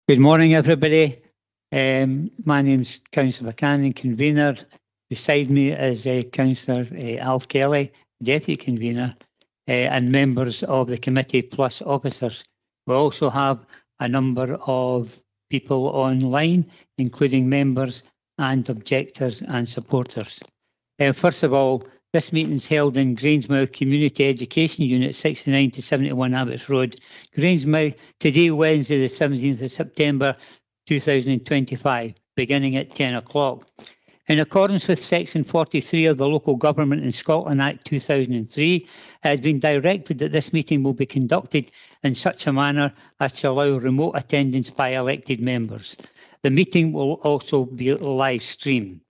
Good morning, everybody. My name's Councillor Buchanan, convener. Beside me is Councillor Alf Kelly, deputy convener, and members of the committee plus officers. We also have a number of people online, including members and objectors and supporters. First of all, this meeting is held in Grangemouth Community Education Unit 69 to 71 Abbots Road, Grangemouth, today Wednesday the 17th of September 2025, beginning at 10 o'clock. In accordance with Section 43 of the Local Government in Scotland Act 2003, it has been directed that this meeting will be conducted in such a manner as to allow remote attendance by elected members. The meeting will also be live streamed.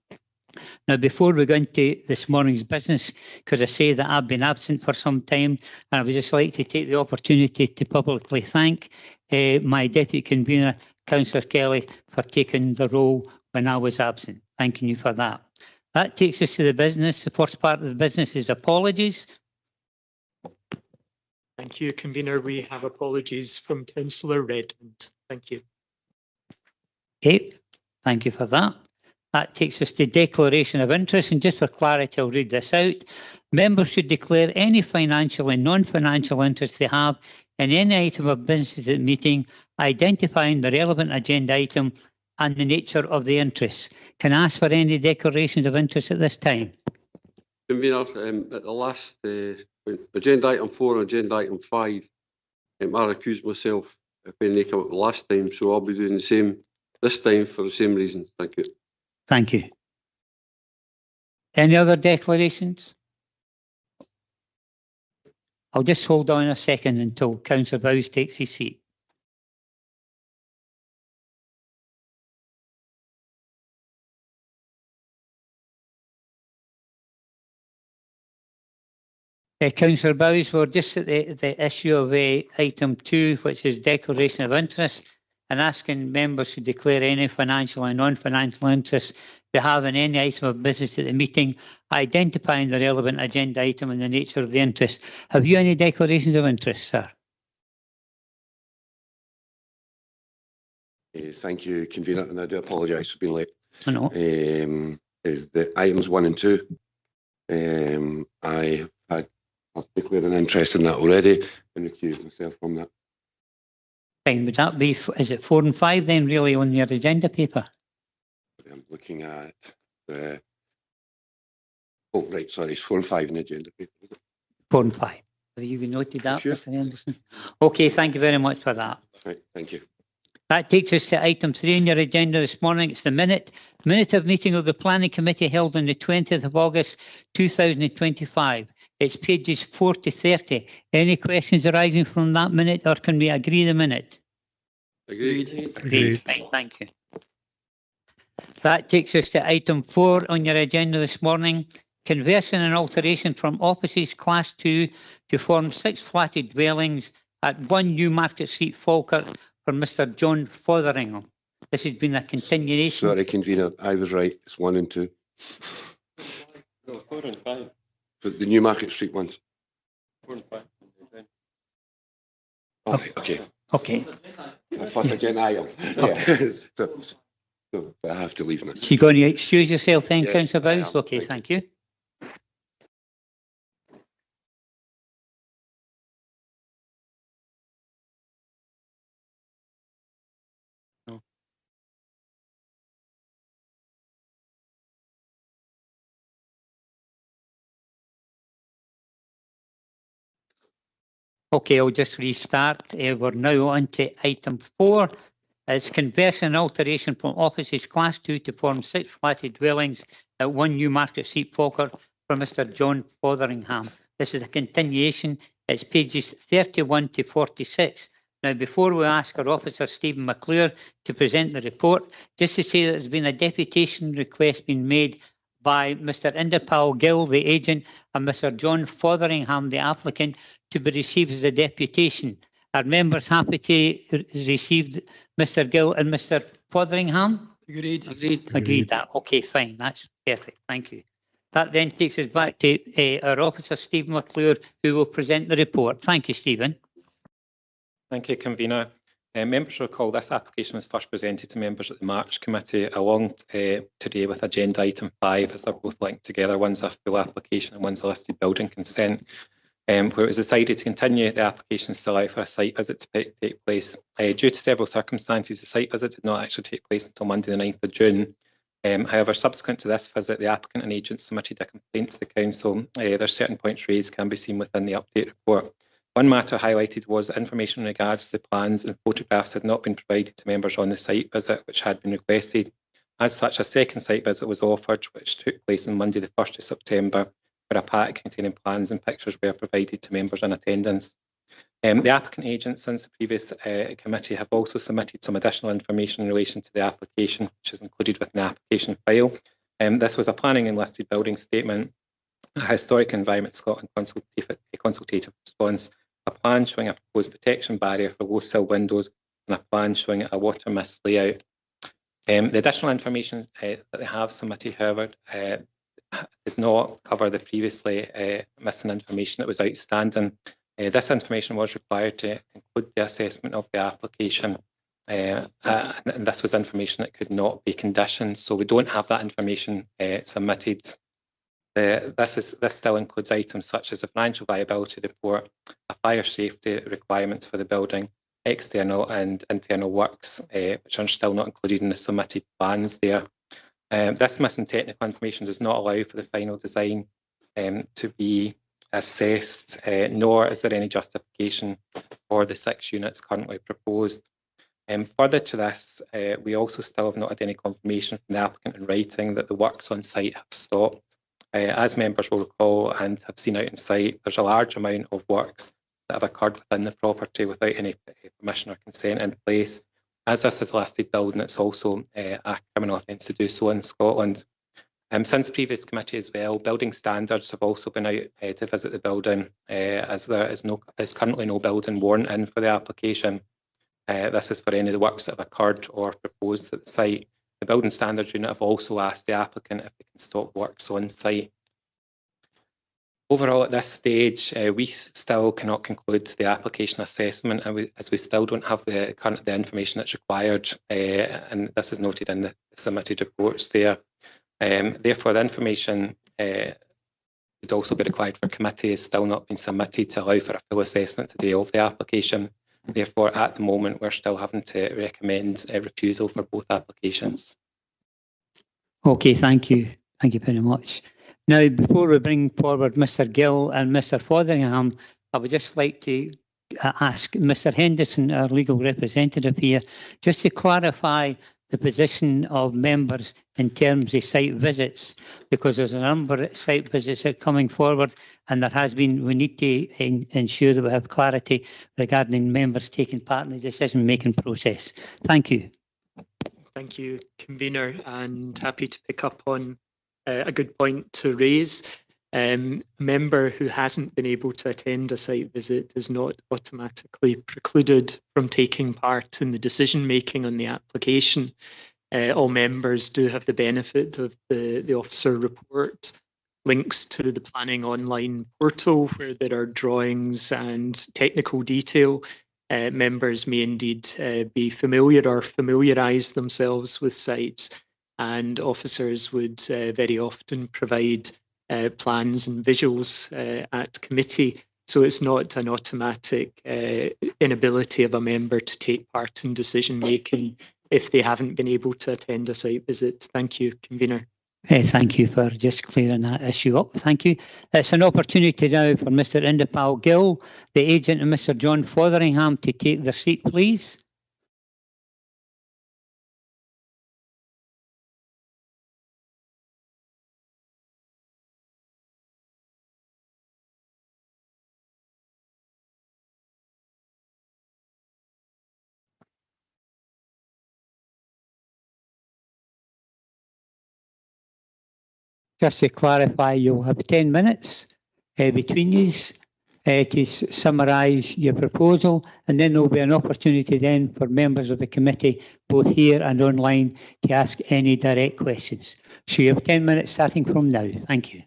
Now, before we go into this morning's business, could I say that I've been absent for some time, and I would just like to take the opportunity to publicly thank my deputy convener, Councillor Kelly, for taking the role when I was absent. Thanking you for that. That takes us to the business. The first part of the business is apologies. Thank you, convener. We have apologies from Councillor Redmond. Thank you. Okay, thank you for that. That takes us to declaration of interest, and just for clarity, I'll read this out. Members should declare any financial and non-financial interest they have in any item of business at the meeting, identifying the relevant agenda item and the nature of the interest. Can I ask for any declarations of interest at this time? Convener, at the last agenda item 4 and agenda item 5, I recused myself when they came up the last time, so I'll be doing the same this time for the same reason. Thank you. Thank you. Any other declarations? I'll just hold on a second until Councillor Bowes takes his seat. Councillor Bowes, we're just at the issue of item 2, which is declaration of interest, and asking members to declare any financial and non-financial interest they have in any item of business at the meeting, identifying the relevant agenda item and the nature of the interest. Have you any declarations of interest, sir? Thank you, convener, and I do apologise for being late. I know. The items 1 and 2, I had declared an interest in that already and recused myself from that. Fine. Would that be, is it 4 and 5 then really on your agenda paper? I'm looking at the, oh right, sorry, it's 4 and 5 in the agenda paper. 4 and 5. Have you noted that, Sure. Mr. Henderson? Okay, thank you very much for that. Right, thank you. That takes us to item 3 on your agenda this morning. It's the minute of meeting of the Planning Committee held on the 20th of August 2025. It's pages 4 to 30. Any questions arising from that minute, or can we agree the minute? Agreed. Agreed. Fine, thank you. That takes us to item 4 on your agenda this morning. Conversion and alteration from offices class 2 to form 6 flatted dwellings at 1 Newmarket Street, Falkirk, for Mr. John Fotheringham. This has been a continuation. Sorry, convener, I was right. It's 1 and 2. No, 4 and 5. But the Newmarket Street ones. 4 and 5. Oh, okay. Okay. First agenda item. Yeah. So I have to leave now. You're going to excuse yourself then, Yeah, Councillor I Bowes? am. Okay, thank you. Okay, I'll just restart. We're now on to item 4. It's conversion and alteration from offices class 2 to form 6 flatted dwellings at 1 Newmarket Street, Falkirk, for Mr. John Fotheringham. This is a continuation. It's pages 31 to 46. Now, before we ask our officer, Stephen McClure, to present the report, just to say that there's been a deputation request being made by Mr. Inderpal Gill, the agent, and Mr. John Fotheringham, the applicant, to be received as a deputation. Are members happy to receive Mr. Gill and Mr. Fotheringham? Agreed. Agreed that. Okay, fine. That's perfect. Thank you. That then takes us back to our officer, Stephen McClure, who will present the report. Thank you, Stephen. Thank you, convener. Members recall this application was first presented to members at the March Committee along today with agenda item 5, as they're both linked together. One's a full application and one's a listed building consent, where it was decided to continue the applications to allow for a site visit to take place. Due to several circumstances, the site visit did not actually take place until Monday the 9th of June. However, subsequent to this visit, the applicant and agent submitted a complaint to the council. There are certain points raised can be seen within the update report. One matter highlighted was that information in regards to plans and photographs had not been provided to members on the site visit, which had been requested. As such, a second site visit was offered, which took place on Monday the 1st of September, where a pack containing plans and pictures were provided to members in attendance. The applicant agent, since the previous committee, have also submitted some additional information in relation to the application, which is included within the application file. This was a planning and listed building statement, a historic environment Scotland consultative response, a plan showing a proposed protection barrier for low sill windows, and a plan showing a water mist layout. The additional information that they have submitted, however, did not cover the previously missing information that was outstanding. This information was required to include the assessment of the application, and this was information that could not be conditioned, so we don't have that information submitted. This still includes items such as a financial viability report, a fire safety requirements for the building, external and internal works, which are still not included in the submitted plans there. This missing technical information does not allow for the final design to be assessed, nor is there any justification for the 6 units currently proposed. Further to this, we also still have not had any confirmation from the applicant in writing that the works on site have stopped. As members will recall and have seen out on site, there's a large amount of works that have occurred within the property without any permission or consent in place. As this is a listed building, it's also a criminal offence to do so in Scotland. Since previous committee as well, building standards have also been out to visit the building, as there is currently no building warrant in for the application. This is for any of the works that have occurred or proposed at the site. The Building Standards Unit have also asked the applicant if they can stop works on site. Overall, at this stage, we still cannot conclude the application assessment, as we still don't have the information that's required, and this is noted in the submitted reports there. Therefore, the information would also be required for committee has still not been submitted to allow for a full assessment today of the application. Therefore, at the moment, we're still having to recommend a refusal for both applications. Okay, thank you. Thank you very much. Now, before we bring forward Mr. Gill and Mr. Fotheringham, I would just like to ask Mr. Henderson, our legal representative here, just to clarify the position of members in terms of site visits, because there's a number of site visits that are coming forward, and we need to ensure that we have clarity regarding members taking part in the decision-making process. Thank you. Thank you, Convener, and happy to pick up on a good point to raise. A member who hasn't been able to attend a site visit is not automatically precluded from taking part in the decision-making on the application. All members do have the benefit of the officer report, links to the planning online portal where there are drawings and technical detail. Members may indeed be familiar or familiarise themselves with sites, and officers would very often provide plans and visuals at committee. So it's not an automatic inability of a member to take part in decision making if they haven't been able to attend a site visit. Thank you, Convener. Thank you for just clearing that issue up. Thank you. It's an opportunity now for Mr. Indipal Gill, the agent, and Mr. John Fotheringham to take their seat, please. Just to clarify, you'll have 10 minutes between you to summarise your proposal, and then there'll be an opportunity then for members of the committee, both here and online, to ask any direct questions. So you have 10 minutes starting from now. Thank you.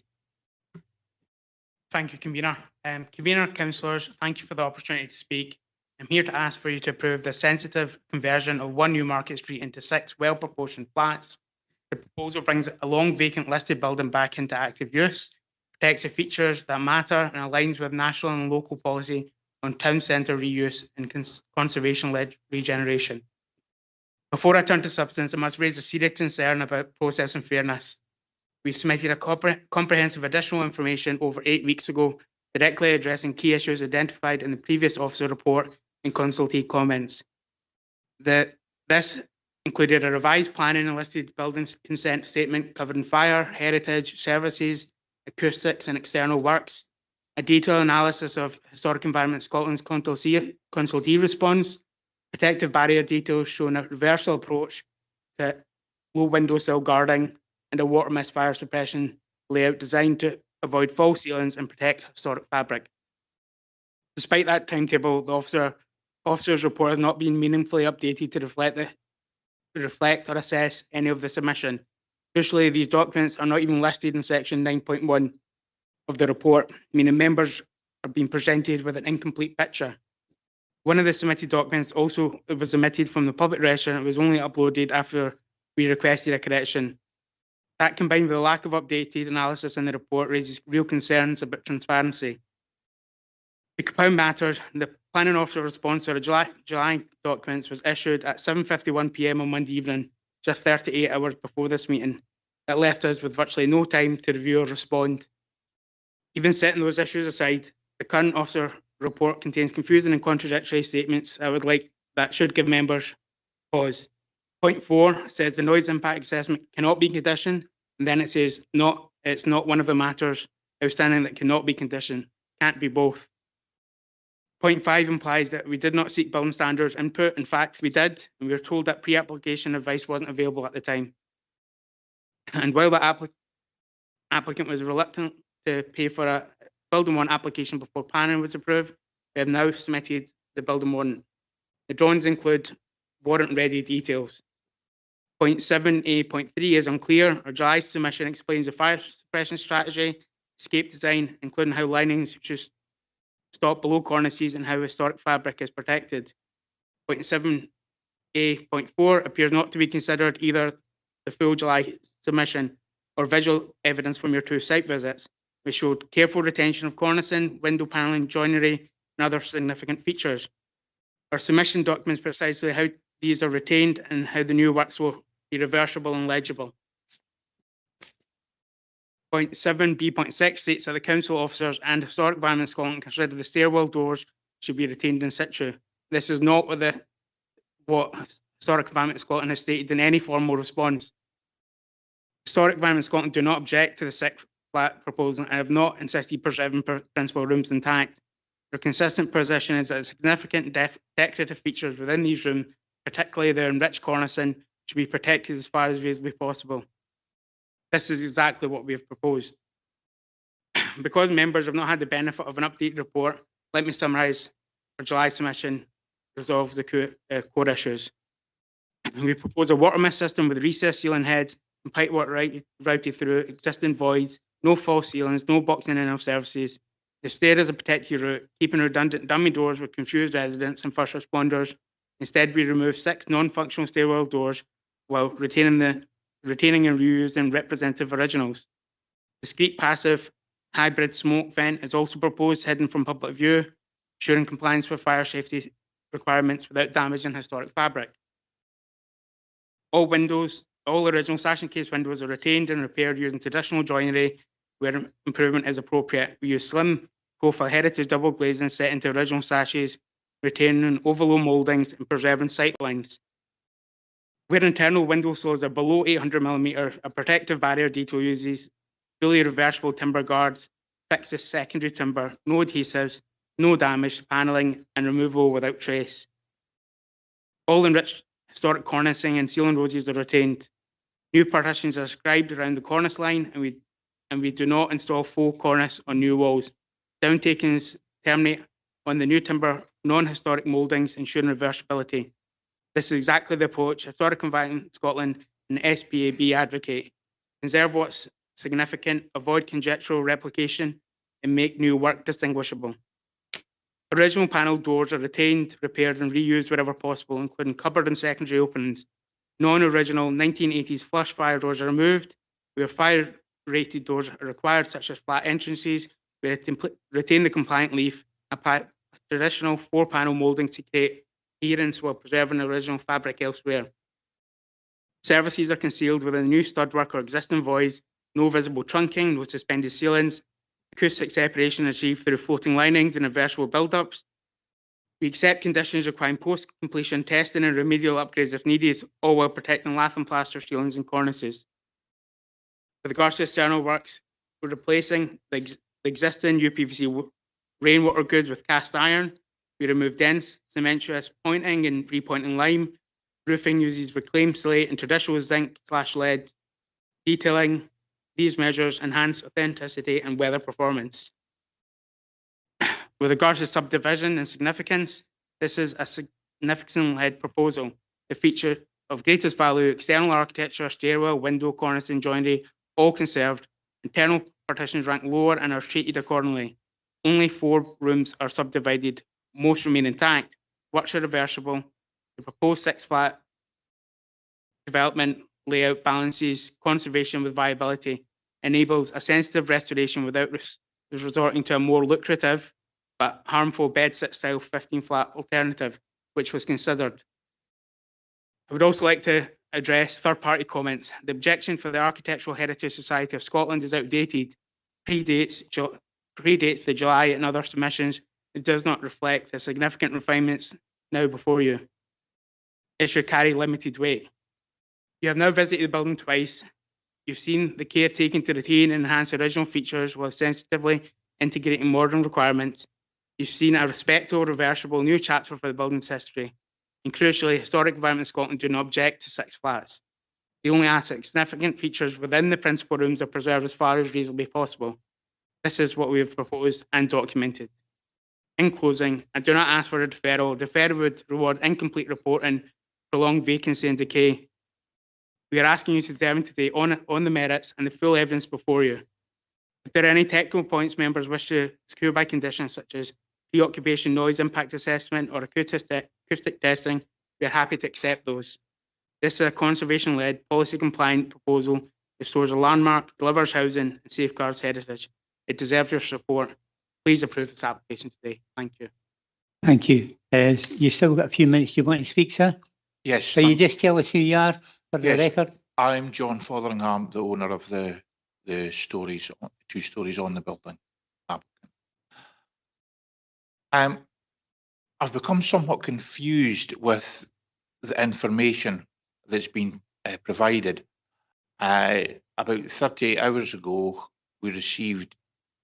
Thank you, Convener. Convener, councillors, thank you for the opportunity to speak. I'm here to ask for you to approve the sensitive conversion of 1 Newmarket Street into 6 well-proportioned flats. The proposal brings a long vacant listed building back into active use, protects the features that matter, and aligns with national and local policy on town centre reuse and conservation-led regeneration. Before I turn to substance, I must raise a serious concern about process and fairness. We submitted a comprehensive additional information over 8 weeks ago, directly addressing key issues identified in the previous officer report and consultee comments. This included a revised planning and listed buildings consent statement covering fire, heritage, services, acoustics and external works, a detailed analysis of Historic Environment Scotland's consultee response, protective barrier details showing a reversal approach to low windowsill guarding, and a water mist fire suppression layout designed to avoid false ceilings and protect historic fabric. Despite that timetable, the officer's report has not been meaningfully updated to reflect or assess any of the submission. Crucially, these documents are not even listed in section 9.1 of the report, meaning members are being presented with an incomplete picture. One of the submitted documents also was omitted from the public register and was only uploaded after we requested a correction. That, combined with a lack of updated analysis in the report, raises real concerns about transparency. To compound matters, the planning officer response to our July documents was issued at 7:51 p.m. on Monday evening, just 38 hours before this meeting. That left us with virtually no time to review or respond. Even setting those issues aside, the current officer report contains confusing and contradictory statements that should give members pause. Point 4 says the noise impact assessment cannot be conditioned, and then it says it's not one of the matters outstanding that cannot be conditioned. Can't be both. Point 5 implies that we did not seek building standards input. In fact, we did, and we were told that pre-application advice wasn't available at the time. And while the applicant was reluctant to pay for a building warrant application before planning was approved, we have now submitted the building warrant. The drawings include warrant-ready details. Point 7A.3 is unclear. Our July submission explains the fire suppression strategy, escape design, including how linings should stop below cornices and how historic fabric is protected. Point 7A.4 appears not to be considered either the full July submission or visual evidence from your 2 site visits, which showed careful retention of cornicing, window panelling, joinery, and other significant features. Our submission documents precisely how these are retained and how the new works will be reversible and legible. Point 7B.6 states that the council officers and Historic Environment Scotland consider the stairwell doors should be retained in situ. This is not what Historic Environment Scotland has stated in any formal response. Historic Environment Scotland do not object to the 6 flat proposal and have not insisted preserving principal rooms intact. Their consistent position is that significant decorative features within these rooms, particularly their enriched cornicing, should be protected as far as reasonably possible. This is exactly what we have proposed. Because members have not had the benefit of an updated report, let me summarise our July submission resolves the core issues. We propose a water mist system with recessed ceiling heads and pipework routed through existing voids, no false ceilings, no boxing in of services. The stair is a protected route, keeping redundant dummy doors with confused residents and first responders. Instead, we remove 6 non-functional stairwell doors while retaining and reusing representative originals. Discrete passive hybrid smoke vent is also proposed, hidden from public view, ensuring compliance with fire safety requirements without damaging historic fabric. All original sash and case windows are retained and repaired using traditional joinery where improvement is appropriate. We use slim profile heritage double glazing set into original sashes, retaining overload mouldings and preserving sight lines. Where internal window sills are below 800mm, a protective barrier detail uses fully reversible timber guards, fixes secondary timber, no adhesives, no damage to panelling, and removal without trace. All enriched historic cornicing and ceiling roses are retained. New partitions are scribed around the cornice line, and we do not install full cornice on new walls. Downtakings terminate on the new timber non-historic mouldings, ensuring reversibility. This is exactly the approach Historic Environment Scotland and SPAB advocate. Conserve what's significant, avoid conjectural replication, and make new work distinguishable. Original panel doors are retained, repaired and reused wherever possible, including cupboard and secondary openings. Non-original 1980s flush fire doors are removed. Where fire-rated doors are required, such as flat entrances, we retain the compliant leaf, a traditional 4-panel moulding to create adherence while preserving the original fabric elsewhere. Services are concealed within new stud-work or existing voids, no visible trunking, no suspended ceilings. Acoustic separation achieved through floating linings and reversible build-ups. We accept conditions requiring post-completion testing and remedial upgrades if needed, all while protecting lath and plaster ceilings and cornices. With regards to external works, we're replacing the existing UPVC rainwater goods with cast iron. We remove dense cementitious pointing and repointing lime. Roofing uses reclaimed slate and traditional zinc/lead. Detailing these measures enhance authenticity and weather performance. With regards to subdivision and significance, this is a significance-led proposal. The feature of greatest value: external architecture, stairwell, window, cornice and joinery, all conserved. Internal partitions rank lower and are treated accordingly. Only 4 rooms are subdivided. Most remain intact. Works are reversible. The proposed 6-flat development layout balances conservation with viability, enables a sensitive restoration without resorting to a more lucrative but harmful bed-sit style 15-flat alternative, which was considered. I would also like to address third-party comments. The objection for the Architectural Heritage Society of Scotland is outdated, predates the July and other submissions. It does not reflect the significant refinements now before you. It should carry limited weight. You have now visited the building twice. You've seen the care taken to retain and enhance original features while sensitively integrating modern requirements. You've seen a respectable, reversible new chapter for the building's history. And crucially, Historic Environment Scotland do not object to 6 flats. They only ask that significant features within the principal rooms are preserved as far as reasonably possible. This is what we have proposed and documented. In closing, I do not ask for a deferral. Deferral would reward incomplete reporting, prolonged vacancy and decay. We are asking you to determine today on the merits and the full evidence before you. If there are any technical points members wish to secure by conditions such as pre-occupation noise impact assessment or acoustic testing, we are happy to accept those. This is a conservation-led, policy-compliant proposal. Restores a landmark, delivers housing and safeguards heritage. It deserves your support. Please approve this application today. Thank you. Thank you. You've still got a few minutes. Do you want to speak, sir? Yes. So you just tell us who you are for the Yes. record? I'm John Fotheringham, the owner of the 2 stories on the building. I've become somewhat confused with the information that's been provided. About 38 hours ago, we received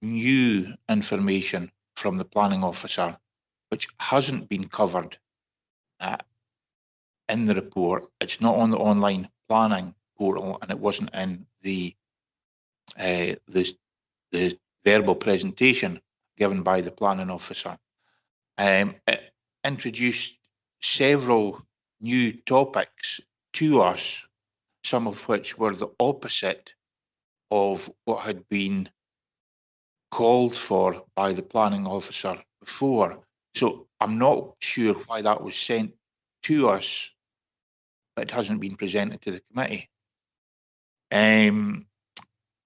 new information from the planning officer, which hasn't been covered in the report. It's not on the online planning portal, and it wasn't in the verbal presentation given by the planning officer. It introduced several new topics to us, some of which were the opposite of what had been called for by the planning officer before. So I'm not sure why that was sent to us, but it hasn't been presented to the committee. And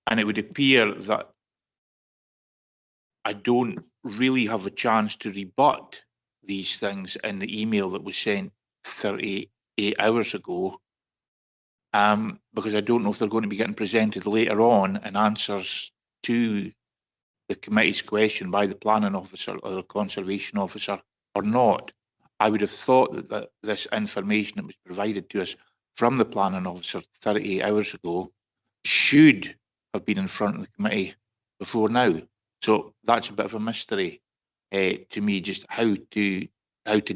it would appear that I don't really have a chance to rebut these things in the email that was sent 38 hours ago, because I don't know if they're going to be getting presented later on in answers to the committee's question by the planning officer or the conservation officer or not. I would have thought that this information that was provided to us from the planning officer 38 hours ago should have been in front of the committee before now. So that's a bit of a mystery to me, just how to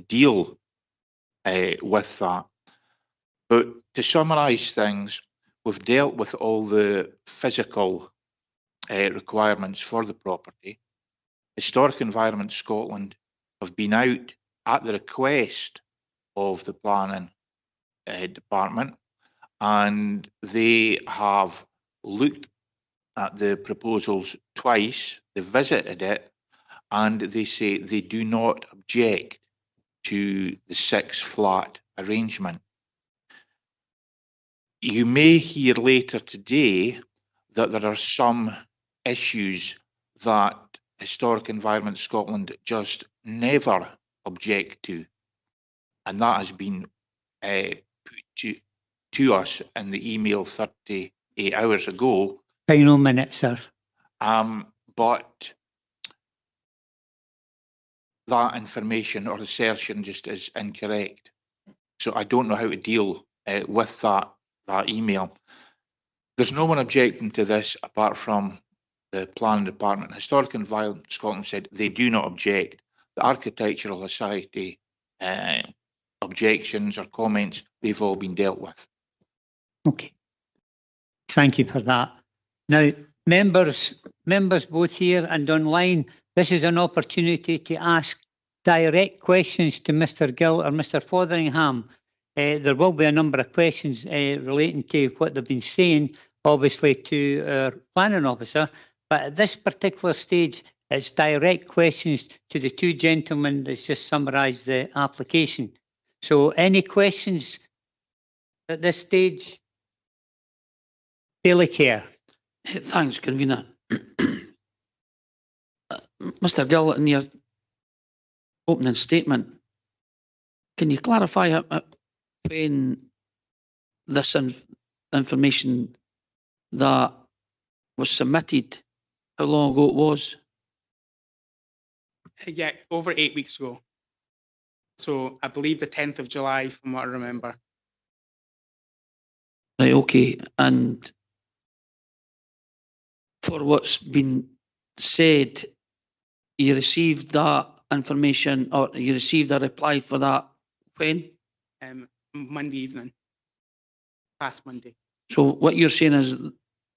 deal with that. But to summarise things, we've dealt with all the physical requirements for the property. Historic Environment Scotland have been out at the request of the planning department, and they have looked at the proposals twice. They visited it, and they say they do not object to the 6-flat arrangement. You may hear later today that there are some issues that Historic Environment Scotland just never object to, and that has been put to us in the email 38 hours ago. Final minute, sir. But that information or assertion just is incorrect. So I don't know how to deal with that email. There's no one objecting to this apart from the Planning Department. Historic Environment Scotland said they do not object. The Architectural Society objections or comments, they've all been dealt with. Okay. Thank you for that. Now, members both here and online, this is an opportunity to ask direct questions to Mr. Gill or Mr. Fotheringham. There will be a number of questions relating to what they've been saying, obviously to our planning officer, but at this particular stage, it's direct questions to the two gentlemen that's just summarised the application. So any questions at this stage? Daily Care. Thanks, Convener. Mr. Gill, in your opening statement, can you clarify when this information that was submitted, how long ago it was? Yeah, over 8 weeks ago. So I believe the 10th of July, from what I remember. Right, okay. And for what's been said, you received that information, or you received a reply for that when? Monday evening, past Monday. So what you're saying is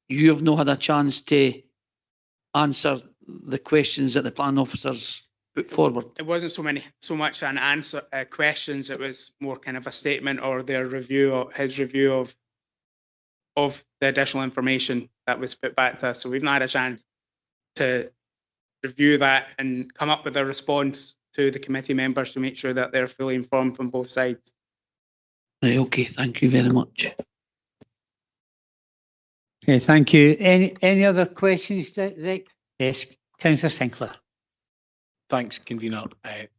you have not had a chance to answer the questions that the planning officers put forward? It wasn't so much an answer questions. It was more kind of a statement or their review, or his review of the additional information that was put back to us. So we've not had a chance to review that and come up with a response to the committee members to make sure that they're fully informed from both sides. Right, okay, thank you very much. Okay, thank you. Any other questions, Rick? Yes, Councillor Sinclair. Thanks, Convener,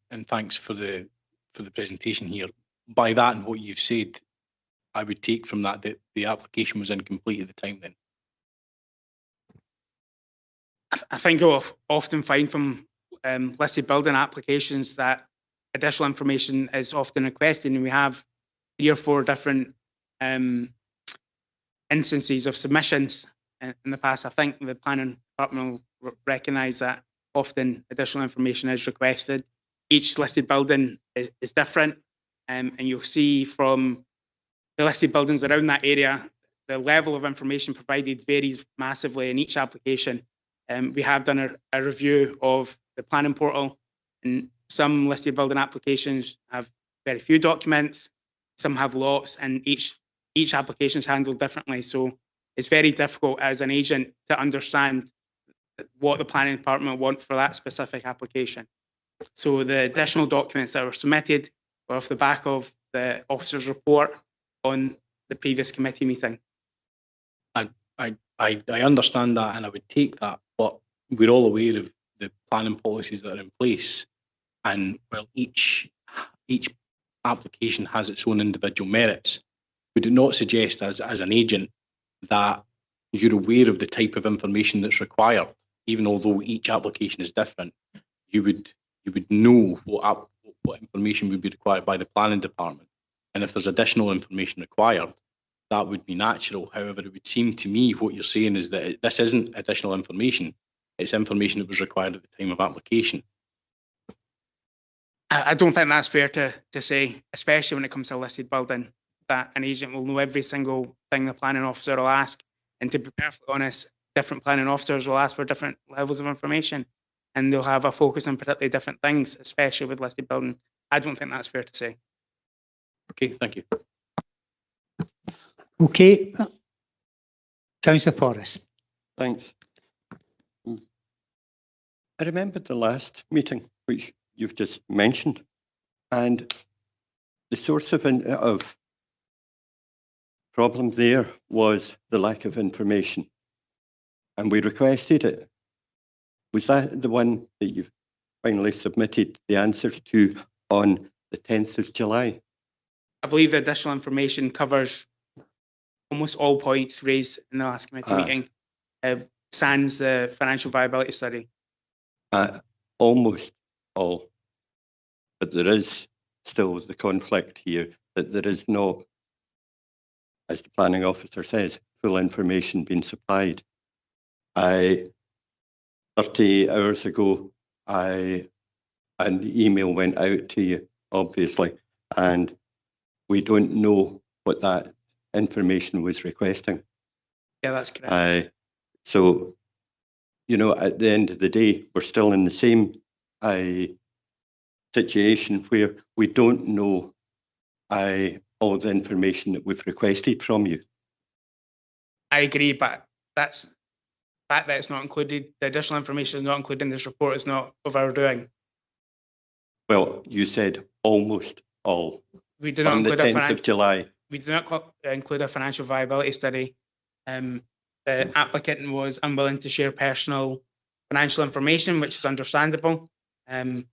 and thanks for the presentation here. By that and what you've said, I would take from that the application was incomplete at the time then. I think you'll often find from listed building applications that additional information is often requested, and we have 3 or 4 different instances of submissions in the past. I think the planning department will recognise that often additional information is requested. Each listed building is different, and you'll see from the listed buildings around that area, the level of information provided varies massively in each application. We have done a review of the planning portal, and some listed building applications have very few documents, some have lots, and each application is handled differently. So it's very difficult as an agent to understand what the planning department want for that specific application. So the additional documents that were submitted were off the back of the officer's report on the previous committee meeting. I understand that, and I would take that, but we're all aware of the planning policies that are in place, and well, each application has its own individual merits. Would it not suggest as an agent that you're aware of the type of information that's required, even although each application is different? You would know what information would be required by the planning department, and if there's additional information required, that would be natural. However, it would seem to me what you're saying is that this isn't additional information, it's information that was required at the time of application. I don't think that's fair to say, especially when it comes to a listed building, that an agent will know every single thing the planning officer will ask. And to be perfectly honest, different planning officers will ask for different levels of information, and they'll have a focus on particularly different things, especially with listed building. I don't think that's fair to say. Okay, thank you. Okay, Councillor Forrest. Thanks. I remember the last meeting, which you've just mentioned, and the source of problem there was the lack of information, and we requested it. Was that the one that you finally submitted the answers to on the 10th of July? I believe the additional information covers almost all points raised in the last committee meeting, sans the financial viability study. Almost all. But there is still the conflict here that there is no, as the planning officer says, full information being supplied. 30 hours ago, an email went out to you, obviously, and we don't know what that information was requesting. Yeah, that's correct. So, you know, at the end of the day, we're still in the same situation where we don't know all the information that we've requested from you. I agree, but that's the fact that it's not included. The additional information is not included in this report is not of our doing. Well, you said almost all. We do not on the include 10th of July. We do not include a financial viability study. The applicant was unwilling to share personal financial information, which is understandable. And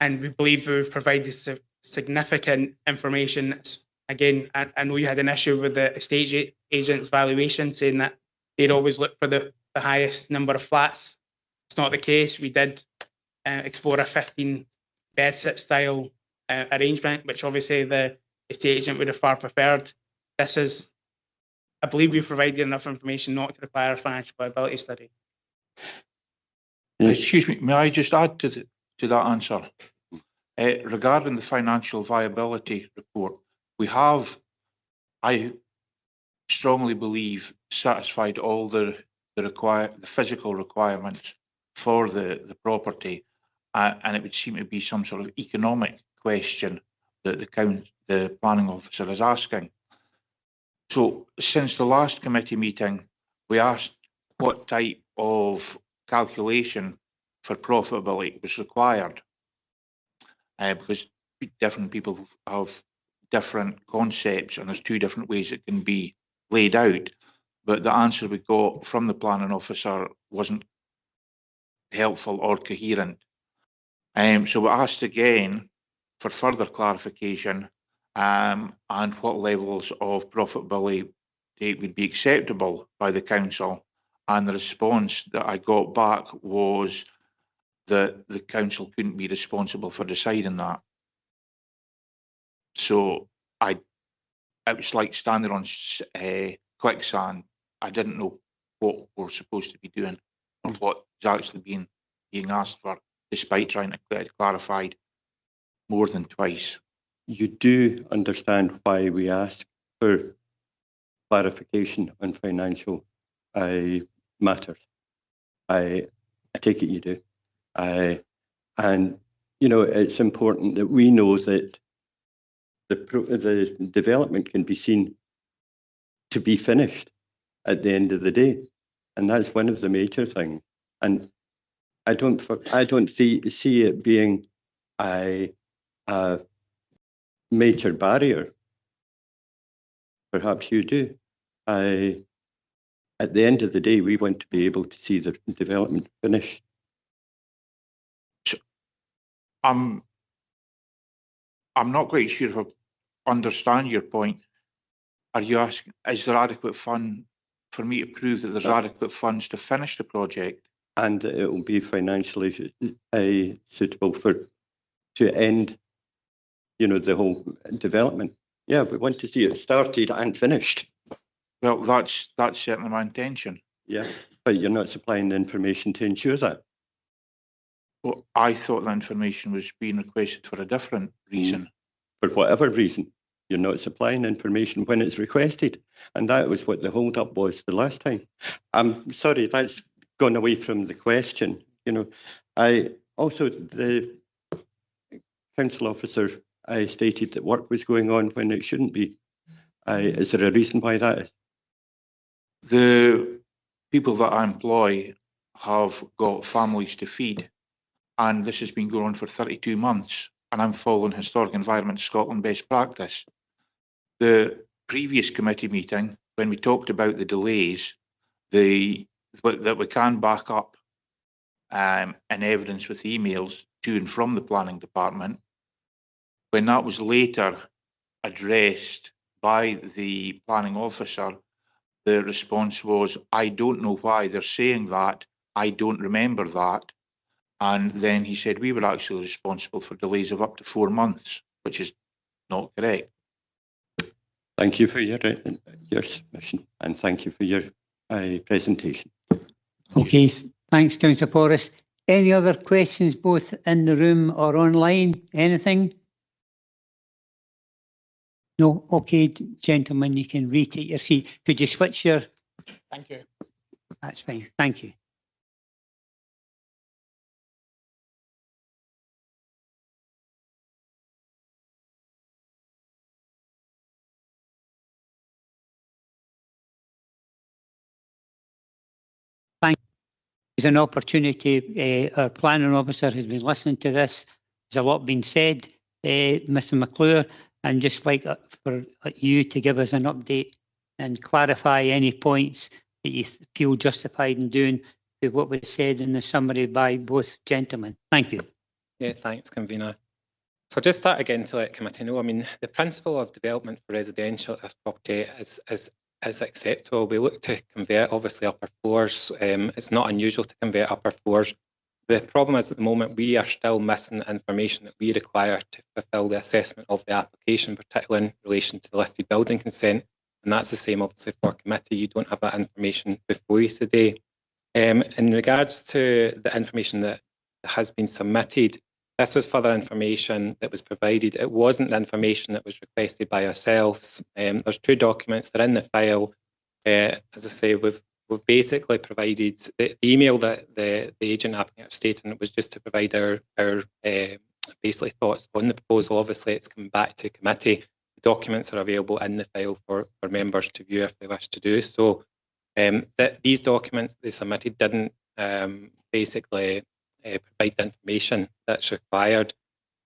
we believe we've provided significant information. Again, I know you had an issue with the estate agent's valuation, saying that they'd always look for the highest number of flats. It's not the case. We did explore a 15-bed sit style arrangement, which obviously the estate agent would have far preferred. This is, I believe we provided enough information not to require a financial viability study. Excuse me, may I just add to that answer? Regarding the financial viability report, we have, I strongly believe, satisfied all the physical requirements for the property, and it would seem to be some sort of economic question that the planning officer is asking. So since the last committee meeting, we asked what type of calculation for profitability was required, because different people have different concepts and there's two different ways it can be laid out. But the answer we got from the planning officer wasn't helpful or coherent. So we asked again for further clarification and what levels of profitability would be acceptable by the council. And the response that I got back was that the council couldn't be responsible for deciding that. So it was like standing on quicksand. I didn't know what we're supposed to be doing or what is actually being asked for, despite trying to get it clarified more than twice. You do understand why we ask for clarification on financial matters. I take it you do. And, you know, it's important that we know that the development can be seen to be finished at the end of the day. And that's one of the major things. And I don't see it being a major barrier. Perhaps you do. At the end of the day, we want to be able to see the development finished. So, I'm not quite sure if I understand your point. Are you asking, is there adequate fund for me to prove that there's adequate funds to finish the project? And it will be financially suitable to end, you know, the whole development. Yeah, we want to see it started and finished. Well, that's certainly my intention. Yeah, but you're not supplying the information to ensure that. Well, I thought the information was being requested for a different reason. For whatever reason, you're not supplying information when it's requested. And that was what the hold-up was the last time. I'm sorry, that's gone away from the question. You know, the council officer stated that work was going on when it shouldn't be. Is there a reason why that is? The people that I employ have got families to feed, and this has been going on for 32 months, and I'm following Historic Environment Scotland best practice. The previous committee meeting, when we talked about the delays, that we can back up and evidence with emails to and from the planning department, when that was later addressed by the planning officer, the response was, I don't know why they're saying that, I don't remember that. And then he said we were actually responsible for delays of up to 4 months, which is not correct. Thank you for your submission, and thank you for your presentation. Okay, thanks, Councillor Porras. Any other questions, both in the room or online? Anything? No? Okay, gentlemen, you can retake your seat. Could you switch your... Thank you. That's fine, thank you. Thank you. There's an opportunity. Our planning officer has been listening to this. There's a lot been said, Mr. McClure, and just like for you to give us an update and clarify any points that you feel justified in doing with what was said in the summary by both gentlemen. Thank you. Yeah, thanks, convener. So just start again to let committee know, I mean, the principle of development for residential as property is acceptable. We look to convert obviously upper floors. It's not unusual to convert upper floors. The problem is at the moment we are still missing information that we require to fulfil the assessment of the application, particularly in relation to the listed building consent. And that's the same obviously for committee. You don't have that information before you today. In regards to the information that has been submitted, this was further information that was provided. It wasn't the information that was requested by ourselves. There's 2 documents that are in the file. As I say, we've basically provided the email that the agent applicant stated was just to provide our basically thoughts on the proposal. Obviously, it's come back to committee. The documents are available in the file for members to view if they wish to do so. These documents they submitted didn't basically provide the information that's required.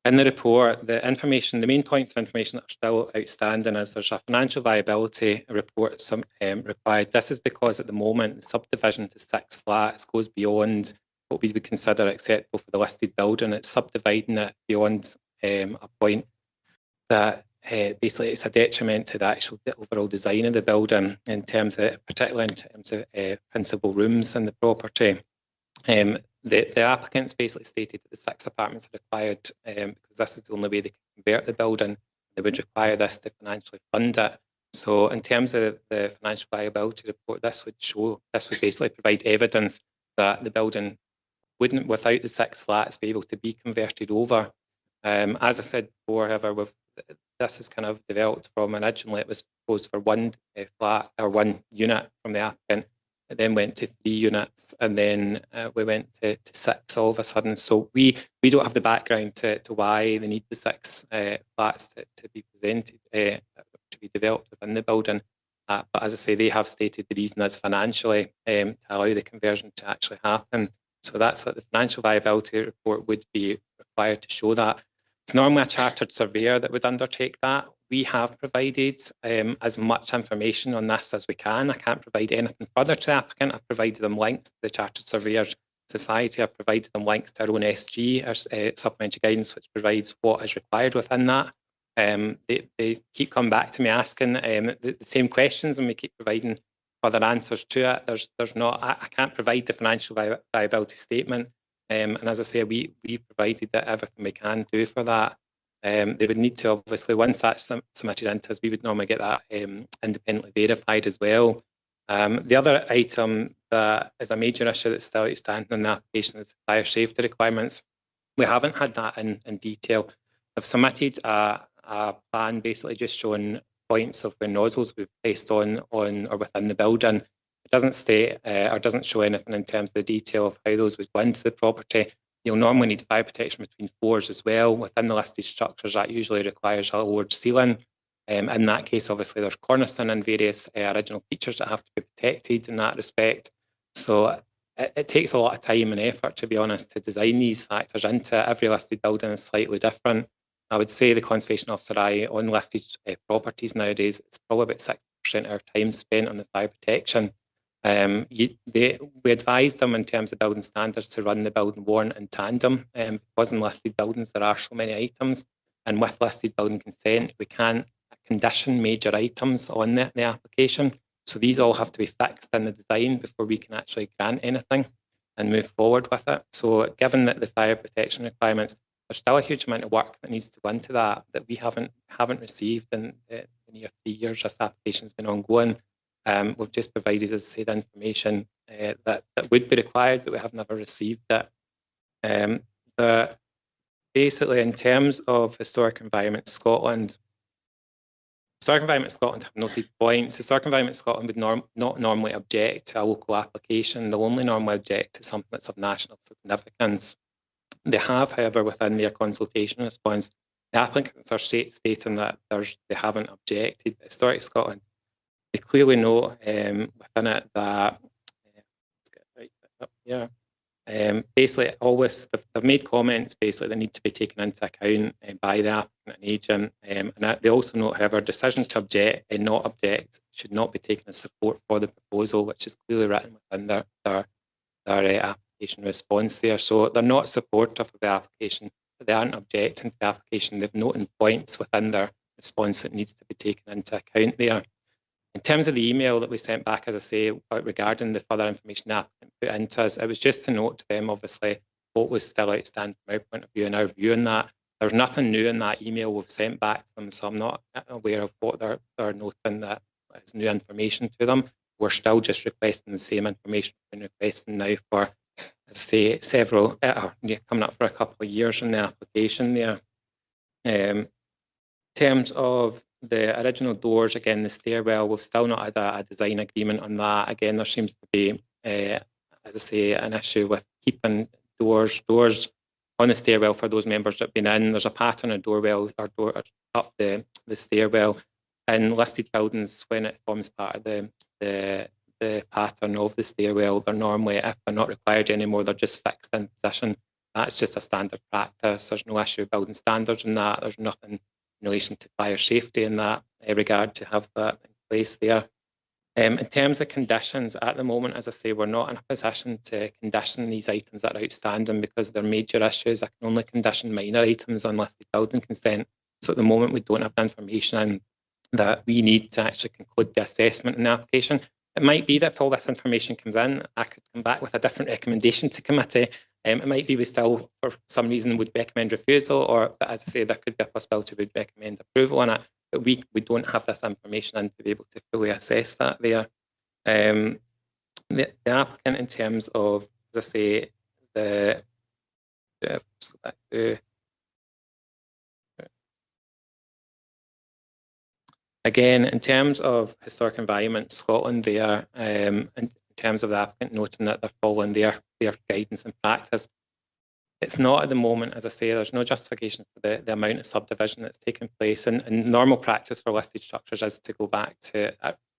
In the report, the main points of information that are still outstanding is there's a financial viability report required. This is because at the moment the subdivision to 6 flats goes beyond what we would consider acceptable for the listed building. It's subdividing it beyond a point that basically it's a detriment to the overall design of the building particularly in terms of principal rooms in the property. The applicants basically stated that the 6 apartments are required because this is the only way they can convert the building. They would require this to financially fund it. So in terms of the financial viability report, this would basically provide evidence that the building wouldn't, without the 6 flats, be able to be converted over. As I said before, however, this is kind of developed from originally it was proposed for 1 flat or 1 unit from the applicant. It then went to 3 units, and then we went to 6 all of a sudden. So we don't have the background to why they need the 6 flats to be presented, to be developed within the building. But as I say, they have stated the reason is financially to allow the conversion to actually happen. So that's what the financial viability report would be required to show that. It's normally a chartered surveyor that would undertake that. We have provided as much information on this as we can. I can't provide anything further to the applicant. I've provided them links to the Chartered Surveyors Society. I've provided them links to our own SG, our supplementary guidance, which provides what is required within that. They keep coming back to me asking the same questions, and we keep providing further answers to it. There's not. I can't provide the financial viability statement, and as I say, we provided everything we can do for that. They would need to obviously, once that's submitted into us, we would normally get that independently verified as well. The other item that is a major issue that's still outstanding in the application is fire safety requirements. We haven't had that in detail. I've submitted a plan basically just showing points of where nozzles we've placed on or within the building. It doesn't state or doesn't show anything in terms of the detail of how those would go into the property. You'll normally need fire protection between floors as well. Within the listed structures, that usually requires a lowered ceiling. In that case, obviously, there's cornicing and various original features that have to be protected in that respect. So it takes a lot of time and effort, to be honest, to design these factors into it. Every listed building is slightly different. I would say the conservation officer eye on listed properties nowadays, it's probably about 60% of our time spent on the fire protection. We advise them in terms of building standards to run the building warrant in tandem, because in listed buildings there are so many items, and with listed building consent we can't condition major items on the application. So these all have to be fixed in the design before we can actually grant anything and move forward with it. So given that the fire protection requirements, there's still a huge amount of work that needs to go into that we haven't received in the near 3 years this application's been ongoing. We've just provided, as I say, the information that would be required, but we have never received it. Basically, in terms of Historic Environment Scotland, have noted points. Historic Environment Scotland would not normally object to a local application. They'll only normally object to something that's of national significance. They have, however, within their consultation response, the applicants are stating that they haven't objected. Historic Scotland, they clearly note within it that basically always they've made comments basically that need to be taken into account by the applicant and agent, and they also note, however, decisions to object and not object should not be taken as support for the proposal, which is clearly written within their application response there. So they're not supportive of the application, but they aren't objecting to the application. They've noted points within their response that needs to be taken into account there. In terms of the email that we sent back, as I say, regarding the further information the applicant put into us, it was just to note to them, obviously, what was still outstanding from our point of view and our view on that. There's nothing new in that email we've sent back to them, so I'm not aware of what they're noting that is new information to them. We're still just requesting the same information we've been requesting now for, as I say, several, coming up for a couple of years in the application there. In terms of the original doors, again, the stairwell, we've still not had a design agreement on that. Again, there seems to be, as I say, an issue with keeping doors on the stairwell for those members that have been in. There's a pattern of doorwell or door up the stairwell. In listed buildings, when it forms part of the pattern of the stairwell, they're normally, if they're not required anymore, they're just fixed in position. That's just a standard practice. There's no issue with building standards in that. There's nothing in relation to fire safety in that regard to have that in place there. In terms of conditions, at the moment, as I say, we're not in a position to condition these items that are outstanding because they're major issues. I can only condition minor items on listed building consent. So at the moment, we don't have the information that we need to actually conclude the assessment in the application. It might be that if all this information comes in, I could come back with a different recommendation to committee. It might be we still, for some reason, would recommend refusal, or, as I say, there could be a possibility we'd recommend approval on it. But we don't have this information in to be able to fully assess that there. The applicant, in terms of, as I say, again, in terms of Historic Environment Scotland there, in terms of the applicant noting that they're following their guidance and practice, it's not at the moment, as I say, there's no justification for the amount of subdivision that's taken place. And normal practice for listed structures is to go back to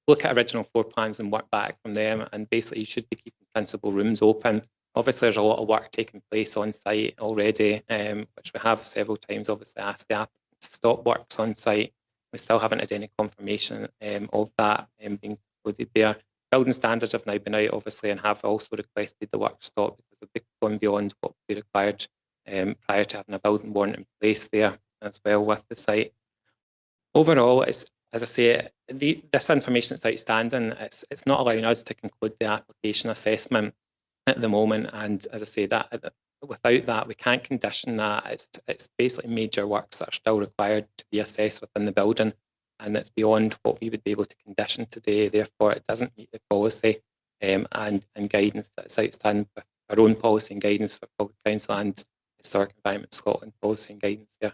look at original floor plans and work back from them. And basically, you should be keeping principal rooms open. Obviously, there's a lot of work taking place on site already, which we have several times obviously asked the applicant to stop works on site. We still haven't had any confirmation of that being included there. Building standards have now been out, obviously, and have also requested the work stop because they've gone beyond what would be required prior to having a building warrant in place there as well with the site. Overall, it's, as I say, this information that's outstanding, it's not allowing us to conclude the application assessment at the moment. And as I say, that without that, we can't condition that. It's basically major works that are still required to be assessed within the building, and it's beyond what we would be able to condition today. Therefore, it doesn't meet the policy and guidance that's outstanding with our own policy and guidance for Public Council and Historic Environment Scotland policy and guidance there.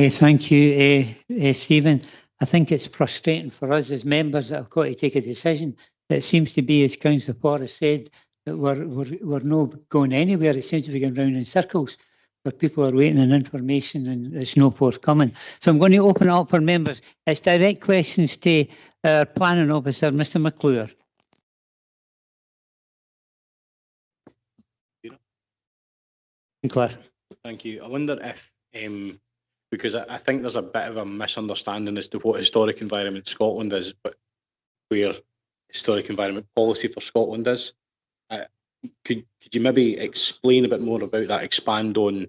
Thank you, Stephen. I think it's frustrating for us as members that have got to take a decision. It seems to be, as Councillor Forrest said, that we're not going anywhere. It seems to be going round in circles, where people are waiting on information and there's no forthcoming. So I'm going to open it up for members. It's direct questions to our planning officer, Mr. McClure. Sinclair. Thank you. I wonder if, because I think there's a bit of a misunderstanding as to what Historic Environment Scotland is, but where Historic Environment Policy for Scotland is. Could you maybe explain a bit more about that, expand on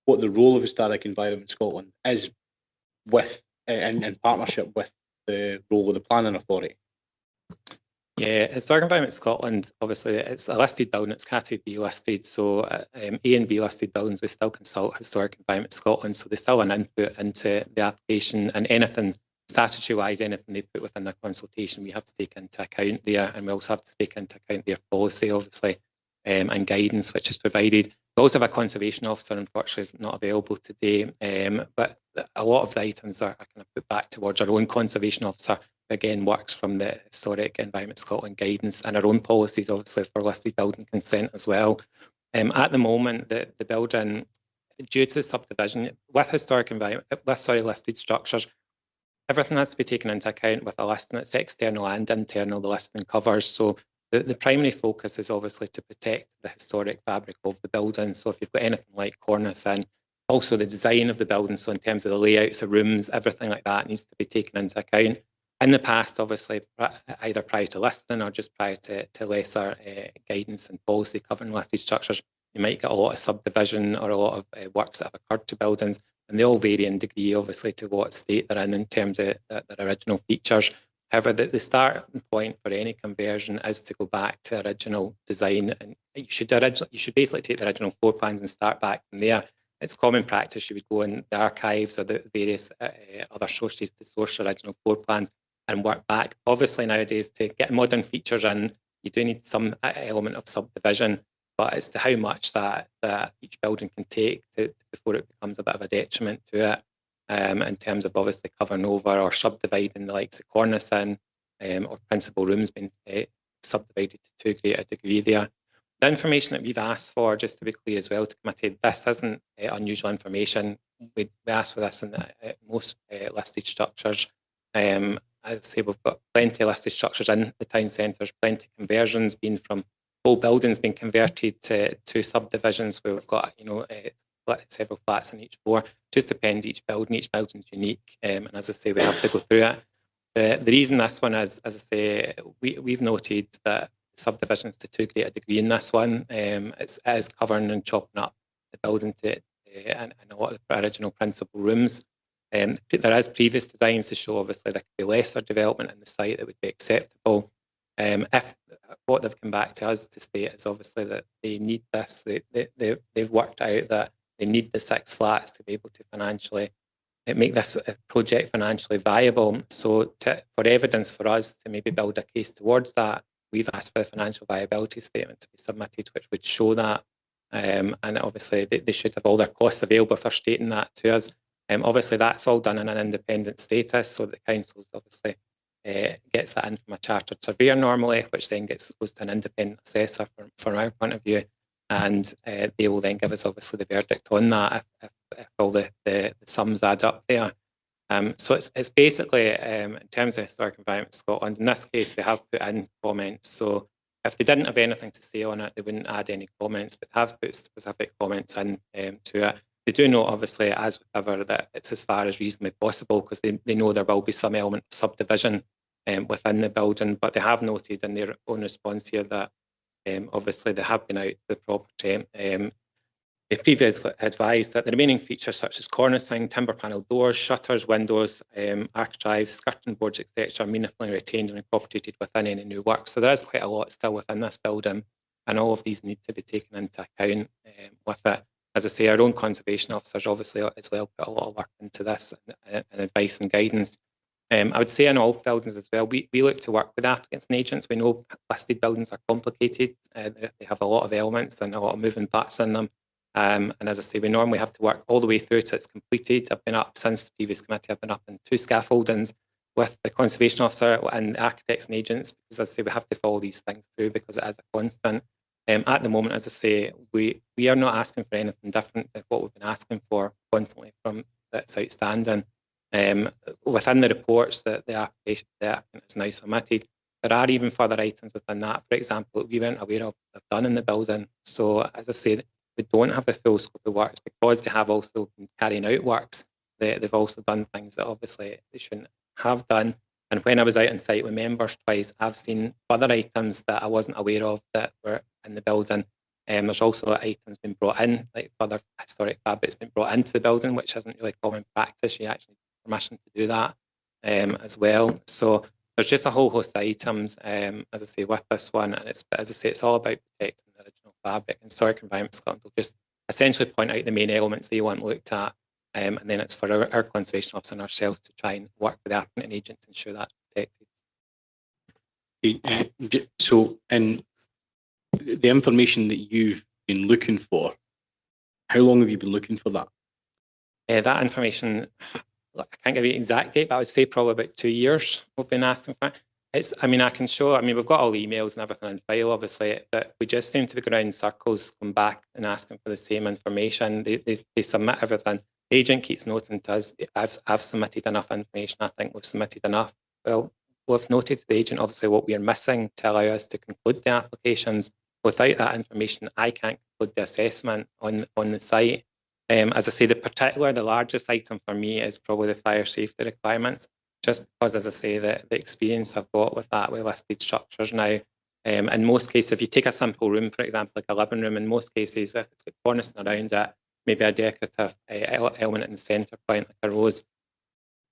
what the role of Historic Environment Scotland is with in partnership with the role of the Planning Authority? Yeah, Historic Environment Scotland, obviously it's a listed building, it's category B listed, so A and B listed buildings, we still consult Historic Environment Scotland, so they still have an input into the application, and anything statutory-wise, anything they put within their consultation, we have to take into account there, and we also have to take into account their policy, obviously, and guidance which is provided. We also have a conservation officer, unfortunately is not available today, but a lot of the items are kind of put back towards our own conservation officer, who again works from the Historic Environment Scotland guidance and our own policies, obviously, for listed building consent as well. At the moment, the building, due to the subdivision, with listed structures, everything has to be taken into account with a listing. It's external and internal, the listing covers. So the primary focus is obviously to protect the historic fabric of the building. So if you've got anything like cornice and also the design of the building, so in terms of the layouts of rooms, everything like that needs to be taken into account. In the past, obviously, either prior to listing or just prior to lesser guidance and policy covering listed structures, you might get a lot of subdivision or a lot of works that have occurred to buildings, and they all vary in degree, obviously, to what state they're in terms of their original features. However, the starting point for any conversion is to go back to original design, and you should basically take the original floor plans and start back from there. It's common practice you would go in the archives or the various other sources to source original floor plans and work back. Obviously, nowadays, to get modern features in, you do need some element of subdivision, but as to how much that each building can take before it becomes a bit of a detriment to it, in terms of obviously covering over or subdividing the likes of cornice in, or principal rooms being subdivided to too great a degree there. The information that we've asked for, just to be clear as well to committee, this isn't unusual information. We ask for this in most listed structures. As I say, we've got plenty of listed structures in the town centres, plenty of conversions being from whole buildings being converted to subdivisions where we've got, several flats on each floor. Just depends each building's unique, and as I say, we have to go through it. The reason this one is, as I say, we've noted that subdivisions to too great a degree in this one. It is covering and chopping up the building to and a lot of the original principal rooms. There is previous designs to show obviously there could be lesser development in the site that would be acceptable. If what they've come back to us to state is obviously that they need this, they've worked out that they need the 6 flats to be able to financially make this project financially viable. So for evidence for us to maybe build a case towards that, we've asked for a financial viability statement to be submitted, which would show that. And obviously they should have all their costs available for stating that to us. Obviously that's all done in an independent status, so the council obviously gets that in from a chartered surveyor normally, which then gets exposed to an independent assessor from our point of view, and they will then give us obviously the verdict on that if all the sums add up there. So it's basically, in terms of Historic Environment Scotland, in this case they have put in comments, so if they didn't have anything to say on it, they wouldn't add any comments, but have put specific comments in to it. They do know, obviously, as with ever, that it's as far as reasonably possible, because they know there will be some element of subdivision within the building, but they have noted in their own response here that obviously they have been out to the property. They previously advised that the remaining features such as cornicing, timber panel doors, shutters, windows, architraves, skirting boards, etc. are meaningfully retained and incorporated within any new work. So there is quite a lot still within this building, and all of these need to be taken into account with it. As I say, our own conservation officers obviously as well put a lot of work into this and advice and guidance. I would say in all buildings as well, we look to work with applicants and agents. We know listed buildings are complicated. They have a lot of elements and a lot of moving parts in them. And as I say, we normally have to work all the way through till it's completed. I've been up since the previous committee. I've been up in 2 scaffoldings with the conservation officer and architects and agents, because as I say, we have to follow these things through because it is a constant. At the moment, as I say, we are not asking for anything different than what we've been asking for constantly from that's outstanding. Within the reports that the applicant is now submitted, there are even further items within that, for example, that we weren't aware of done in the building. So as I say, we don't have the full scope of works because they have also been carrying out works. They've also done things that obviously they shouldn't have done. And when I was out on site with members twice, I've seen other items that I wasn't aware of that were in the building. There's also items been brought in, like other historic fabrics been brought into the building, which isn't really common practice. You actually need permission to do that as well. So there's just a whole host of items, as I say, with this one. And it's, as I say, it's all about protecting the original fabric. And Historic Environment Scotland will just essentially point out the main elements they want looked at. And then it's for our conservation officer and ourselves to try and work with the applicant agent to ensure that's protected. So, in the information that you've been looking for, how long have you been looking for that? That information, I can't give you an exact date, but I would say probably about 2 years we've been asking for it. It's, I mean, I can show, I mean, we've got all the emails and everything in file, obviously, but we just seem to be going around in circles, going back and asking for the same information. They submit everything. The agent keeps noting to us, I've submitted enough information, I think we've submitted enough. Well, we've noted to the agent, obviously, what we are missing to allow us to conclude the applications. Without that information, I can't conclude the assessment on the site. As I say, the largest item for me is probably the fire safety requirements, just because, as I say, the experience I've got with that, with listed structures now. In most cases, if you take a simple room, for example, like a living room, in most cases, if it's got cornicing around it, maybe a decorative element in the centre point, like a rose.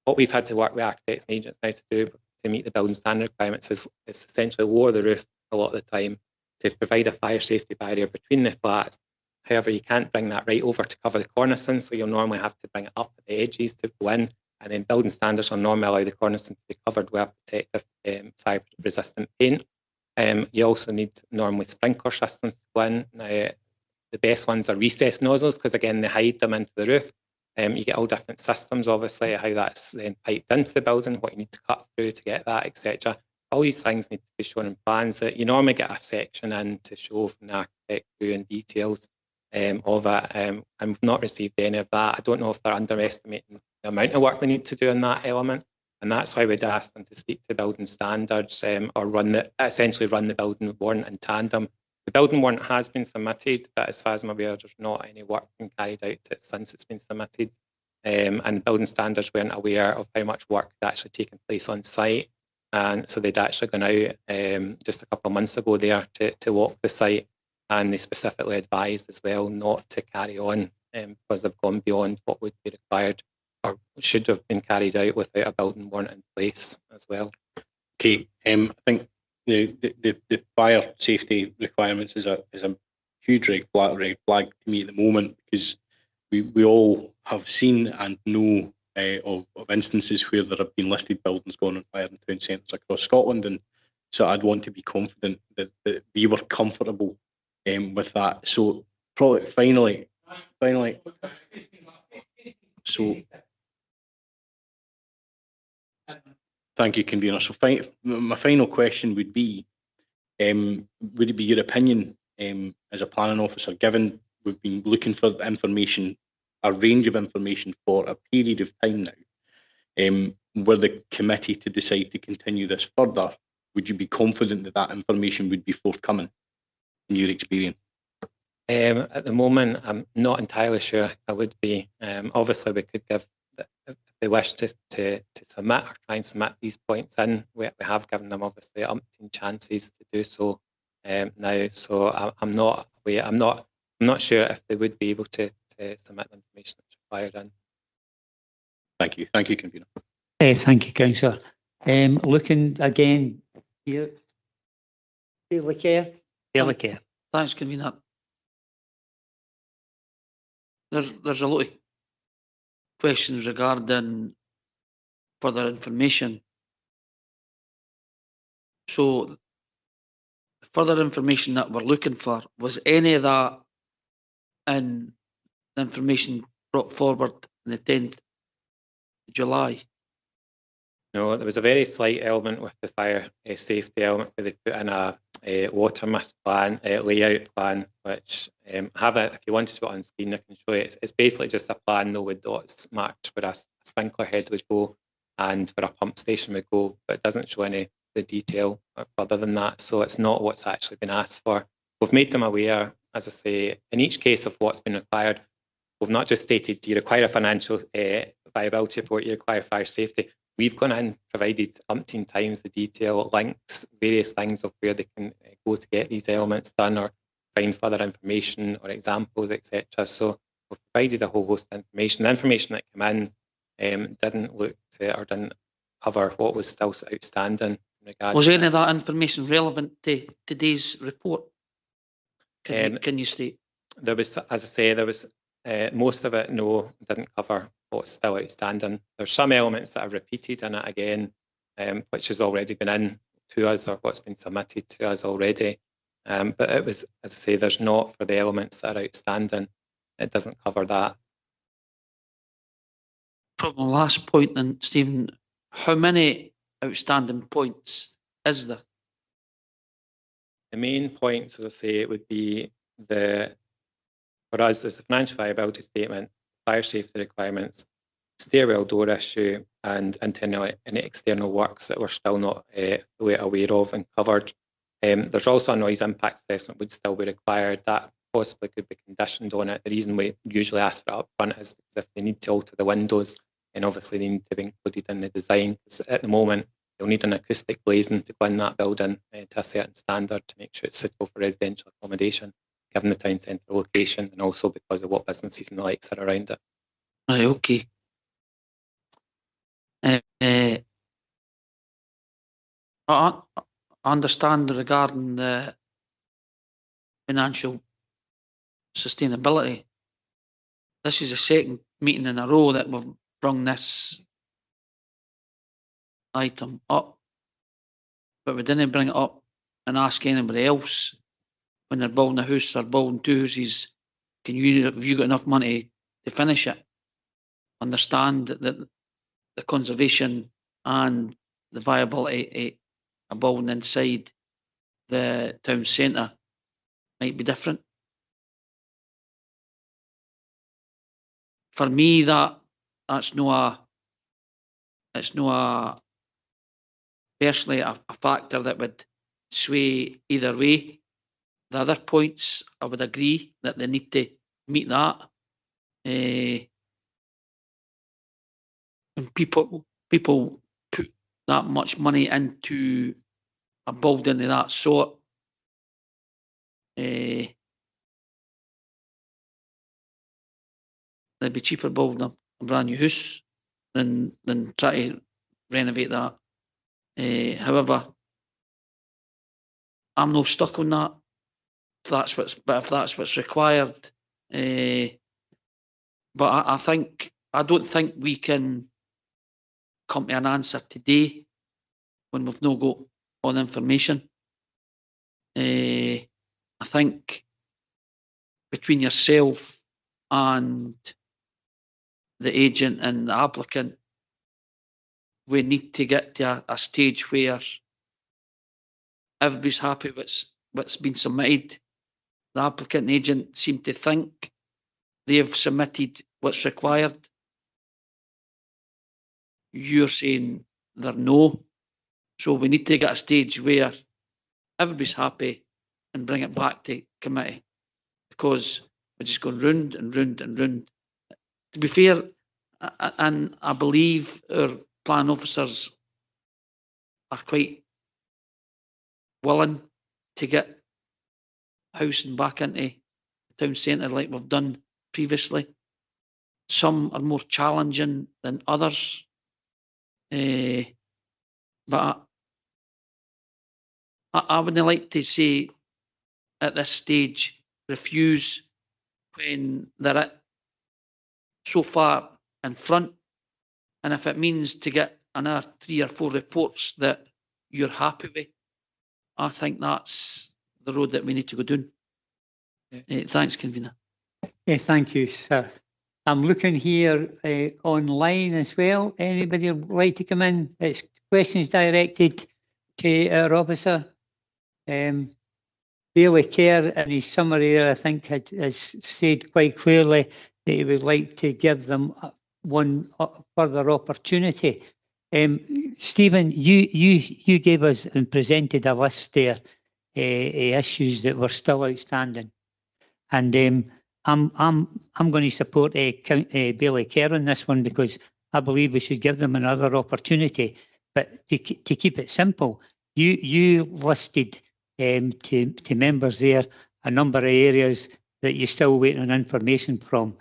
What we've had to work with architects and agents now to do to meet the building standard requirements is essentially lower the roof a lot of the time to provide a fire safety barrier between the flats. However, you can't bring that right over to cover the cornicing, so you'll normally have to bring it up at the edges to go in, and then building standards will normally allow the cornicing to be covered with a protective fire-resistant paint. You also need normally sprinkler systems to go in. Now, the best ones are recessed nozzles because, again, they hide them into the roof. You get all different systems, obviously, how that's then piped into the building, what you need to cut through to get that, etc. All these things need to be shown in plans. That you normally get a section in to show from the architect through in details of it. I've not received any of that. I don't know if they're underestimating the amount of work we need to do in that element, and that's why we'd ask them to speak to building standards or essentially run the building warrant in tandem. The building warrant has been submitted, but as far as I'm aware, there's not any work been carried out since it's been submitted. And building standards weren't aware of how much work had actually taken place on site. And so they'd actually gone out just a couple of months ago there to walk the site. And they specifically advised as well not to carry on because they've gone beyond what would be required or should have been carried out without a building warrant in place as well. Okay, I think the fire safety requirements is a huge red flag to me at the moment, because we all have seen and know of instances where there have been listed buildings going on fire in town centres across Scotland, and so I'd want to be confident that we were comfortable with that. So probably finally, so thank you, convener. So my final question would be, would it be your opinion as a planning officer, given we've been looking for information, a range of information for a period of time now, were the committee to decide to continue this further, would you be confident that that information would be forthcoming in your experience? At the moment, I'm not entirely sure I would be. Obviously, we could give, if they wish to submit or try and submit these points in, we have given them obviously umpteen chances to do so now. So I'm not sure if they would be able to submit the information that's required in. Thank you, convener. Thank you, councillor. Looking again here, Care. Thanks, convener. There's a lot of questions regarding further information. So the further information that we're looking for, was any of that in the information brought forward on the 10th of July? No, there was a very slight element with the fire safety element where they put in a water mist plan, layout plan, which have it, if you wanted to put it on screen, I can show you. It's basically just a plan though with dots marked where a sprinkler head would go and where a pump station would go, but it doesn't show any of the detail further than that. So it's not what's actually been asked for. We've made them aware as I say, in each case of what's been required, we've not just stated, do you require a financial viability report, you require fire safety. We've gone in, provided umpteen times the detail, links, various things of where they can go to get these elements done or find further information or examples, etc. So we've provided a whole host of information. The information that came in didn't look to, or didn't cover what was still outstanding. In regards Was to any of that information relevant to today's report? Can you state? There was, as I say, there was most of it, no, didn't cover what's still outstanding. There's some elements that are repeated in it again, which has already been in to us or what's been submitted to us already. But it was, as I say, there's not for the elements that are outstanding. It doesn't cover that. Probably last point then, Stephen, how many outstanding points is there? The main points, as I say, it would be for us, there's a financial viability statement, fire safety requirements, stairwell door issue, and internal and external works that we're still not fully aware of and covered. There's also a noise impact assessment would still be required. That possibly could be conditioned on it. The reason we usually ask for it up front is because if they need to alter the windows, then obviously they need to be included in the design. Because at the moment, they'll need an acoustic glazing to go in that building to a certain standard to make sure it's suitable for residential accommodation, given the town centre location and also because of what businesses and the likes are around it. Right, okay. I understand regarding the financial sustainability. This is the second meeting in a row that we've brought this item up, but we didn't bring it up and ask anybody else when they're building a house or building two houses, have you got enough money to finish it? Understand that the conservation and the viability of a building inside the town centre might be different. For me, that's no personally a factor that would sway either way. The other points, I would agree that they need to meet that. And people put that much money into a building of that sort. They'd be cheaper building a brand new house than try to renovate that. However, I'm not stuck on that. If that's what's required, but I don't think we can come to an answer today when we've not got all the information. I think between yourself and the agent and the applicant, we need to get to a stage where everybody's happy with what's been submitted. The applicant and agent seem to think they have submitted what's required. You're saying they're no. So we need to get a stage where everybody's happy and bring it back to committee, because we're just going round and round and round. To be fair, and I believe our plan officers are quite willing to get housing back into the town centre like we've done previously. Some are more challenging than others, but I wouldn't like to say at this stage refuse when they're so far in front, and if it means to get another 3 or 4 reports that you're happy with, I think that's the road that we need to go down. Thanks, convener. Thank you, sir. I'm looking here online as well. Anybody would like to come in? It's questions directed to our officer. Bailey Kerr, in his summary there, I think has said quite clearly that he would like to give them one further opportunity. Stephen, you gave us and presented a list there, issues that were still outstanding. And I'm going to support Bailey Kerr on this one, because I believe we should give them another opportunity. But to keep it simple, you listed to members there a number of areas that you're still waiting on information from.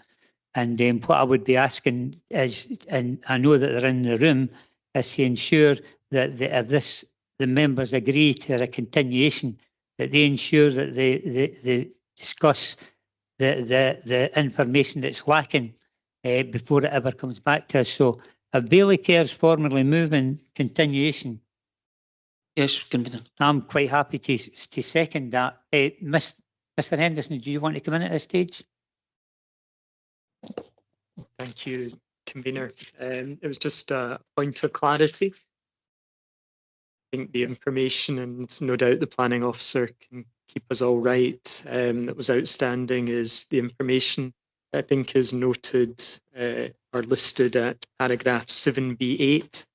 And what I would be asking is, and I know that they're in the room, is to ensure that if the members agree to a continuation, that they ensure that they discuss the information that's lacking before it ever comes back to us. So if Bailey Care's formally moving continuation, Yes, Convener. I'm quite happy to second that. Mr. Henderson, do you want to come in at this stage? Thank you, Convener. It was just a point of clarity. I think the information, and no doubt the planning officer can keep us all right, that was outstanding is the information I think is noted or listed at paragraph 7B8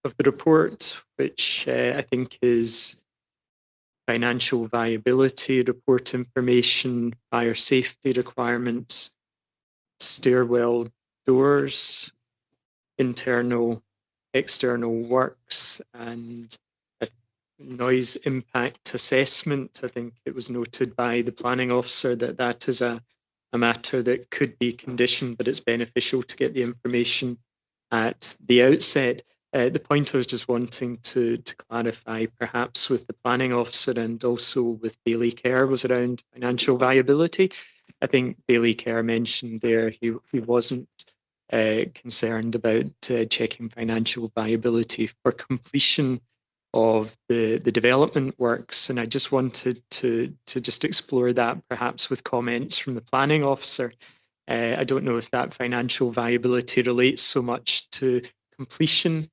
of the report, which I think is financial viability report information, fire safety requirements, stairwell doors, internal, external works, and a noise impact assessment. I think it was noted by the planning officer that that is a matter that could be conditioned, but it's beneficial to get the information at the outset. The point I was just wanting to clarify, perhaps with the planning officer and also with Bailey Kerr, was around financial viability. I think Bailey Kerr mentioned there he wasn't concerned about checking financial viability for completion of the development works, and I just wanted to just explore that perhaps with comments from the planning officer. I don't know if that financial viability relates so much to completion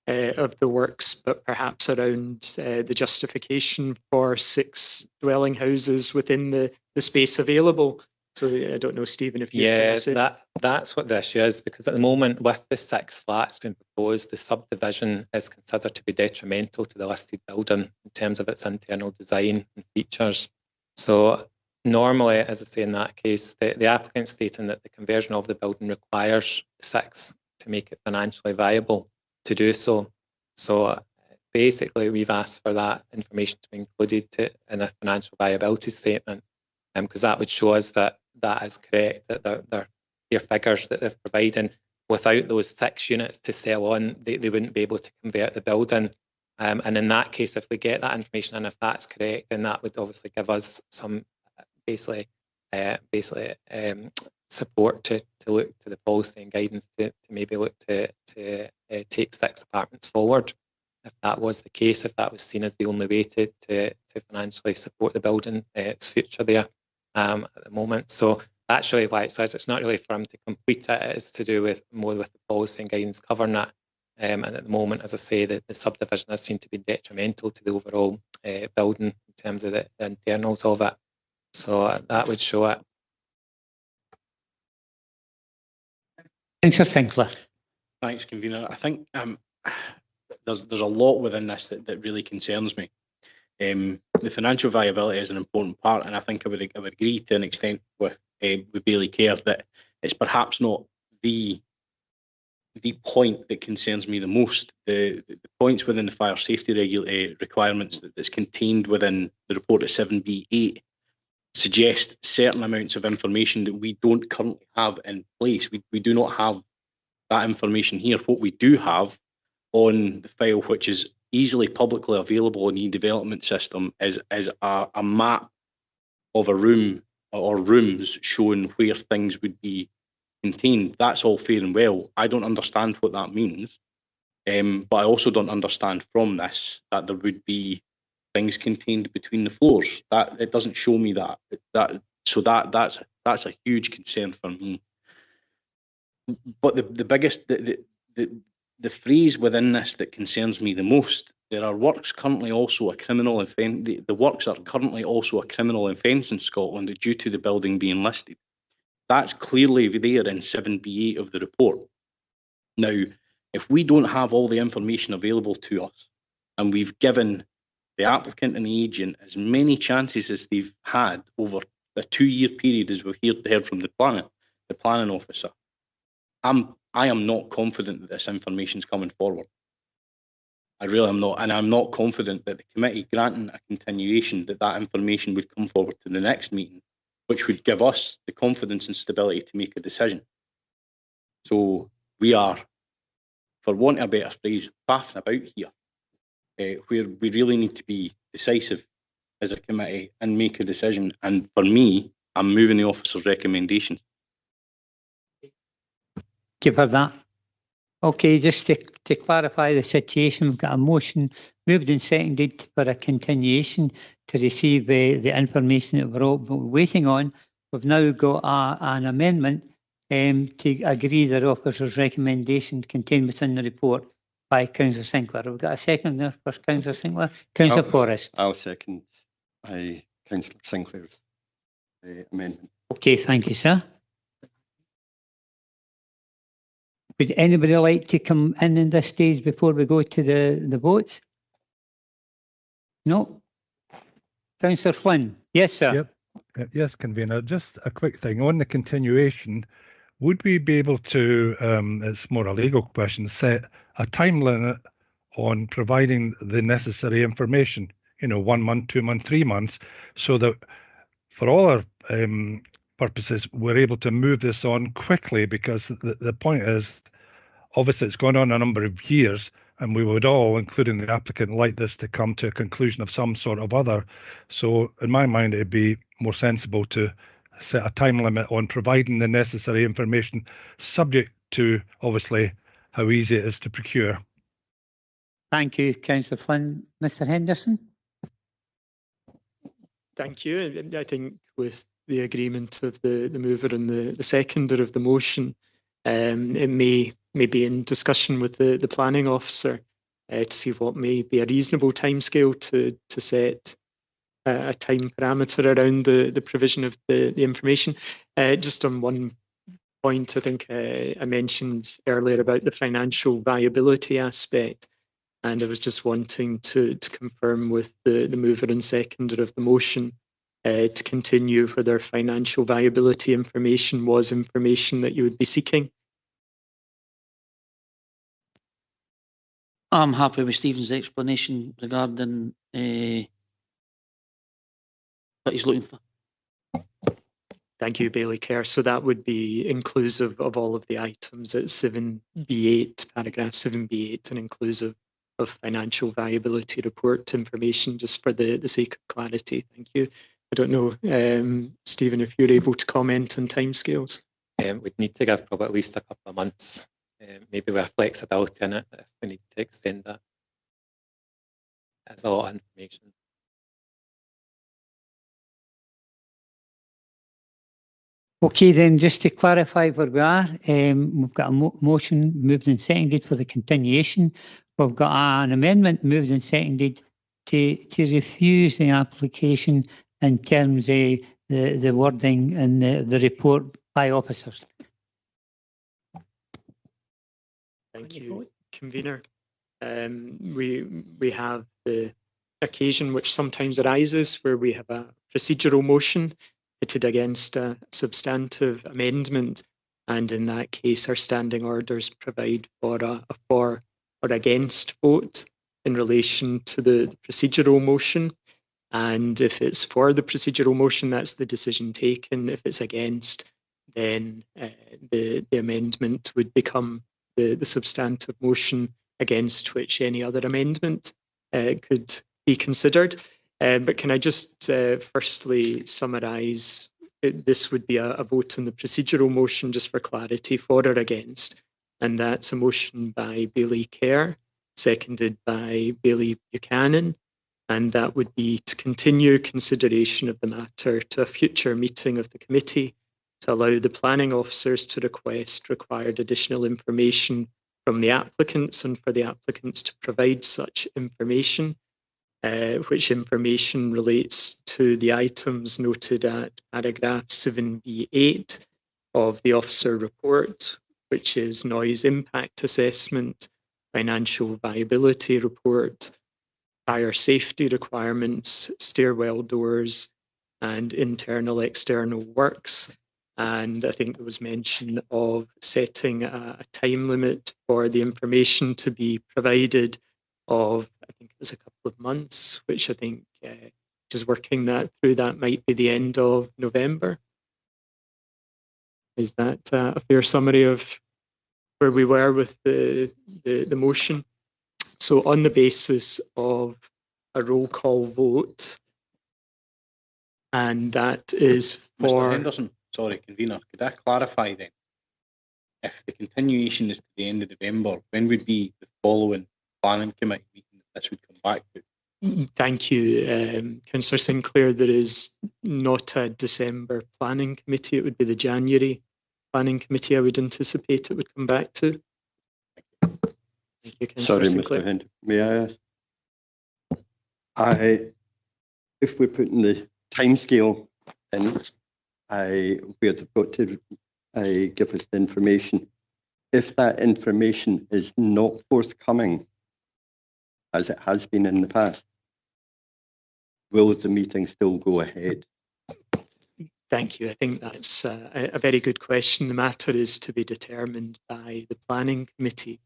of the works, but perhaps around the justification for 6 dwelling houses within the space available. So I don't know, Stephen, if you that's what the issue is, because at the moment with the 6 flats being proposed, the subdivision is considered to be detrimental to the listed building in terms of its internal design and features. So normally, as I say in that case, the applicant stating that the conversion of the building requires 6 to make it financially viable to do so. So basically we've asked for that information to be included in a financial viability statement, because that would show us that that is correct, that their figures that they've provided, without those 6 units to sell on, they wouldn't be able to convert the building. And in that case, if we get that information and if that's correct, then that would obviously give us some basically support to look to the policy and guidance to maybe look to take 6 apartments forward. If that was the case, if that was seen as the only way to financially support the building, its future there at the moment. So that's really why it says it's not really for him to complete it, it is to do with more with the policy and guidance covering that. And at the moment, as I say, the subdivision has seemed to be detrimental to the overall building in terms of the internals of it. So that would show it. Councillor Sinclair. Thanks, Convener. I think there's a lot within this that really concerns me. The financial viability is an important part, and I think I would agree to an extent with Bailey Kerr that it's perhaps not the point that concerns me the most. The points within the fire safety requirements that's contained within the report at 7B8 suggest certain amounts of information that we don't currently have in place. We do not have that information here. What we do have on the file, which is easily publicly available in the development system, is a map of a room or rooms showing where things would be contained. That's all fair and well. I don't understand what that means, but I also don't understand from this that there would be things contained between the floors. That it doesn't show me that. That's a huge concern for me. But the biggest the phrase within this that concerns me the most, there are works currently also a criminal offence. The works are currently also a criminal offence in Scotland due to the building being listed. That's clearly there in 7B8 of the report. Now, if we don't have all the information available to us, and we've given the applicant and the agent as many chances as they've had over a 2-year period, as we've heard from the planning officer. I am not confident that this information is coming forward. I really am not, and I'm not confident that the committee granting a continuation, that information would come forward to the next meeting, which would give us the confidence and stability to make a decision. So we are, for want of a better phrase, faffing about here, where we really need to be decisive as a committee and make a decision. And for me, I'm moving the officer's recommendation. Give her that. Okay, just to clarify the situation, we've got a motion moved and seconded for a continuation to receive the information that we're all waiting on. We've now got an amendment to agree that officer's recommendation contained within the report by Councillor Sinclair. We've got a second there for Councillor Sinclair. Councillor Forrest. I'll second Councillor Sinclair's amendment. Okay, thank you, sir. Would anybody like to come in this stage before we go to the votes? No? Councillor Flynn. Yes, sir. Yep. Yes, convener. Just a quick thing on the continuation. Would we be able to, it's more a legal question, set a time limit on providing the necessary information? 1 month, 2 months, 3 months, so that for all our purposes, we're able to move this on quickly, because the point is, obviously it's gone on a number of years, and we would all, including the applicant, like this to come to a conclusion of some sort of other. So in my mind, it'd be more sensible to set a time limit on providing the necessary information, subject to obviously how easy it is to procure. Thank you, Councillor Flynn. Mr. Henderson? Thank you. I think with the agreement of the mover and the seconder of the motion, it may be in discussion with the planning officer to see what may be a reasonable timescale to set a time parameter around the provision of the information. Just on one point, I think I mentioned earlier about the financial viability aspect, and I was just wanting to confirm with the mover and seconder of the motion to continue whether financial viability information was information that you would be seeking. I'm happy with Stephen's explanation regarding what he's looking for. Thank you, Bailey Kerr. So that would be inclusive of all of the items at 7B8, paragraph 7B8, and inclusive of financial viability report information, just for the sake of clarity. Thank you. I don't know, Stephen, if you're able to comment on timescales. We'd need to give probably at least a couple of months, maybe with flexibility in it if we need to extend that. That's a lot of information. Okay, then, just to clarify where we are, we've got a motion moved and seconded for the continuation. We've got an amendment moved and seconded to refuse the application in terms of the wording and the report by officers. Thank you, convener. We have the occasion which sometimes arises where we have a procedural motion pitted against a substantive amendment, and in that case our standing orders provide for a for or against vote in relation to the procedural motion. And if it's for the procedural motion, that's the decision taken. If it's against, then the amendment would become the substantive motion against which any other amendment could be considered. But can I just firstly summarise? This would be a vote on the procedural motion, just for clarity, for or against. And that's a motion by Bailey Kerr, seconded by Bailey Buchanan. And that would be to continue consideration of the matter to a future meeting of the committee, to allow the planning officers to request required additional information from the applicants, and for the applicants to provide such information, which information relates to the items noted at paragraph 7B8 of the officer report, which is noise impact assessment, financial viability report, fire safety requirements, stairwell doors, and internal external works. And I think there was mention of setting a time limit for the information to be provided of, I think it was a couple of months, which I think just working that through, that might be the end of November. Is that a fair summary of where we were with the motion? So on the basis of a roll call vote, and that is Mr. for... Henderson, sorry, convener, could I clarify then? If the continuation is to the end of November, when would be the following planning committee meeting that this would come back to? Thank you, Councillor Sinclair. There is not a December planning committee. It would be the January planning committee I would anticipate it would come back to. Thank you, Councillor Sorry, Sinclair. Mr. Henderson, may I ask? If we're putting the timescale in, where they've got to give us the information. If that information is not forthcoming, as it has been in the past, will the meeting still go ahead? Thank you. I think that's a very good question. The matter is to be determined by the planning committee.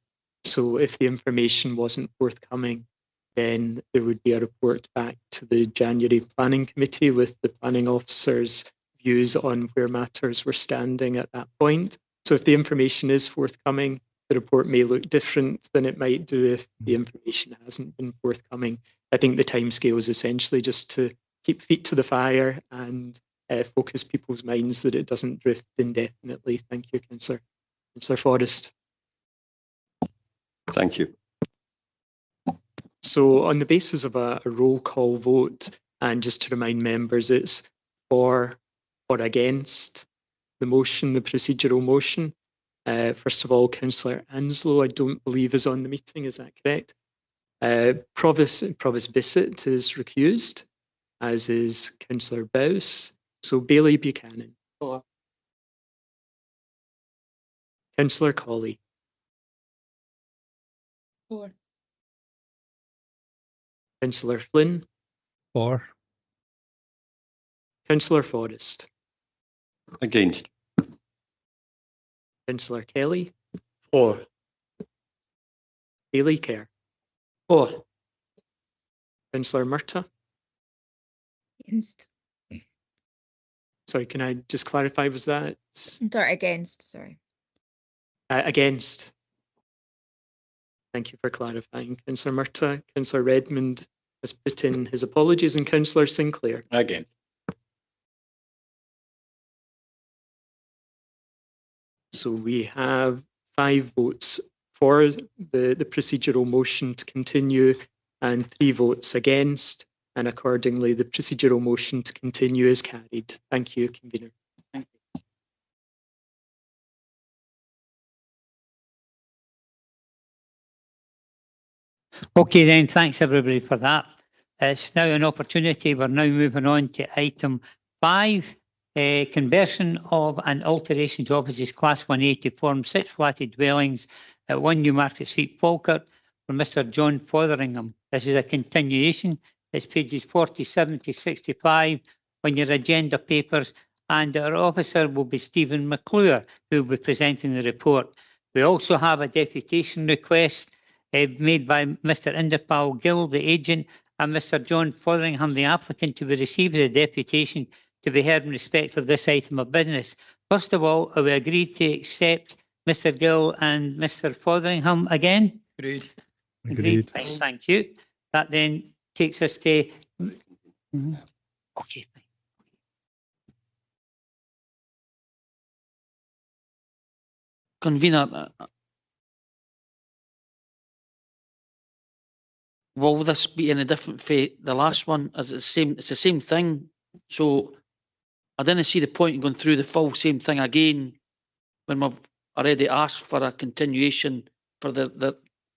So if the information wasn't forthcoming, then there would be a report back to the January planning committee with the planning officer's views on where matters were standing at that point. So if the information is forthcoming, the report may look different than it might do if the information hasn't been forthcoming. I think the timescale is essentially just to keep feet to the fire and focus people's minds that it doesn't drift indefinitely. Thank you, Councillor. Councillor Forrest. Thank you. So on the basis of a roll call vote, and just to remind members, it's for or against the motion, the procedural motion. First of all, Councillor Anslow, I don't believe is on the meeting, is that correct? Provost Bissett is recused, as is Councillor Bowes. So Bailey Buchanan. For. Councillor Colley. For. Councillor Flynn. For. Councillor Forrest. Against. Councillor Kelly. For. Bailey Kerr. For. Councillor Murtagh. Against. Sorry, can I just clarify, was that? Sorry, against, sorry. Against. Thank you for clarifying. Councillor Murtagh. Councillor Redmond has put in his apologies, and Councillor Sinclair. Against. So we have 5 votes for the procedural motion to continue and 3 votes against, and accordingly the procedural motion to continue is carried. Thank you, Convener. Thank you. Okay then, thanks everybody for that. It's now an opportunity. We're now moving on to item 5, conversion of an alteration to offices Class 1A to form 6 flatted dwellings at 1 Newmarket Street, Falkirk, for Mr. John Fotheringham. This is a continuation. It's pages 47 to 65 on your agenda papers, and our officer will be Stephen McClure, who will be presenting the report. We also have a deputation request made by Mr. Inderpal Gill, the agent, and Mr. John Fotheringham, the applicant, to be receiving a deputation to be heard in respect of this item of business. First of all, are we agreed to accept Mr. Gill and Mr. Fotheringham again? Agreed. Agreed. Fine, thank you. That then takes us to... Okay, fine. Convener, will this be any different for the last one? Is it the same? It's the same thing. So I didn't see the point in going through the full same thing again when we've already asked for a continuation for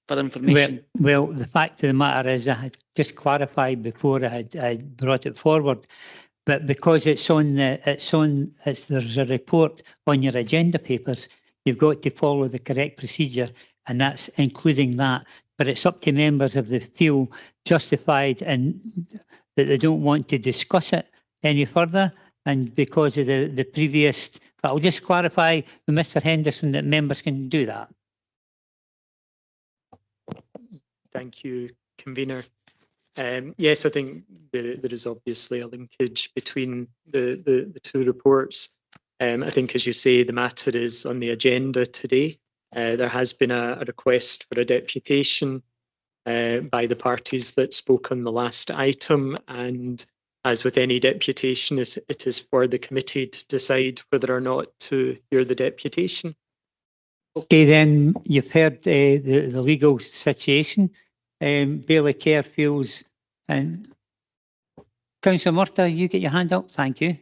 for information. Well, the fact of the matter is, I had just clarified before I had brought it forward, but because there's a report on your agenda papers, you've got to follow the correct procedure, and that's including that. But it's up to members if they feel justified and that they don't want to discuss it, any further, and because of the previous, but I'll just clarify with Mr. Henderson that members can do that. Thank you, convener. Yes, I think there is obviously a linkage between the two reports. I think, as you say, the matter is on the agenda today. There has been a request for a deputation by the parties that spoke on the last item, and as with any deputation, it is for the committee to decide whether or not to hear the deputation. Okay, then you've heard the legal situation. Bailey Kerr feels, and Councillor Murtagh, you get your hand up. Thank you.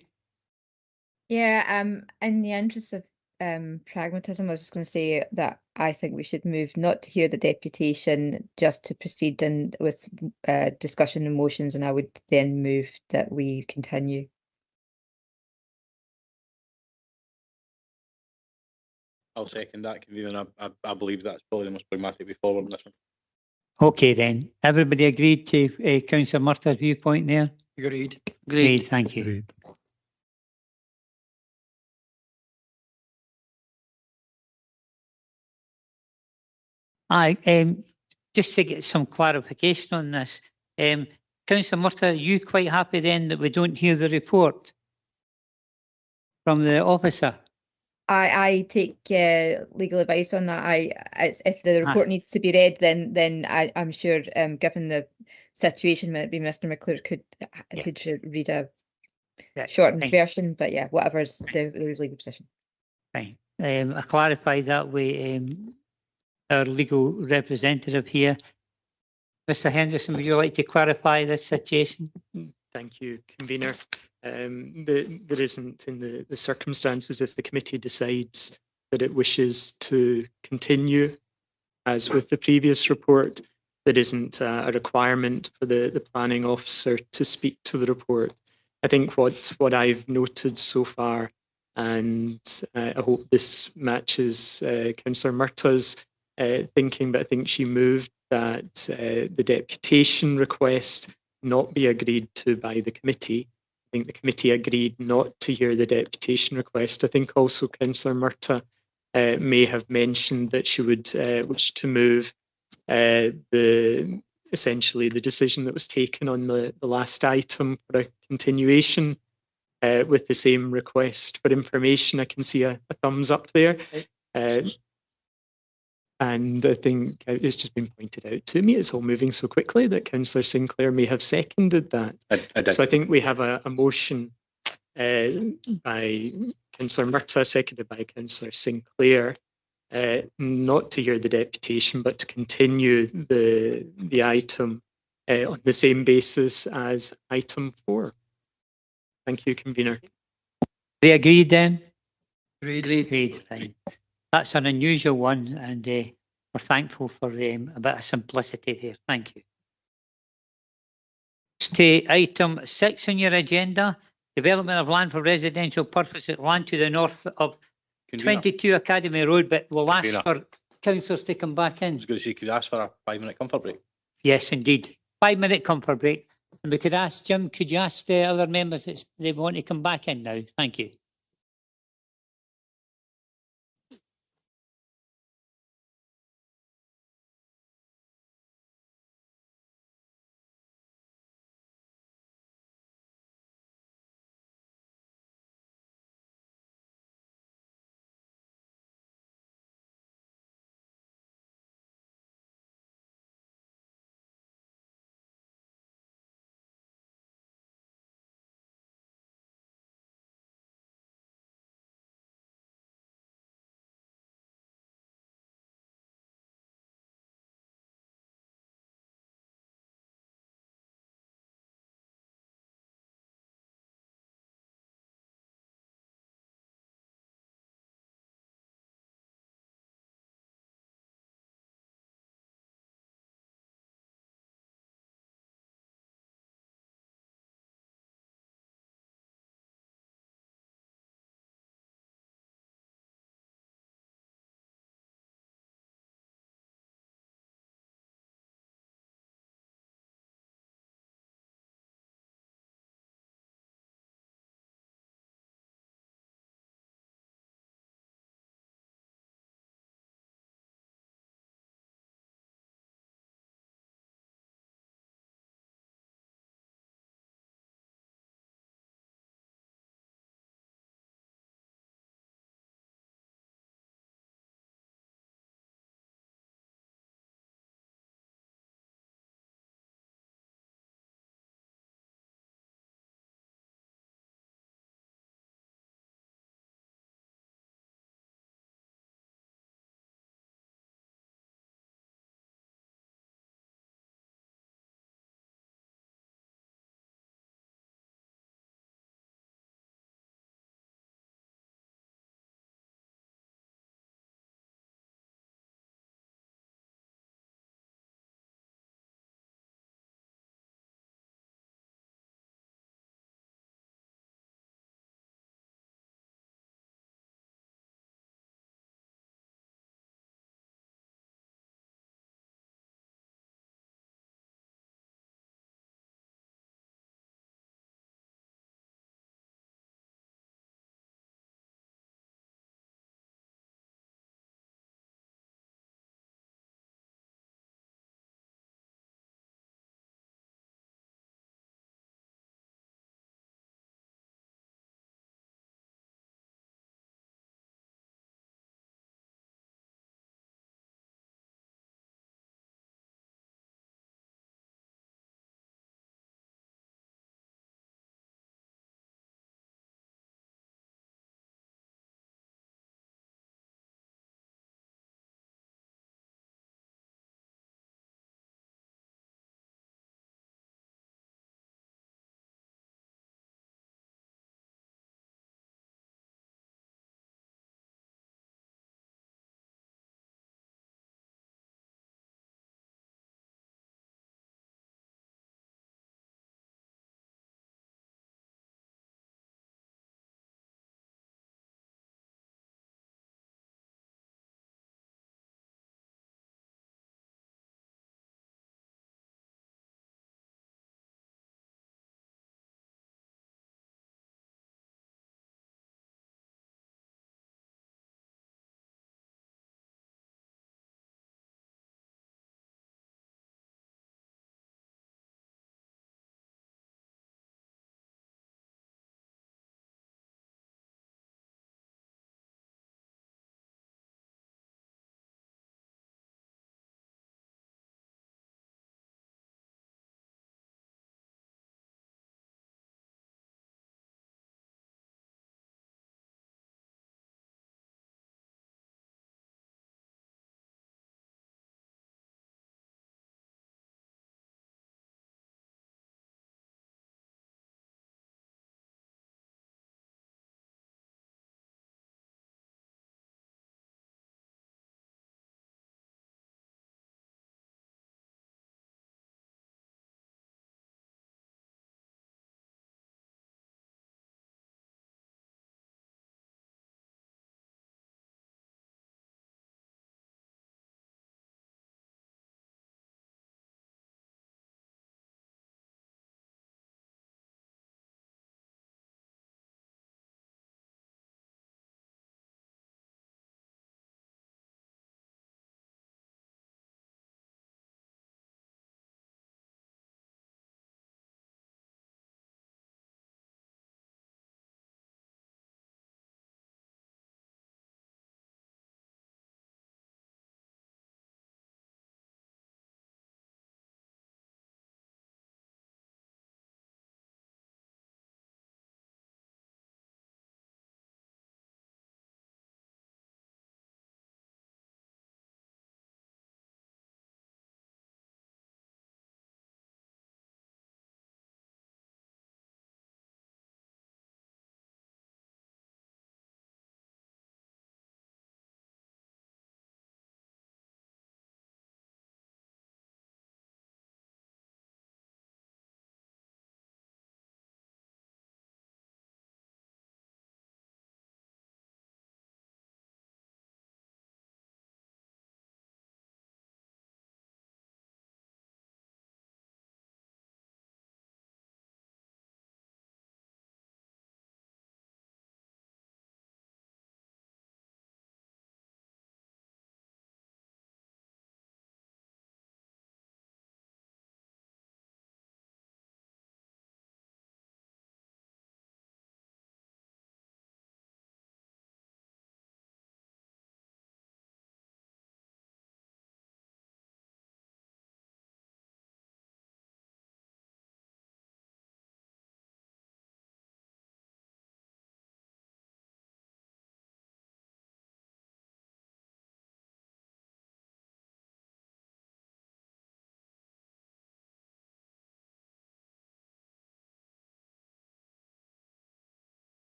Yeah, in the interest of pragmatism, I was just going to say that I think we should move not to hear the deputation, just to proceed with discussion and motions, and I would then move that we continue. I'll second that, convener. I believe that's probably the most pragmatic way forward on this one. Okay, then. Everybody agreed to Councillor Murtagh's viewpoint there? Agreed. Agreed, thank you. Agreed. Just to get some clarification on this, Councillor Murtagh, are you quite happy then that we don't hear the report from the officer? I take legal advice on that. If the report needs to be read, then I'm sure, given the situation, maybe Mr. McClure could read a shortened version. But yeah, whatever's the legal position. Fine. I clarified that with our legal representative here. Mr. Henderson, would you like to clarify this situation? Thank you, convener. There isn't, in the circumstances, if the committee decides that it wishes to continue, as with the previous report, there isn't a requirement for the planning officer to speak to the report. I think what I've noted so far, and I hope this matches Councillor Murtagh's thinking, but I think she moved that the deputation request not be agreed to by the committee. I think the committee agreed not to hear the deputation request. I think also Councillor Murtagh may have mentioned that she would wish to move essentially the decision that was taken on the last item for a continuation with the same request for information. I can see a thumbs up there. And I think it's just been pointed out to me, it's all moving so quickly, that Councillor Sinclair may have seconded that. I did. So I think we have a motion by Councillor Murtagh, seconded by Councillor Sinclair, not to hear the deputation, but to continue the item on the same basis as item 4. Thank you, convener. They agreed then? Agreed. Fine. That's an unusual one, and we're thankful for a bit of simplicity there. Thank you. To item 6 on your agenda, development of land for residential purposes, land to the north of Convener. 22 Academy Road, but we'll ask Convener. for councillors to come back in. I was going to say, could you ask for a 5-minute comfort break? Yes, indeed. 5-minute comfort break. And we could ask Jim, could you ask the other members that they want to come back in now? Thank you.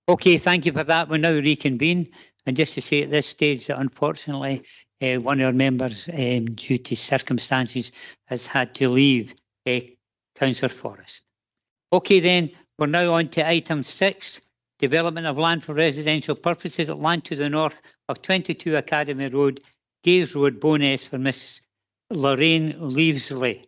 Okay, thank you for that. We'll now reconvene. And just to say at this stage that unfortunately one of our members, due to circumstances, has had to leave, Councillor Forrest. Okay then, we're now on to item 6, development of land for residential purposes at land to the north of 22 Academy Road, Gays Road, Bowness, for Miss Lorraine Leavesley.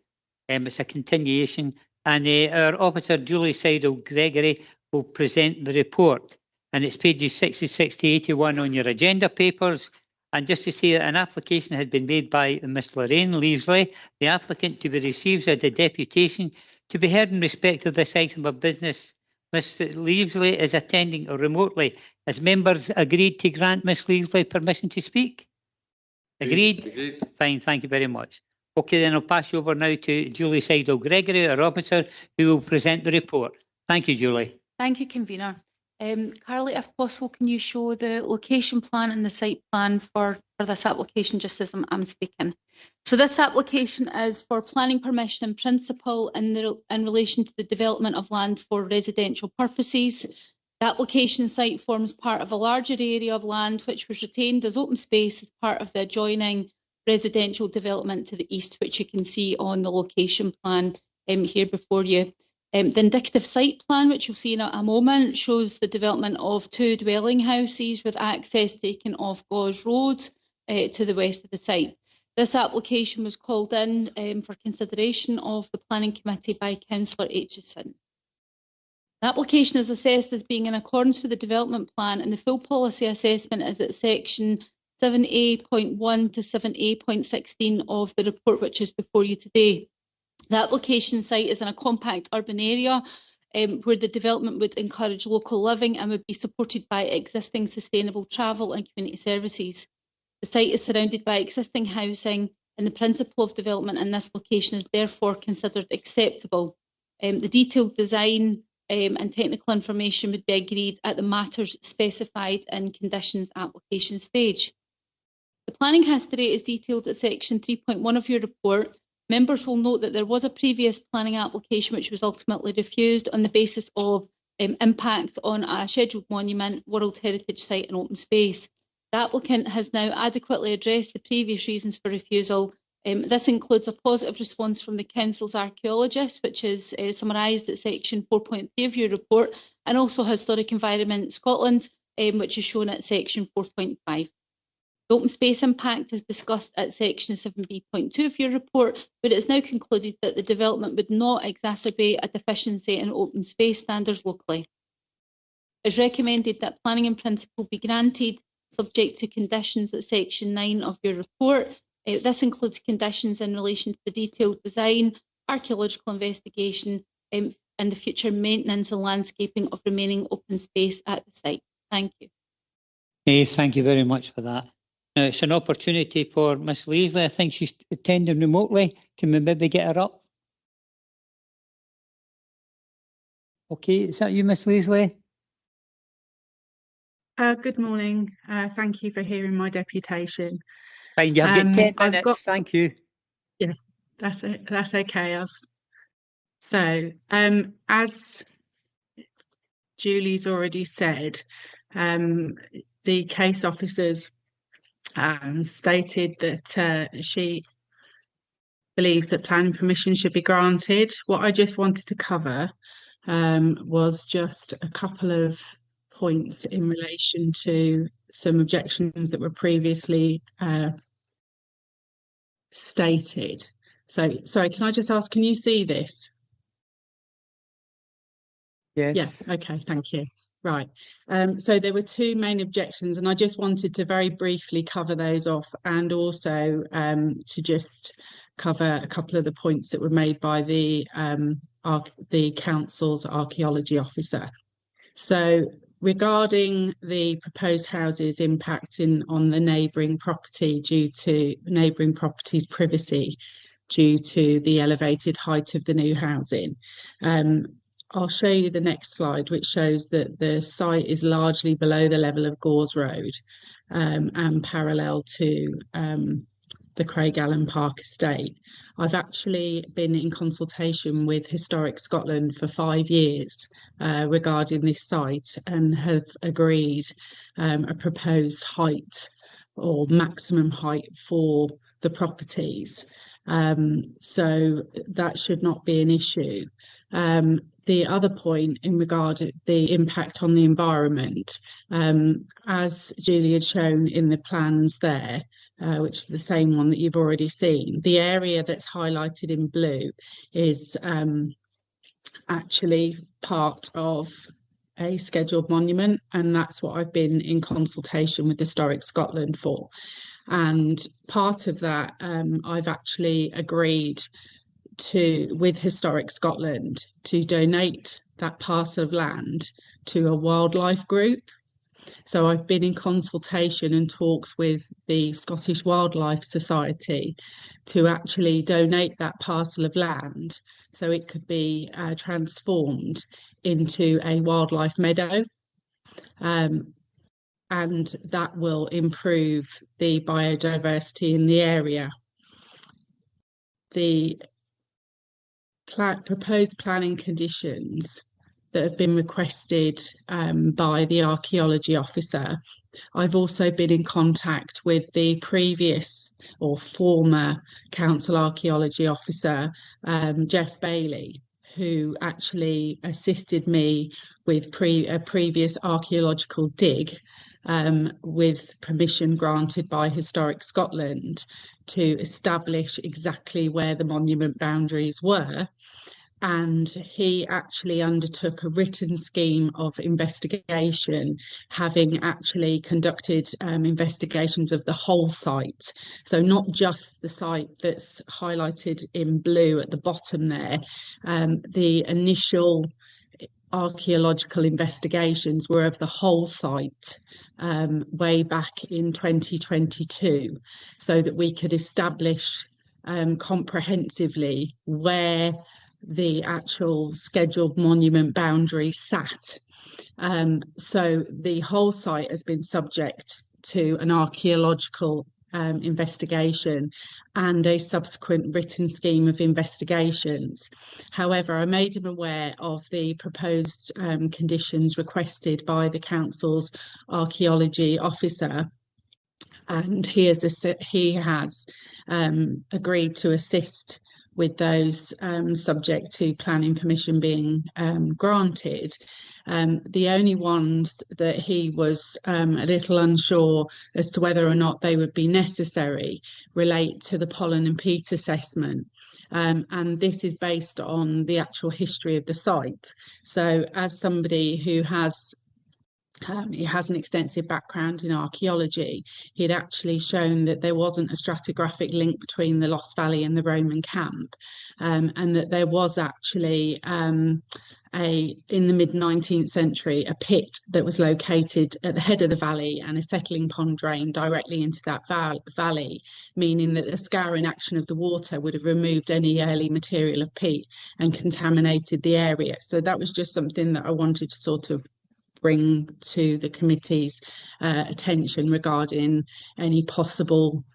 It's a continuation, and our officer Julie Seidel-Gregory will present the report, and it's pages 66 to 81 on your agenda papers. And just to say that an application has been made by Miss Lorraine Leavesley, the applicant, to be received as a deputation to be heard in respect of this item of business. Miss Leavesley is attending remotely. As members agreed to grant Miss Leavesley permission to speak? Agreed? Agreed. Fine, thank you very much. Okay, then I'll pass you over now to Julie Seidel-Gregory, our officer, who will present the report. Thank you, Julie. Thank you, Convener. Carly, if possible, can you show the location plan and the site plan for this application, just as I'm speaking? So this application is for planning permission in principle in relation to the development of land for residential purposes. The application site forms part of a larger area of land which was retained as open space as part of the adjoining residential development to the east, which you can see on the location plan here before you. The indicative site plan, which you'll see in a moment, shows the development of 2 dwelling houses with access taken off Gauze Road to the west of the site. This application was called in for consideration of the Planning Committee by Councillor Aitchison. The application is assessed as being in accordance with the development plan, and the full policy assessment is at section 7A.1 to 7A.16 of the report, which is before you today. The application site is in a compact urban area where the development would encourage local living and would be supported by existing sustainable travel and community services. The site is surrounded by existing housing, and the principle of development in this location is therefore considered acceptable. The detailed design and technical information would be agreed at the matters specified in conditions application stage. The planning history is detailed at section 3.1 of your report. Members will note that there was a previous planning application which was ultimately refused on the basis of impact on a scheduled monument, World Heritage Site and open space. The applicant has now adequately addressed the previous reasons for refusal. This includes a positive response from the Council's archaeologist, which is summarised at section 4.3 of your report, and also Historic Environment Scotland, which is shown at section 4.5. The open space impact is discussed at section 7B.2 of your report, but it is now concluded that the development would not exacerbate a deficiency in open space standards locally. It is recommended that planning in principle be granted, subject to conditions at section 9 of your report. This includes conditions in relation to the detailed design, archaeological investigation, and the future maintenance and landscaping of remaining open space at the site. Thank you. Thank you very much for that. Now it's an opportunity for Miss Leavesley. I think she's attending remotely. Can we maybe get her up? Okay, is that you, Miss Leavesley? Good morning. Thank you for hearing my deputation. Fine, you have got 10 minutes. Thank you. Yeah, that's it. That's okay. So, as Julie's already said, the case officers stated that she believes that planning permission should be granted. What I just wanted to cover was just a couple of points in relation to some objections that were previously stated. So, sorry, can I just ask, can you see this? Yes. Yeah, okay, thank you. Right, so there were 2 main objections, and I just wanted to very briefly cover those off, and also to just cover a couple of the points that were made by the council's archaeology officer. So, regarding the proposed houses impacting on the neighbouring property due to neighbouring property's privacy due to the elevated height of the new housing, I'll show you the next slide, which shows that the site is largely below the level of Gauze Road and parallel to the Craig Allen Park estate. I've actually been in consultation with Historic Scotland for 5 years regarding this site, and have agreed a proposed height or maximum height for the properties. So that should not be an issue. The other point in regard to the impact on the environment, as Julie had shown in the plans there, which is the same one that you've already seen, the area that's highlighted in blue is actually part of a scheduled monument, and that's what I've been in consultation with Historic Scotland for. And part of that, I've actually agreed with Historic Scotland to donate that parcel of land to a wildlife group. So I've been in consultation and talks with the Scottish Wildlife Society to actually donate that parcel of land so it could be transformed into a wildlife meadow. And that will improve the biodiversity in the area. The proposed planning conditions that have been requested by the archaeology officer. I've also been in contact with the previous or former council archaeology officer, Jeff Bailey, who actually assisted me with a previous archaeological dig with permission granted by Historic Scotland to establish exactly where the monument boundaries were. And he actually undertook a written scheme of investigation, having actually conducted investigations of the whole site. So not just the site that's highlighted in blue at the bottom there. The initial archaeological investigations were of the whole site way back in 2022, so that we could establish comprehensively where the actual scheduled monument boundary sat. So the whole site has been subject to an archaeological investigation and a subsequent written scheme of investigations. However, I made him aware of the proposed conditions requested by the council's archaeology officer, and he has agreed to assist with those subject to planning permission being granted. The only ones that he was a little unsure as to whether or not they would be necessary relate to the pollen and peat assessment. And this is based on the actual history of the site. So as somebody who has he has an extensive background in archaeology, he'd actually shown that there wasn't a stratigraphic link between the Lost Valley and the Roman camp, and that there was actually in the mid-19th century, a pit that was located at the head of the valley and a settling pond drained directly into that valley, meaning that the scouring action of the water would have removed any early material of peat and contaminated the area. So that was just something that I wanted to sort of bring to the committee's attention regarding any possible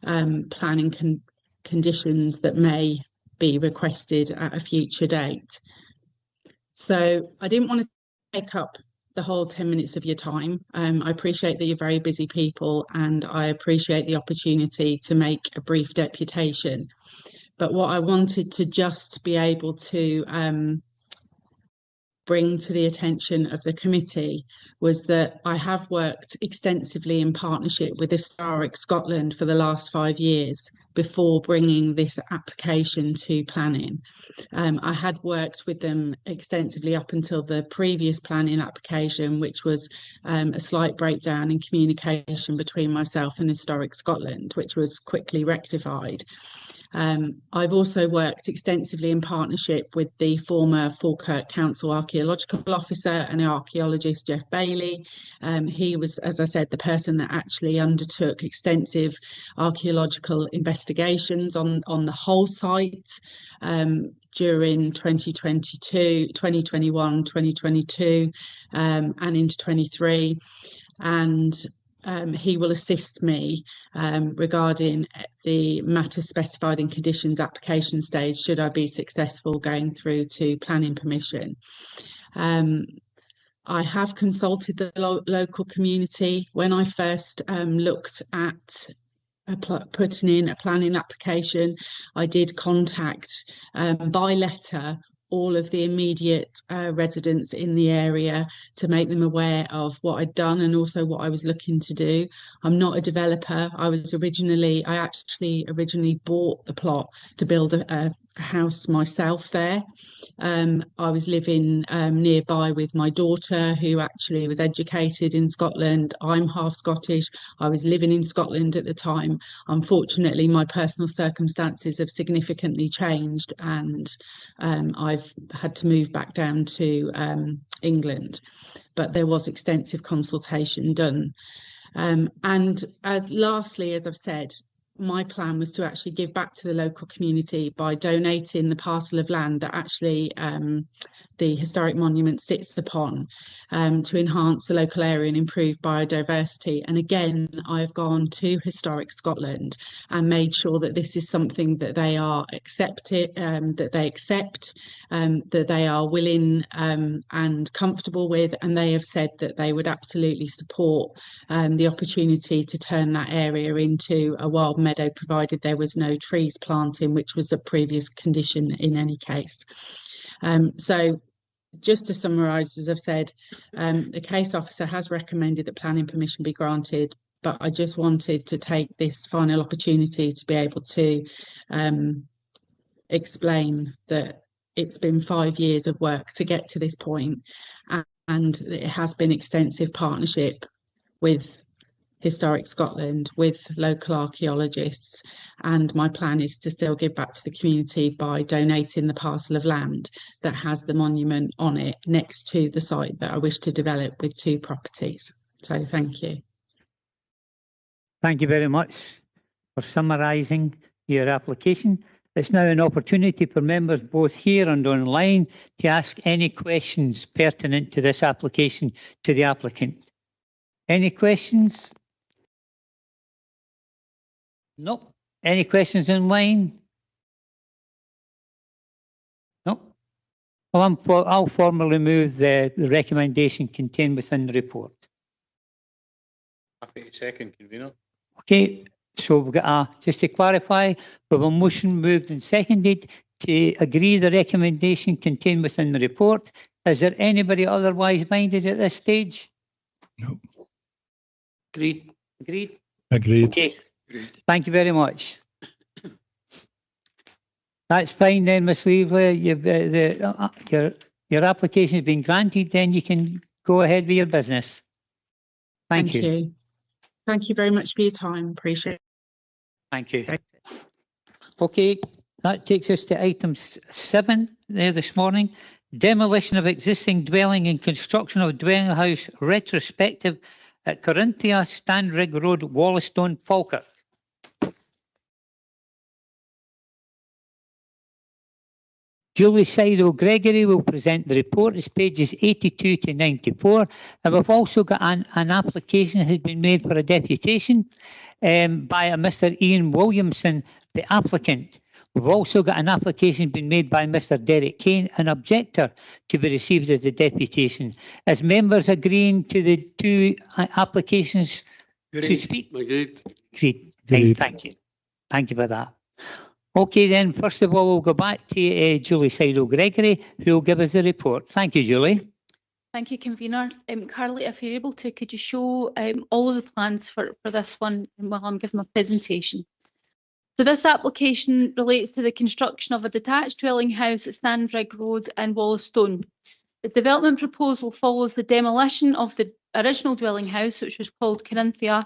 planning conditions that may be requested at a future date. So I didn't want to take up the whole 10 minutes of your time. I appreciate that you're very busy people, and I appreciate the opportunity to make a brief deputation. But what I wanted to just be able to bring to the attention of the committee was that I have worked extensively in partnership with Historic Scotland for the last 5 years before bringing this application to planning. I had worked with them extensively up until the previous planning application, which was a slight breakdown in communication between myself and Historic Scotland, which was quickly rectified. I've also worked extensively in partnership with the former Falkirk Council Archaeological Officer and archaeologist Jeff Bailey. He was, as I said, the person that actually undertook extensive archaeological investigations on the whole site during 2022, 2021, 2022 and into 23. And he will assist me regarding the matters specified in conditions application stage should I be successful going through to planning permission. I have consulted the local community. When I first looked at putting in a planning application, I did contact by letter all of the immediate residents in the area to make them aware of what I'd done and also what I was looking to do. I'm not a developer. I actually originally bought the plot to build a house myself there. I was living nearby with my daughter, who actually was educated in Scotland. I'm half Scottish. I was living in Scotland at the time. Unfortunately, my personal circumstances have significantly changed, and I've had to move back down to England. But there was extensive consultation done. And lastly, as I've said, my plan was to actually give back to the local community by donating the parcel of land that actually the historic monument sits upon, to enhance the local area and improve biodiversity. And again, I've gone to Historic Scotland and made sure that this is something that they are accepted, that they are willing and comfortable with, and they have said that they would absolutely support the opportunity to turn that area into a wild meadow, provided there was no trees planting, which was a previous condition in any case. So just to summarise, as I've said, the case officer has recommended that planning permission be granted, but I just wanted to take this final opportunity to be able to explain that it's been 5 years of work to get to this point, and it has been extensive partnership with Historic Scotland, with local archaeologists, and my plan is to still give back to the community by donating the parcel of land that has the monument on it next to the site that I wish to develop with 2 properties. So thank you. Thank you very much for summarising your application. It's now an opportunity for members both here and online to ask any questions pertinent to this application to the applicant. Any questions? Nope. Any questions online? Nope. Well, I'll formally move the recommendation contained within the report. Happy to second, convener. Okay, so we've got just to clarify, we have a motion moved and seconded to agree the recommendation contained within the report. Is there anybody otherwise minded at this stage? No. Agreed. Agreed. Agreed. Okay. Thank you very much. That's fine then, Ms. Leaveley. Your application has been granted. Then you can go ahead with your business. Thank you. Thank you very much for your time. Appreciate it. Thank you. Okay, that takes us to item 7 there this morning. Demolition of existing dwelling and construction of dwelling house retrospective at Corinthia, Standrig Road, Wollaston, Falkirk. Julie Seidel Gregory will present the report. It's pages 82 to 94. And we've also got an application that has been made for a deputation by a Mr. Ian Williamson, the applicant. We've also got an application being made by Mr. Derek Kane, an objector, to be received as a deputation. As members agreeing to the 2 applications to speak? Agreed. Agreed. Thank you. Thank you for that. Okay, then, first of all, we'll go back to Julie Seidel Gregory, who will give us the report. Thank you, Julie. Thank you, convener. Carly, if you're able to, could you show all of the plans for this one while I'm giving my presentation? So this application relates to the construction of a detached dwelling house at Standrig Road in Wollaston. The development proposal follows the demolition of the original dwelling house, which was called Corinthia,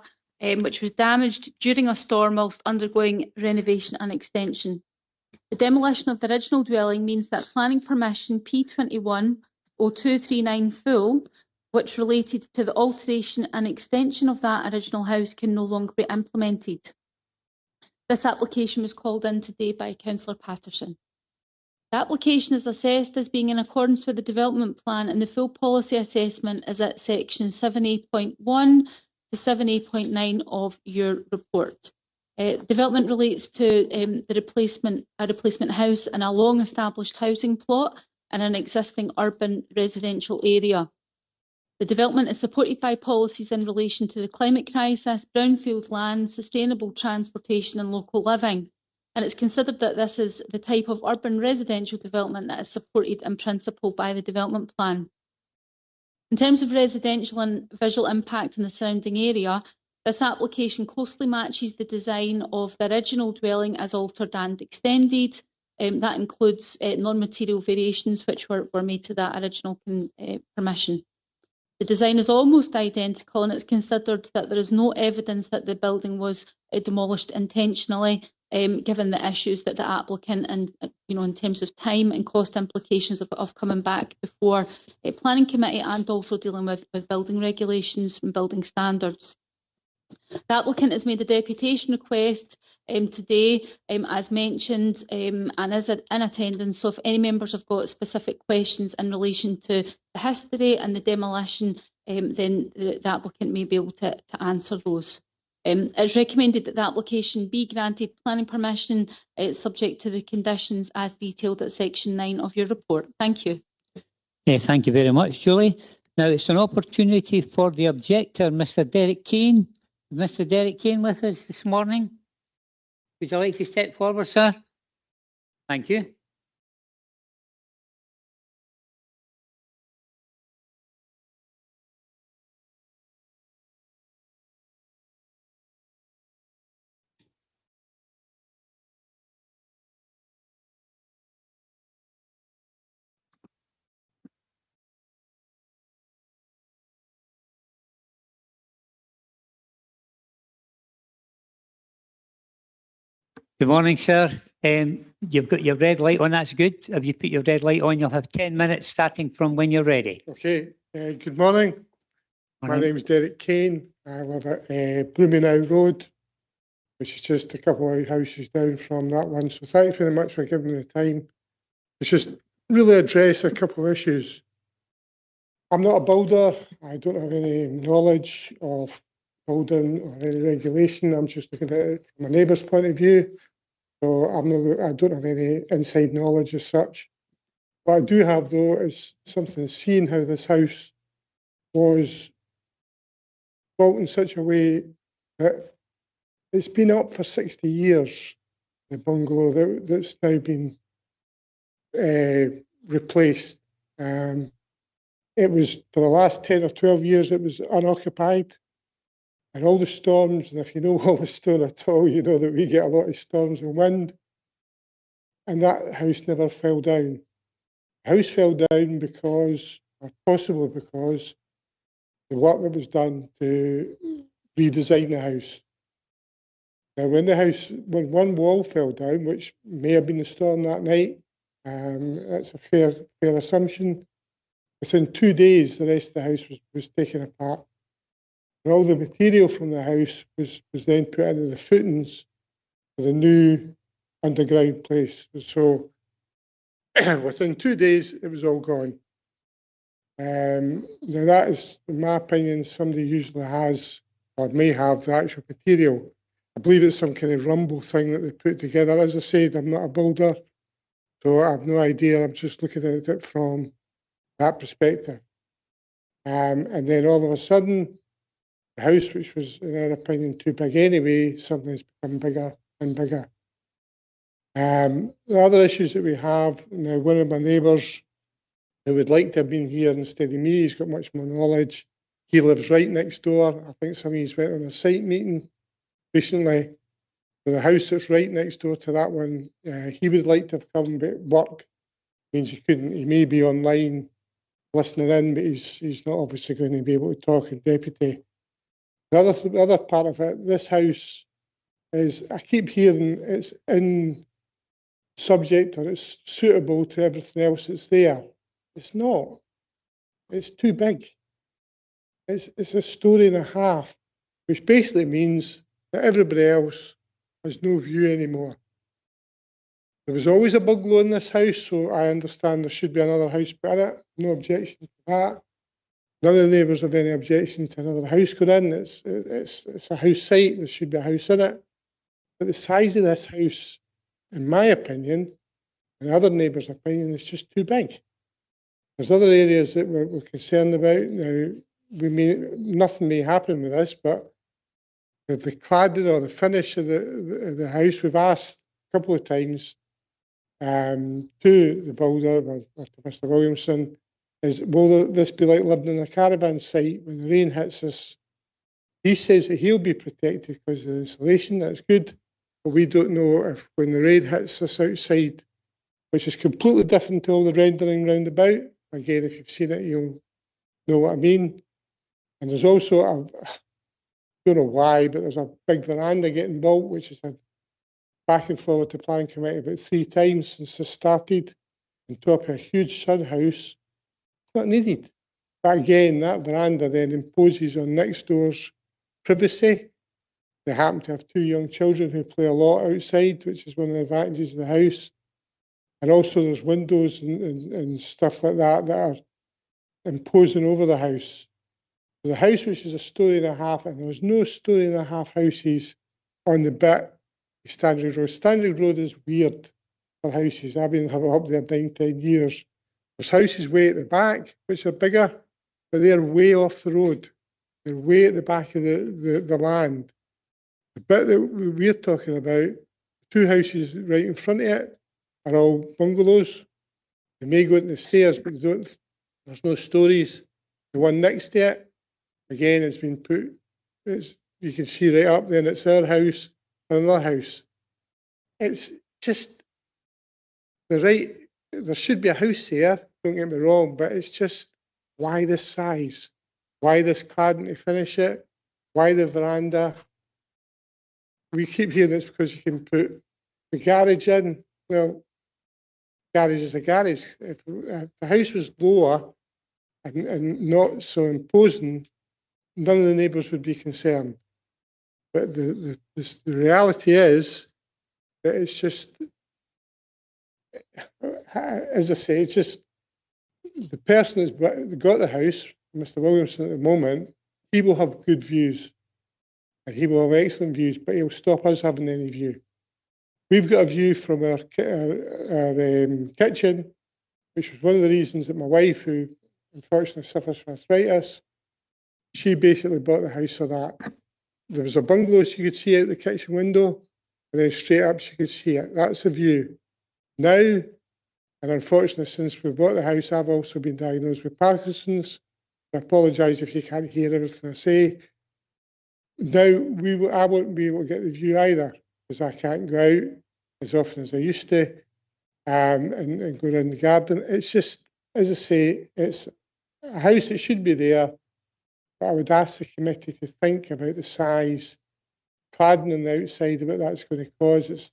which was damaged during a storm whilst undergoing renovation and extension. The demolition of the original dwelling means that planning permission P21-0239 full, which related to the alteration and extension of that original house, can no longer be implemented. This application was called in today by Councillor Patterson. The application is assessed as being in accordance with the development plan, and the full policy assessment is at section 7A.1 to to 7A.9 of your report. Development relates to a replacement house in a long-established housing plot in an existing urban residential area. The development is supported by policies in relation to the climate crisis, brownfield land, sustainable transportation and local living. And it's considered that this is the type of urban residential development that is supported in principle by the development plan. In terms of residential and visual impact in the surrounding area, this application closely matches the design of the original dwelling as altered and extended. That includes non-material variations which were made to that original permission. The design is almost identical, and it's considered that there is no evidence that the building was demolished intentionally, given the issues that the applicant and in terms of time and cost implications of coming back before a planning committee and also dealing with building regulations and building standards. The applicant has made a deputation request today, as mentioned, and is in attendance. So if any members have got specific questions in relation to the history and the demolition, then the applicant may be able to answer those. It's recommended that the application be granted planning permission subject to the conditions as detailed at section 9 of your report. Thank you. Thank you very much, Julie. Now it's an opportunity for the objector, Mr. Derek Kane. Is Mr. Derek Kane with us this morning? Would you like to step forward, sir? Thank you. Good morning, sir. You've got your red light on, that's good. Have you put your red light on? You'll have 10 minutes starting from when you're ready. Okay, good morning. My name is Derek Kane. I live at Bloominau Road, which is just a couple of houses down from that one. So thanks very much for giving me the time. It's just really address a couple of issues. I'm not a builder. I don't have any knowledge of building or any regulation. I'm just looking at it from a neighbour's point of view. So I don't have any inside knowledge as such. What I do have though is something seeing how this house was built in such a way that it's been up for 60 years, the bungalow that's now been replaced. It was, for the last 10 or 12 years, it was unoccupied. And all the storms, and if you know Holliston at all, you know that we get a lot of storms and wind. And that house never fell down. The house fell down because, or possibly because, the work that was done to redesign the house. Now, when one wall fell down, which may have been the storm that night, that's a fair assumption. Within 2 days, the rest of the house was taken apart. And all the material from the house was then put into the footings for the new underground place. So within 2 days, it was all gone. Now that is, in my opinion, somebody usually has or may have the actual material. I believe it's some kind of rumble thing that they put together. As I said, I'm not a builder, so I have no idea. I'm just looking at it from that perspective. And then all of a sudden, the house, which was, in our opinion, too big anyway, suddenly has become bigger and bigger. The other issues that we have, now one of my neighbours who would like to have been here instead of me, he's got much more knowledge. He lives right next door. I think some of you went on a site meeting recently. So the house that's right next door to that one, he would like to have come, but work means he couldn't. He may be online listening in, but he's not obviously going to be able to talk in deputy. The other part of it, this house is, I keep hearing it's in subject or it's suitable to everything else that's there. It's not. It's too big. It's a story and a half, which basically means that everybody else has no view anymore. There was always a bungalow in this house, so I understand there should be another house put in it. No objection to that. None of the neighbours have any objection to another house going in. It's a house site. There should be a house in it. But the size of this house, in my opinion, and other neighbours' opinion, is just too big. There's other areas that we're concerned about. Now, nothing may happen with this, but the cladding or the finish of the house, we've asked a couple of times to the builder, or to Mr. Williamson, will this be like living in a caravan site when the rain hits us? He says that he'll be protected because of the insulation. That's good, but we don't know if when the rain hits us outside, which is completely different to all the rendering round about. Again, if you've seen it, you'll know what I mean. And there's also, I don't know why, but there's a big veranda getting built, which has had back and forward to planning committee about 3 times since this started, on top of a huge sun house. It's not needed. But again, that veranda then imposes on next door's privacy. They happen to have 2 young children who play a lot outside, which is one of the advantages of the house. And also there's windows and stuff like that that are imposing over the house. The house, which is a story and a half, and there's no story and a half houses on the bit of Stanley Road. Stanley Road is weird for houses. I've been up there 9-10 years. There's houses way at the back, which are bigger, but they're way off the road. They're way at the back of the land. The bit that we're talking about, 2 houses right in front of it, are all bungalows. They may go into the stairs, but they don't. There's no stories. The one next to it, again, it's been put. You can see right up there, and it's our house and another house. It's just there should be a house there. Don't get me wrong, but it's just why this size? Why this cladding to finish it? Why the veranda? We keep hearing it's because you can put the garage in. Well, garage is a garage. If the house was lower and not so imposing, none of the neighbours would be concerned. But the reality is that it's just, as I say, it's just the person that's got the house, Mr. Williamson at the moment, he will have good views. And he will have excellent views, but he'll stop us having any view. We've got a view from our kitchen, which was one of the reasons that my wife, who unfortunately suffers from arthritis, she basically bought the house for that. There was a bungalow she could see out the kitchen window, and then straight up she could see it. That's a view. Now, and unfortunately, since we bought the house, I've also been diagnosed with Parkinson's. I apologise if you can't hear everything I say. Now, I won't be able to get the view either, because I can't go out as often as I used to and go around the garden. It's just, as I say, it's a house that should be there, but I would ask the committee to think about the size, cladding on the outside, what that's going to cause. It's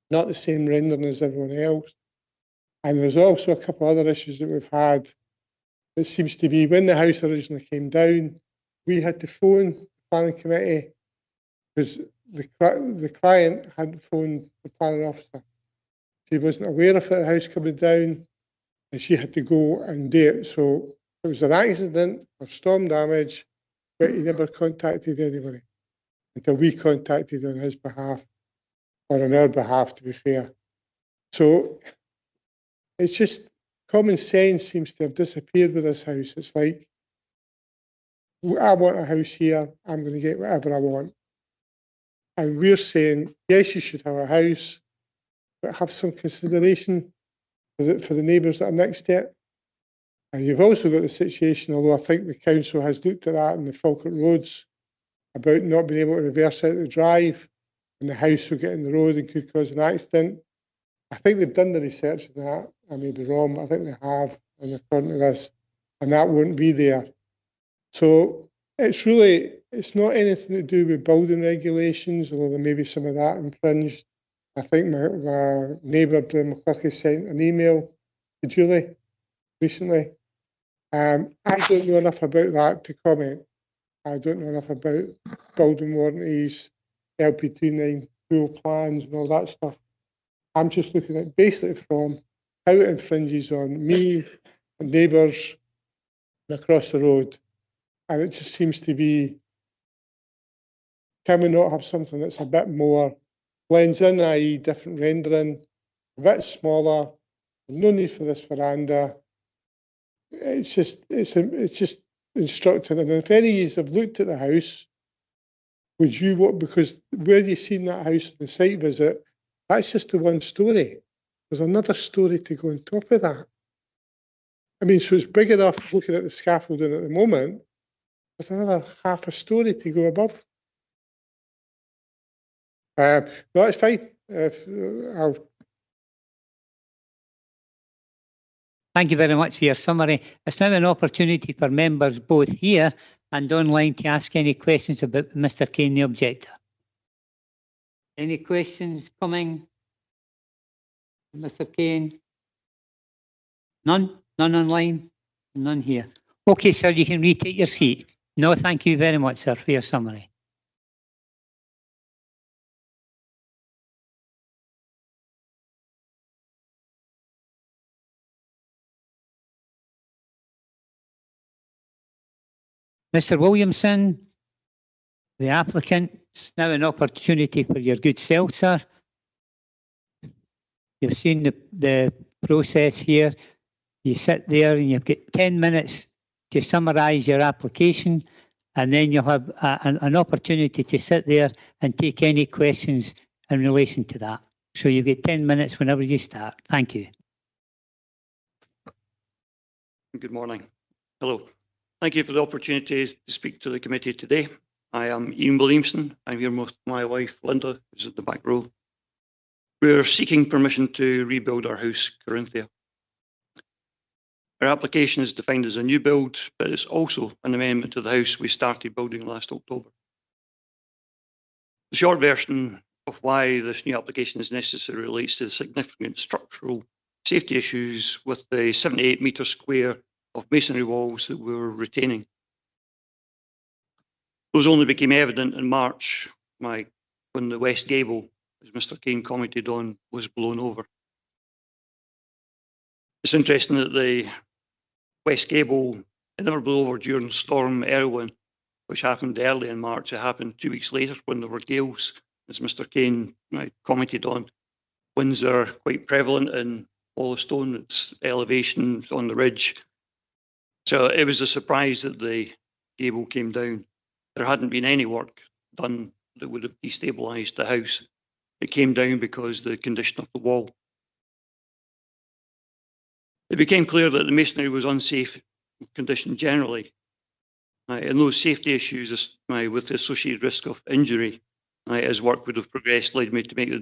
not the same rendering as everyone else. And there's also a couple of other issues that we've had. It seems to be when the house originally came down, we had to phone the planning committee because the client hadn't phoned the planning officer. She wasn't aware of the house coming down, and she had to go and do it. So it was an accident or storm damage, but he never contacted anybody until we contacted on his behalf, or on our behalf, to be fair. So it's just common sense seems to have disappeared with this house. It's like, I want a house here, I'm going to get whatever I want. And we're saying, yes, you should have a house, but have some consideration for the neighbours that are next to it. And you've also got the situation, although I think the council has looked at that in the Falkirk roads, about not being able to reverse out the drive, and the house will get in the road and could cause an accident. I think they've done the research on that. I may be wrong, but I think they have, and according to this, and that won't be there. So it's not anything to do with building regulations, although there may be some of that infringed. I think my neighbour, Blair McCluskey, sent an email to Julie recently. I don't know enough about that to comment. I don't know enough about building warranties, LP29 pool plans and all that stuff. I'm just looking at basically from how it infringes on me and neighbours and across the road. And it just seems to be, can we not have something that's a bit more blends in, i.e. different rendering, a bit smaller, no need for this veranda. It's just instructing. And if any of you have looked at the house, would you want, because where you seen that house on the site visit, that's just the one story. There's another story to go on top of that. I mean, so it's big enough looking at the scaffolding at the moment. There's another half a story to go above. No, it's fine. Thank you very much for your summary. It's now an opportunity for members both here and online to ask any questions about Mr. Kane, the objector. Any questions coming? Mr. Kane? None? None online? None here. Okay, sir, you can retake your seat. No, thank you very much, sir, for your summary. Mr. Williamson, the applicant, it's now an opportunity for your good self, sir. You've seen the process here. You sit there and you've got 10 minutes to summarise your application, and then you'll have an opportunity to sit there and take any questions in relation to that. So you've got 10 minutes whenever you start. Thank you. Good morning. Hello. Thank you for the opportunity to speak to the committee today. I am Ian Williamson. I'm here with my wife, Linda, who's at the back row. We're seeking permission to rebuild our house, Corinthia. Our application is defined as a new build, but it's also an amendment to the house we started building last October. The short version of why this new application is necessary relates to the significant structural safety issues with the 78 metre square of masonry walls that we were retaining. Those only became evident in March when the west gable, as Mr. Kane commented on, was blown over. It's interesting that the west gable, it never blew over during Storm Erwin, which happened early in March. It happened 2 weeks later when there were gales, as Mr. Kane commented on. Winds are quite prevalent in Wollaston, its elevation on the ridge. So it was a surprise that the gable came down. There hadn't been any work done that would have destabilised the house. It came down because of the condition of the wall. It became clear that the masonry was unsafe condition generally, and those safety issues with the associated risk of injury as work would have progressed led me to make a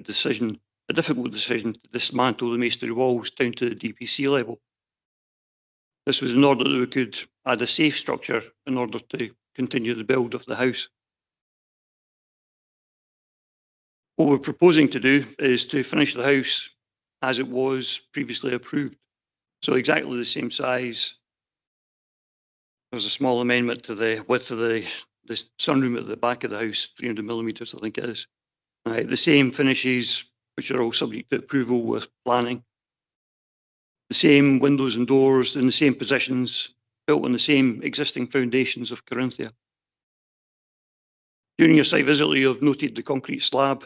difficult decision to dismantle the masonry walls down to the DPC level. This was in order that we could add a safe structure in order to continue the build of the house. What we're proposing to do is to finish the house as it was previously approved. So exactly the same size. There's a small amendment to the width of the sunroom at the back of the house, 300 millimetres, I think it is. The same finishes, which are all subject to approval with planning. The same windows and doors in the same positions, built on the same existing foundations of Corinthia. During your site visit, you have noted the concrete slab,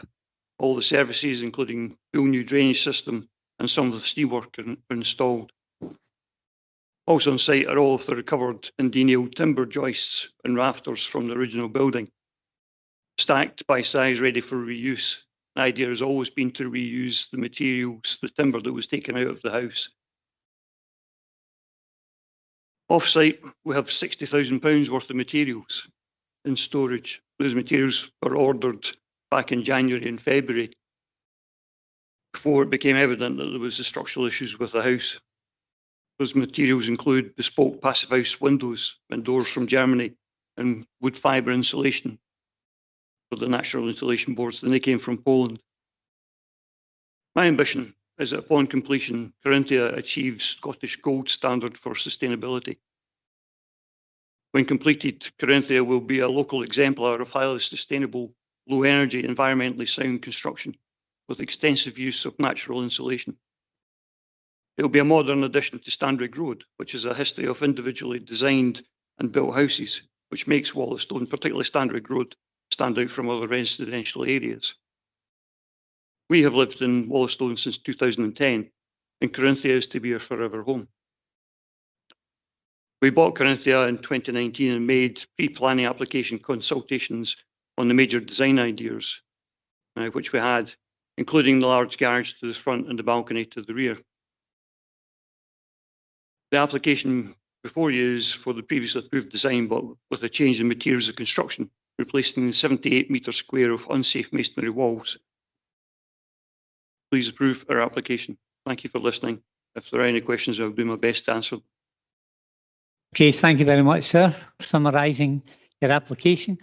all the services, including full new drainage system, and some of the steelwork are installed. Also on site are all of the recovered and denailed timber joists and rafters from the original building, stacked by size, ready for reuse. The idea has always been to reuse the materials, the timber that was taken out of the house. Off-site, we have £60,000 worth of materials in storage. Those materials were ordered back in January and February, before it became evident that there was the structural issues with the house. Those materials include bespoke passive house windows and doors from Germany and wood fibre insulation for the natural insulation boards, and they came from Poland. My ambition is that upon completion, Corinthia achieves Scottish gold standard for sustainability. When completed, Corinthia will be a local exemplar of highly sustainable, low energy, environmentally sound construction with extensive use of natural insulation. It will be a modern addition to Standrig Road, which is a history of individually designed and built houses, which makes Wollaston, particularly Standrig Road, stand out from other residential areas. We have lived in Wollaston since 2010, and Corinthia is to be our forever home. We bought Corinthia in 2019 and made pre-planning application consultations on the major design ideas, which we had, including the large garage to the front and the balcony to the rear. The application before you is for the previously approved design, but with a change in materials of construction, replacing the 78 metre square of unsafe masonry walls. Please approve our application. Thank you for listening. If there are any questions, I'll do my best to answer them. Okay, thank you very much, sir, for summarising your application.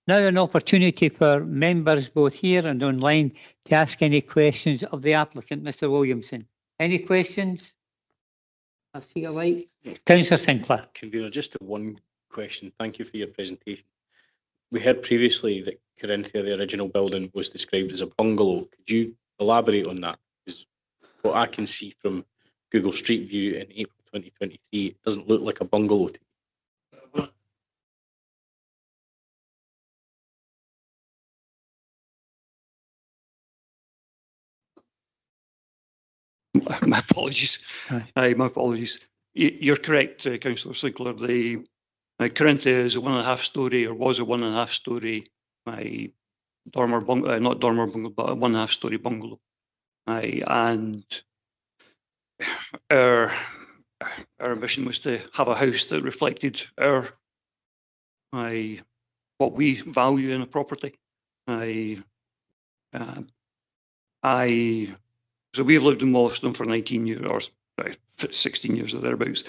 Now an opportunity for members both here and online to ask any questions of the applicant, Mr. Williamson. Any questions? I see a light. Councillor Sinclair. Convener, just one question. Thank you for your presentation. We heard previously that Corinthia, the original building, was described as a bungalow. Could you elaborate on that? Because what I can see from Google Street View in April 2023, it doesn't look like a bungalow to me. My apologies. Aye. My apologies. You're correct, Councillor Sinclair. The Corinthia is a 1.5 storey, or was a 1.5 storey, dormer bungalow, not dormer bungalow, but a 1.5 storey bungalow. And our ambition was to have a house that reflected what we value in a property. So we've lived in Wollaston for 19 years, or 16 years or thereabouts,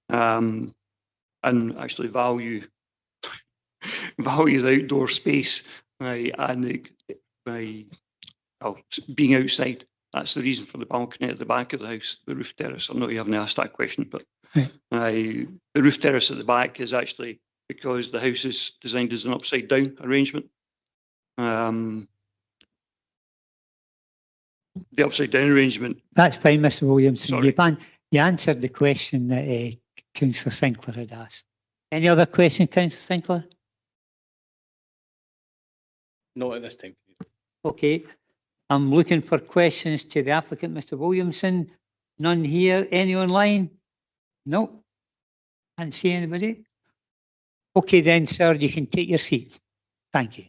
and actually value the outdoor space and being outside. That's the reason for the balcony at the back of the house, the roof terrace. I know you haven't asked that question, but the roof terrace at the back is actually because the house is designed as an upside down arrangement. The upside down arrangement. That's fine, Mr. Williamson. Sorry. You answered the question that Councillor Sinclair had asked. Any other question, Councillor Sinclair? Not at this time. Okay. I'm looking for questions to the applicant, Mr. Williamson. None here. Any online? No. Can't see anybody. Okay then, sir, you can take your seat. Thank you.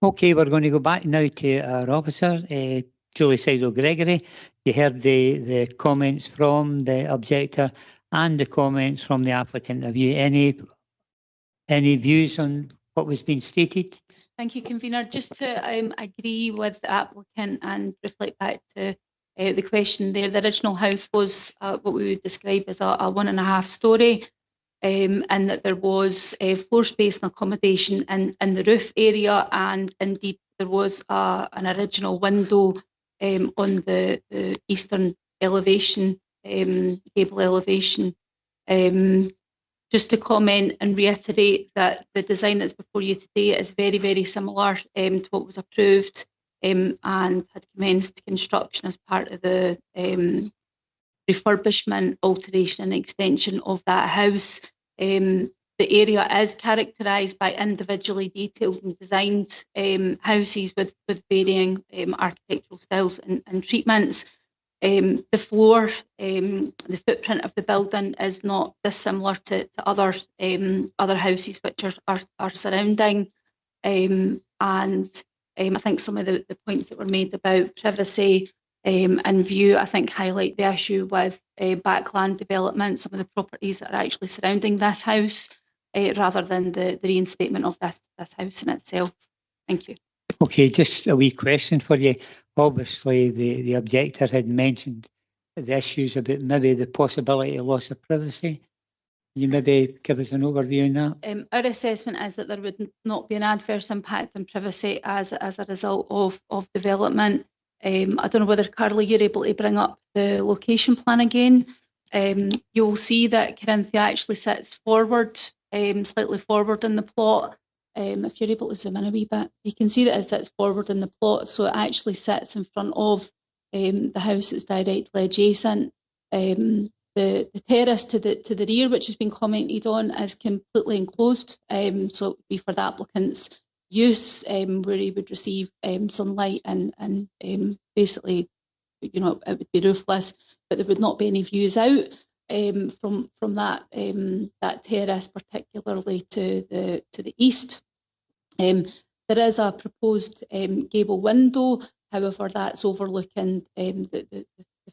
Okay, we're going to go back now to our officer, Julie Seidel-Gregory. You heard the comments from the objector and the comments from the applicant. Have you any views on what was being stated? Thank you, Convener. Just to agree with the applicant and reflect back to the question there, the original house was what we would describe as a 1.5 storey. And that there was floor space and accommodation in the roof area, and indeed there was an original window on the eastern elevation, gable elevation. Just to comment and reiterate that the design that's before you today is very, very similar to what was approved and had commenced construction as part of the refurbishment, alteration and extension of that house. The area is characterised by individually detailed and designed houses with varying architectural styles and treatments. The floor, the footprint of the building is not dissimilar to other houses which are surrounding. And I think some of the points that were made about privacy and view, I think, highlight the issue with backland development, some of the properties that are actually surrounding this house, rather than the reinstatement of this house in itself. Thank you. Okay, just a wee question for you. Obviously, the objector had mentioned the issues about maybe the possibility of loss of privacy. Can you maybe give us an overview on that? Our assessment is that there would not be an adverse impact on privacy as a result of development. I don't know whether, Carly, you're able to bring up the location plan again. You'll see that Corinthia actually sits forward, slightly forward in the plot. if you're able to zoom in a wee bit, you can see that it sits forward in the plot, so it actually sits in front of the house that's directly adjacent. The terrace to the rear, which has been commented on, is completely enclosed, so it would be for the applicant's use, where he would receive sunlight and basically, you know, it would be roofless, but there would not be any views out from that terrace, particularly to the east. There is a proposed gable window, however, that's overlooking the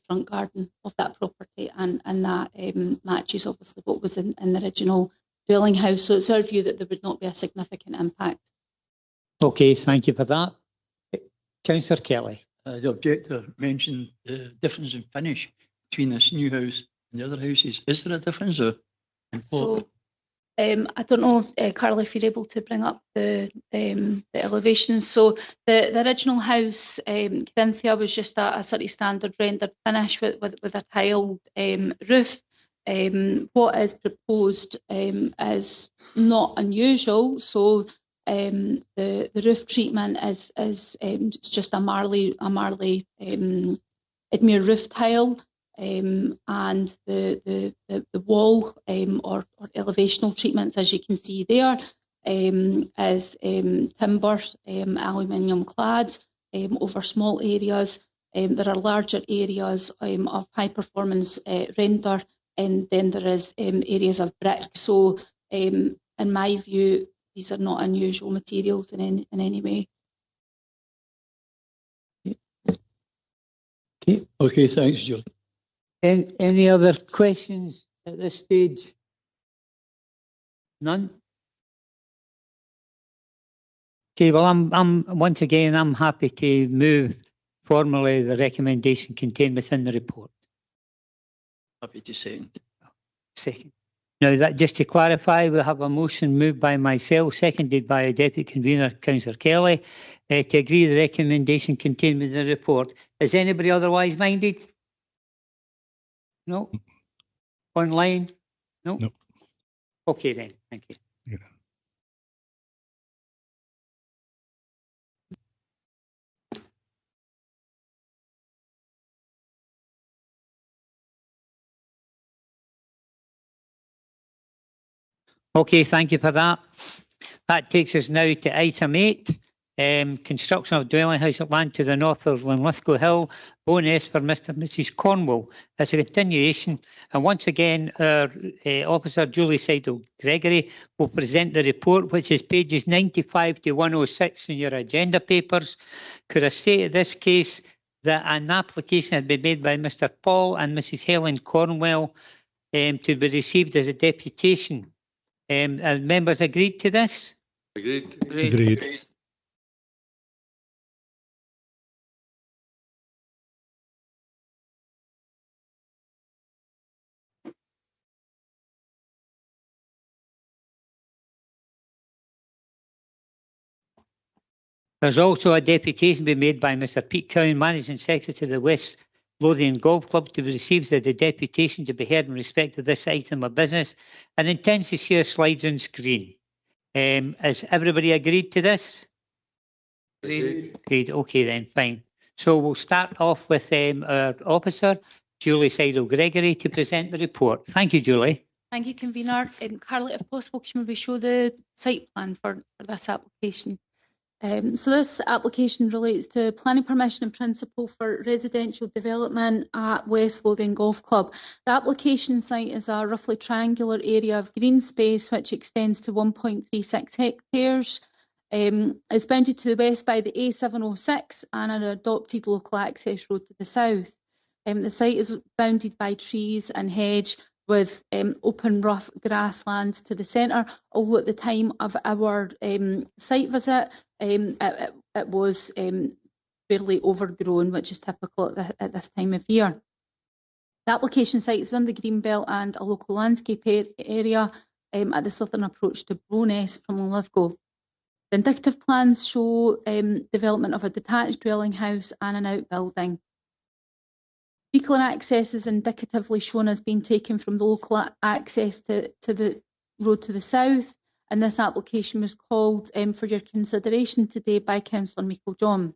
front garden of that property, and that matches obviously what was in the original dwelling house. So it's our view that there would not be a significant impact. Okay, thank you for that. Councillor Kelly. The objector mentioned the difference in finish between this new house and the other houses. Is there a difference? So I don't know, Carla, if you're able to bring up the elevations. So the original house, Corinthia, was just a sort of standard rendered finish with a tiled roof. What is proposed is not unusual. So the roof treatment is just a Marley Edmure roof tile. And the wall or elevational treatments, as you can see there, is timber, aluminium clad over small areas. There are larger areas of high performance render, and then there is areas of brick. So in my view, these are not unusual materials in any way. Okay, thanks, Julie. Any other questions at this stage? None? Okay, well, I'm once again, I'm happy to move formally the recommendation contained within the report. Happy to second. Second. Now, that just to clarify, we have a motion moved by myself, seconded by a Deputy Convener, Councillor Kelly, to agree the recommendation contained within the report. Is anybody otherwise minded? No? Online? No? No. Okay then, thank you. Yeah. Okay, thank you for that. That takes us now to item 8. Construction of dwelling house at land to the north of Linlithgow Hill, Bowness for Mr. and Mrs. Cornwall. As a continuation, and once again, our officer Julie Seidel-Gregory will present the report, which is pages 95 to 106 in your agenda papers. Could I say in this case that an application had been made by Mr. Paul and Mrs. Helen Cornwell to be received as a deputation? And members agreed to this? Agreed. Agreed. There's also a deputation being made by Mr. Pete Cowan, Managing Secretary of the West Lothian Golf Club, to be received as a deputation to be heard in respect of this item of business, and intends to share slides on screen. Has everybody agreed to this? Agreed. Agreed. Okay then, fine. So we'll start off with our officer, Julie Seidel-Gregory, to present the report. Thank you, Julie. Thank you, Convener. Carla, if possible, can we show the site plan for this application? So this application relates to planning permission in principle for residential development at West Lothian Golf Club. The application site is a roughly triangular area of green space which extends to 1.36 hectares. It's bounded to the west by the A706 and an adopted local access road to the south. The site is bounded by trees and hedge with open rough grassland to the centre, although at the time of our site visit it was fairly overgrown, which is typical at this time of year. The application site is within the Greenbelt and a local landscape area at the southern approach to Bowness from Linlithgow. The indicative plans show development of a detached dwelling house and an outbuilding. Vehicle access is indicatively shown as being taken from the local access to the road to the south, and this application was called for your consideration today by Councillor Michael John.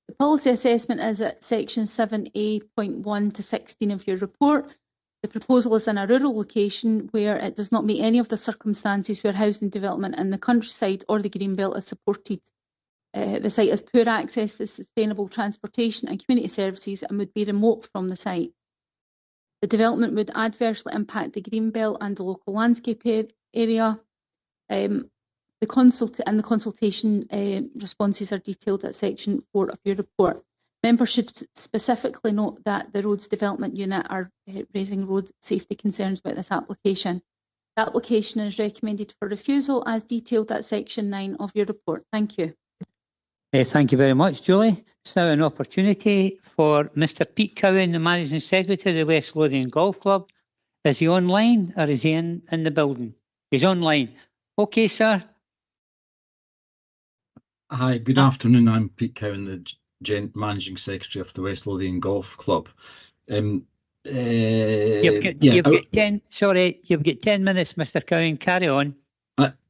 The policy assessment is at section 7A.1 to 16 of your report. The proposal is in a rural location where it does not meet any of the circumstances where housing development in the countryside or the Greenbelt is supported. The site has poor access to sustainable transportation and community services and would be remote from the site. The development would adversely impact the Greenbelt and the local landscape area. The consultation responses are detailed at section 4 of your report. Members should specifically note that the Roads Development Unit are raising road safety concerns about this application. The application is recommended for refusal as detailed at section 9 of your report. Thank you. Thank you very much, Julie. It's now an opportunity for Mr. Pete Cowan, the Managing Secretary of the West Lothian Golf Club. Is he online or is he in the building? He's online. Okay, sir. Hi, good afternoon. I'm Pete Cowan, the Managing Secretary of the West Lothian Golf Club. You've got 10 minutes, Mr. Cowan. Carry on.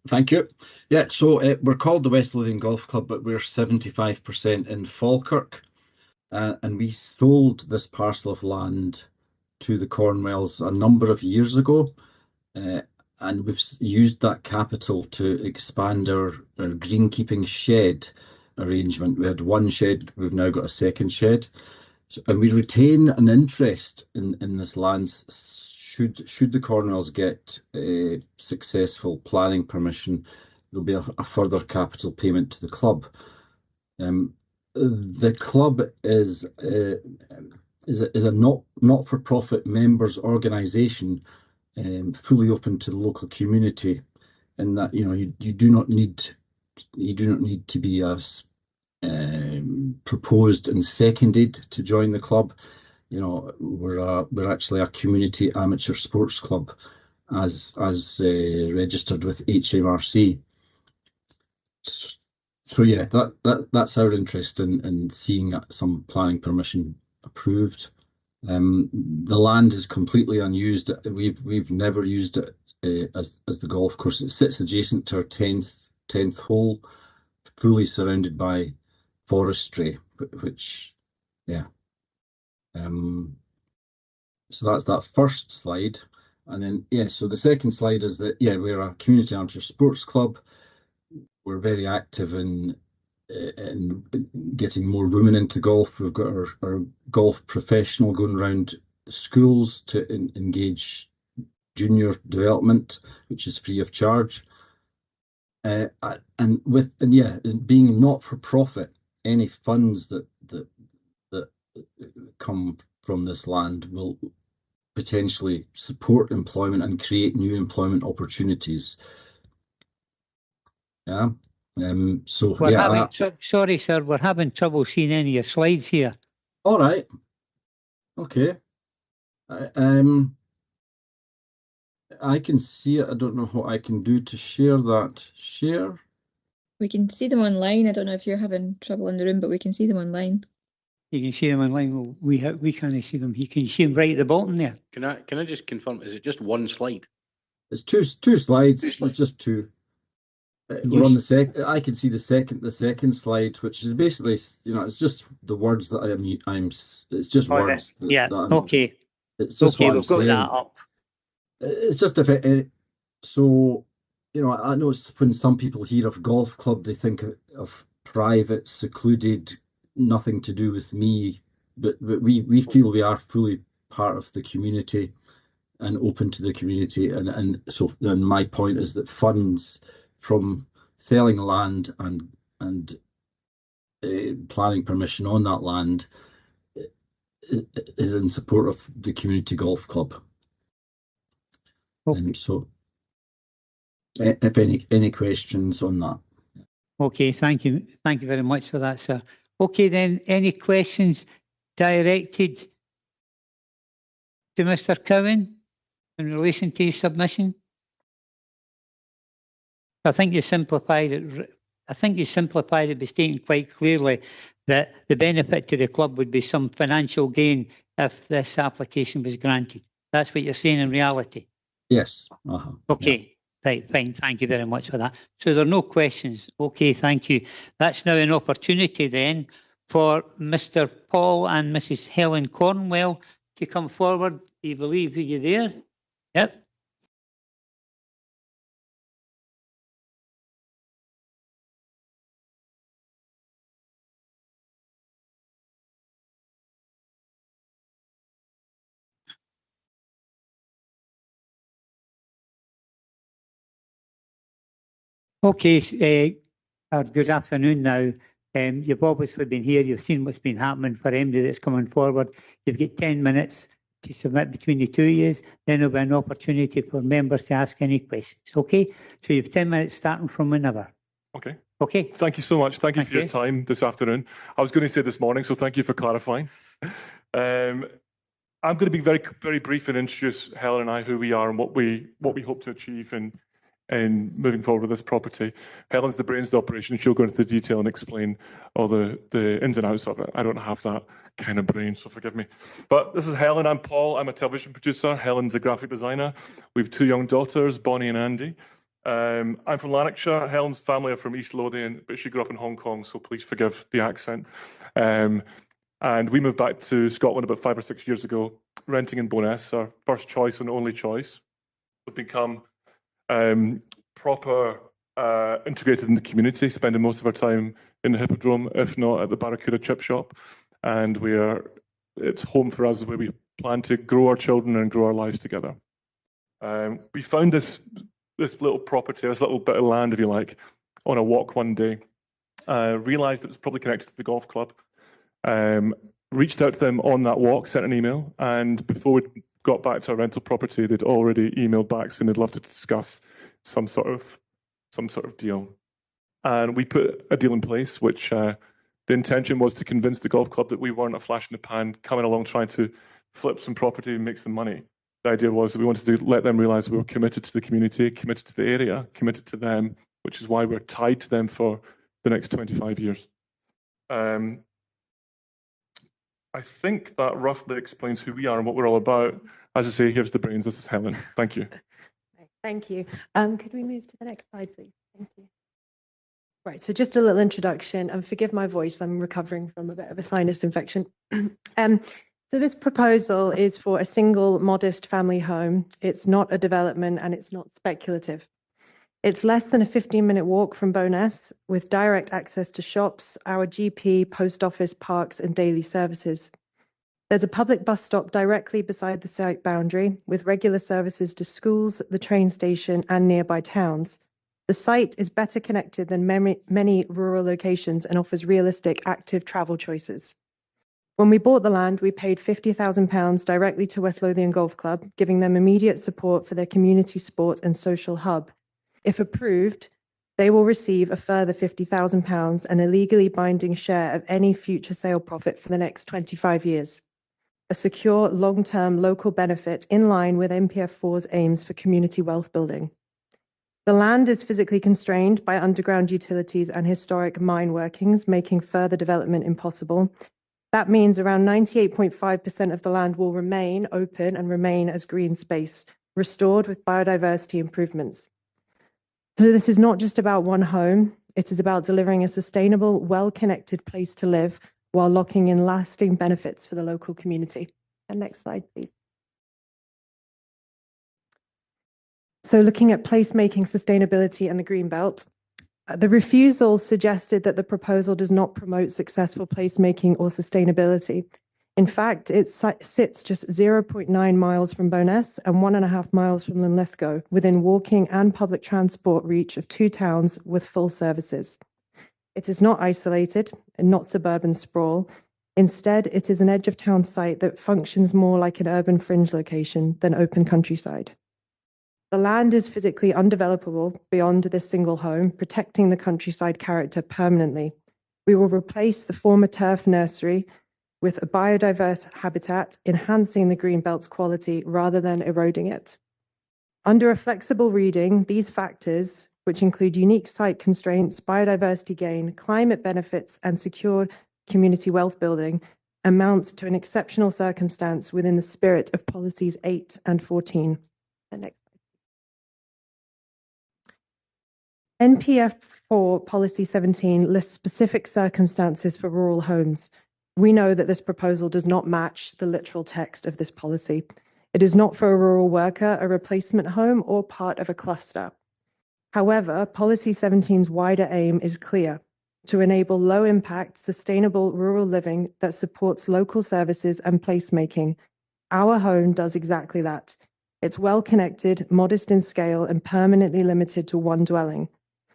Thank you. Yeah, so we're called the West Lothian Golf Club, but we're 75% in Falkirk. And we sold this parcel of land to the Cornwells a number of years ago. And we've used that capital to expand our greenkeeping shed arrangement. We had one shed, we've now got a second shed. And we retain an interest in this land should the Cornwells get a successful planning permission. There'll be a further capital payment to the club. The club is a not-for-profit members organisation, fully open to the local community, in that you do not need to be proposed and seconded to join the club. We're actually a community amateur sports club, as registered with HMRC. So yeah, that's our interest in seeing some planning permission approved. The land is completely unused. We've never used it as the golf course. It sits adjacent to our 10th hole, fully surrounded by forestry, which yeah. So that's that first slide, and then yeah. So the second slide is that yeah, we're a community amateur sports club. We're very active in getting more women into golf. We've got our golf professional going around schools to engage junior development, which is free of charge. And being not for profit, any funds that come from this land will potentially support employment and create new employment opportunities. Yeah. Sorry, sir, we're having trouble seeing any of your slides here. All right. Okay. I can see it. I don't know what I can do to share that. Share. We can see them online. I don't know if you're having trouble in the room, but we can see them online. You can see them online. Well, we can't see them. You can see them right at the bottom there. Can I just confirm? Is it just one slide? It's two slides. It's just two. We're on the second. I can see the second slide, which is basically, it's just the words that I'm. It's just words. Okay. It's just okay. What We've I'm saying. Got that up. It's just so. I know when some people hear of golf club, they think of private, secluded, nothing to do with me. But we feel we are fully part of the community and open to the community. And so then my point is that funds from selling land and planning permission on that land is in support of the community golf club. Okay. And so, if any questions on that? Okay, thank you very much for that, sir. Okay, then, any questions directed to Mr. Cowan in relation to his submission? I think you simplified it. I think you simplified it by stating quite clearly that the benefit to the club would be some financial gain if this application was granted. That's what you're saying in reality. Yes. Okay. Right, fine. Thank you very much for that. So there are no questions. Okay, thank you. That's now an opportunity then for Mr. Paul and Mrs. Helen Cornwell to come forward. Do you believe you there? Yep. Okay, good afternoon now. You've obviously been here, you've seen what's been happening for anybody that's coming forward. You've got 10 minutes to submit between the 2 years, then there'll be an opportunity for members to ask any questions. Okay, so you have 10 minutes starting from whenever. Okay. Okay. Thank you so much. Thank you for your time this afternoon. I was going to say this morning, so thank you for clarifying. I'm going to be very brief and introduce Helen and I, who we are and what we hope to achieve in moving forward with this property. Helen's the brains of the operation. She'll go into the detail and explain all the ins and outs of it. I don't have that kind of brain, so forgive me. But this is Helen. I'm Paul. I'm a television producer. Helen's a graphic designer. We have 2 young daughters, Bonnie and Andy. I'm from Lanarkshire. Helen's family are from East Lothian, but she grew up in Hong Kong, so please forgive the accent. And we moved back to Scotland about 5 or 6 years ago, renting in Bo'ness, our first choice and only choice. We've become proper integrated in the community, spending most of our time in the Hippodrome, if not at the Barracuda chip shop. And it's home for us where we plan to grow our children and grow our lives together. We found this little property, this little bit of land, if you like, on a walk one day. Realised it was probably connected to the golf club. Reached out to them on that walk, sent an email, and before we got back to our rental property, they'd already emailed back saying they'd love to discuss some sort of deal. And we put a deal in place, which the intention was to convince the golf club that we weren't a flash in the pan coming along trying to flip some property and make some money. The idea was that we wanted to let them realise we were committed to the community, committed to the area, committed to them, which is why we're tied to them for the next 25 years. I think that roughly explains who we are and what we're all about. As I say, here's the brains. This is Helen. Thank you. Thank you. Could we move to the next slide, please? Thank you. Right, so just a little introduction, and forgive my voice, I'm recovering from a bit of a sinus infection. So this proposal is for a single modest family home. It's not a development and it's not speculative. It's less than a 15-minute walk from Bo'ness with direct access to shops, our GP, post office, parks and daily services. There's a public bus stop directly beside the site boundary with regular services to schools, the train station and nearby towns. The site is better connected than many rural locations and offers realistic, active travel choices. When we bought the land, we paid £50,000 directly to West Lothian Golf Club, giving them immediate support for their community sport and social hub. If approved, they will receive a further £50,000 and a legally binding share of any future sale profit for the next 25 years. A secure, long-term local benefit in line with NPF4's aims for community wealth building. The land is physically constrained by underground utilities and historic mine workings, making further development impossible. That means around 98.5% of the land will remain open and remain as green space, restored with biodiversity improvements. So this is not just about one home, it is about delivering a sustainable, well-connected place to live while locking in lasting benefits for the local community. And next slide, please. So looking at placemaking, sustainability and the green belt, the refusal suggested that the proposal does not promote successful placemaking or sustainability. In fact, it sits just 0.9 miles from Bo'ness and 1.5 miles from Linlithgow, within walking and public transport reach of 2 towns with full services. It is not isolated and not suburban sprawl. Instead, it is an edge of town site that functions more like an urban fringe location than open countryside. The land is physically undevelopable beyond this single home, protecting the countryside character permanently. We will replace the former turf nursery with a biodiverse habitat, enhancing the green belt's quality rather than eroding it. Under a flexible reading, these factors, which include unique site constraints, biodiversity gain, climate benefits, and secure community wealth building, amounts to an exceptional circumstance within the spirit of policies 8 and 14. And next. NPF 4 Policy 17 lists specific circumstances for rural homes. We know that this proposal does not match the literal text of this policy. It is not for a rural worker, a replacement home, or part of a cluster. However, Policy 17's wider aim is clear: to enable low-impact, sustainable rural living that supports local services and placemaking. Our home does exactly that. It's well-connected, modest in scale, and permanently limited to one dwelling.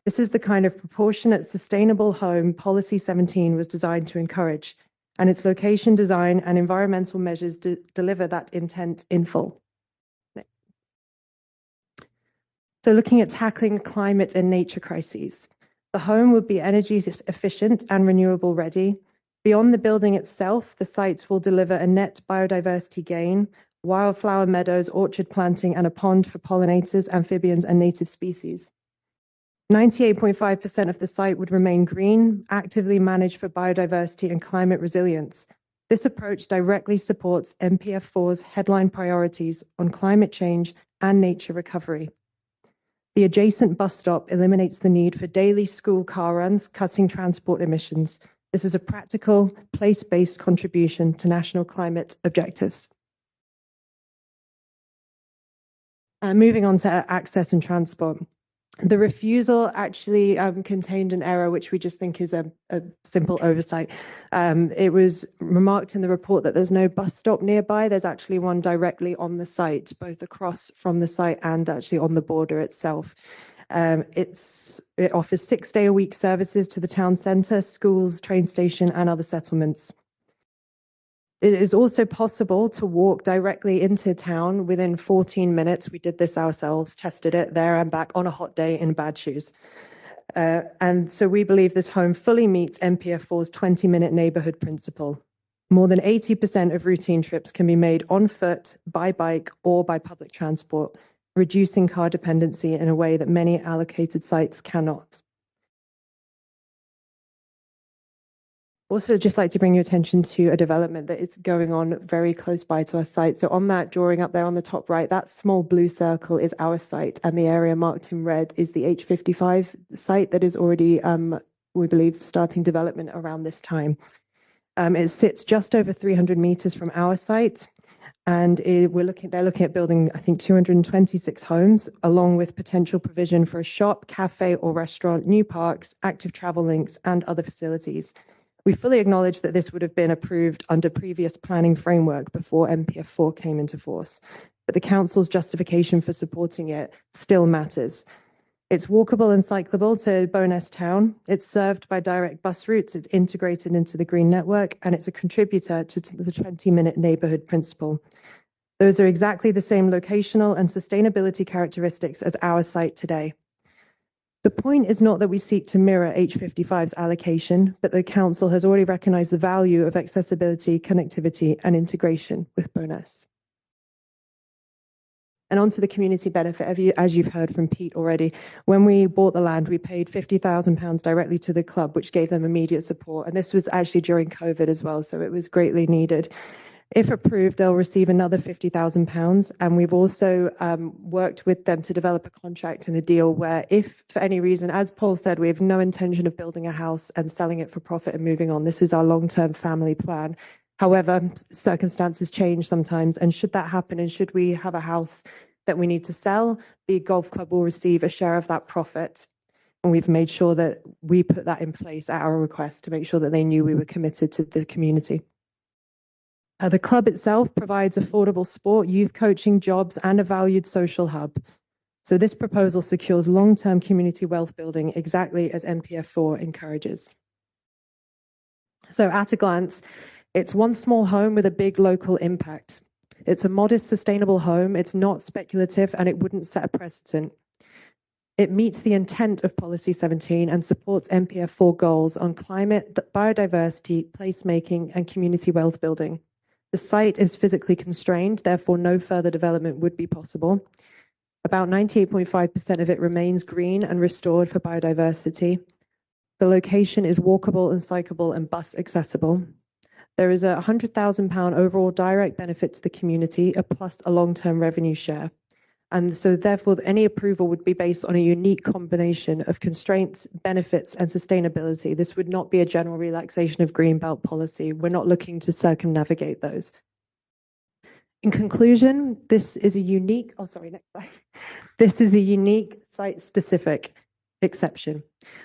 This is the kind of proportionate, sustainable home Policy 17 was designed to encourage, and its location design and environmental measures deliver that intent in full. So looking at tackling climate and nature crises, the home would be energy efficient and renewable ready. Beyond the building itself, the sites will deliver a net biodiversity gain, wildflower meadows, orchard planting, and a pond for pollinators, amphibians, and native species. 98.5% of the site would remain green, actively managed for biodiversity and climate resilience. This approach directly supports NPF 4's headline priorities on climate change and nature recovery. The adjacent bus stop eliminates the need for daily school car runs, cutting transport emissions. This is a practical, place-based contribution to national climate objectives. Moving on to access and transport. The refusal actually contained an error, which we just think is a simple oversight. It was remarked in the report that there's no bus stop nearby. There's actually one directly on the site, both across from the site and actually on the border itself. It offers 6-day-a-week services to the town centre, schools, train station, and other settlements. It is also possible to walk directly into town within 14 minutes. We did this ourselves, tested it there and back on a hot day in bad shoes. And so we believe this home fully meets NPF 4's 20-minute neighbourhood principle. More than 80% of routine trips can be made on foot, by bike, or by public transport, reducing car dependency in a way that many allocated sites cannot. Also, just like to bring your attention to a development that is going on very close by to our site. So on that drawing up there on the top right, that small blue circle is our site, and the area marked in red is the H55 site that is already, we believe, starting development around this time. It sits just over 300 meters from our site, and they're looking at building, I think, 226 homes, along with potential provision for a shop, cafe or restaurant, new parks, active travel links, and other facilities. We fully acknowledge that this would have been approved under previous planning framework before NPF 4 came into force, but the council's justification for supporting it still matters. It's walkable and cyclable to Bowness Town. It's served by direct bus routes. It's integrated into the green network, and it's a contributor to the 20-minute neighbourhood principle. Those are exactly the same locational and sustainability characteristics as our site today. The point is not that we seek to mirror H55's allocation, but the council has already recognised the value of accessibility, connectivity, and integration with Bowness. And on to the community benefit, as you've heard from Pete already, when we bought the land, we paid £50,000 directly to the club, which gave them immediate support. And this was actually during COVID as well, so it was greatly needed. If approved, they'll receive another £50,000, and we've also worked with them to develop a contract and a deal where, if for any reason, as Paul said, we have no intention of building a house and selling it for profit and moving on. This is our long-term family plan. However, circumstances change sometimes, and should that happen, and should we have a house that we need to sell, the golf club will receive a share of that profit. And we've made sure that we put that in place at our request to make sure that they knew we were committed to the community. The club itself provides affordable sport, youth coaching, jobs, and a valued social hub. So this proposal secures long-term community wealth building exactly as NPF 4 encourages. So at a glance, it's one small home with a big local impact. It's a modest, sustainable home. It's not speculative, and it wouldn't set a precedent. It meets the intent of Policy 17 and supports NPF 4 goals on climate, biodiversity, placemaking, and community wealth building. The site is physically constrained, therefore no further development would be possible. About 98.5% of it remains green and restored for biodiversity. The location is walkable and cyclable and bus accessible. There is a £100,000 overall direct benefit to the community, plus a long-term revenue share. And so therefore any approval would be based on a unique combination of constraints, benefits and sustainability. This would not be a general relaxation of greenbelt policy. We're not looking to circumnavigate those. In conclusion, this is a unique, next slide. This is a unique site-specific exception.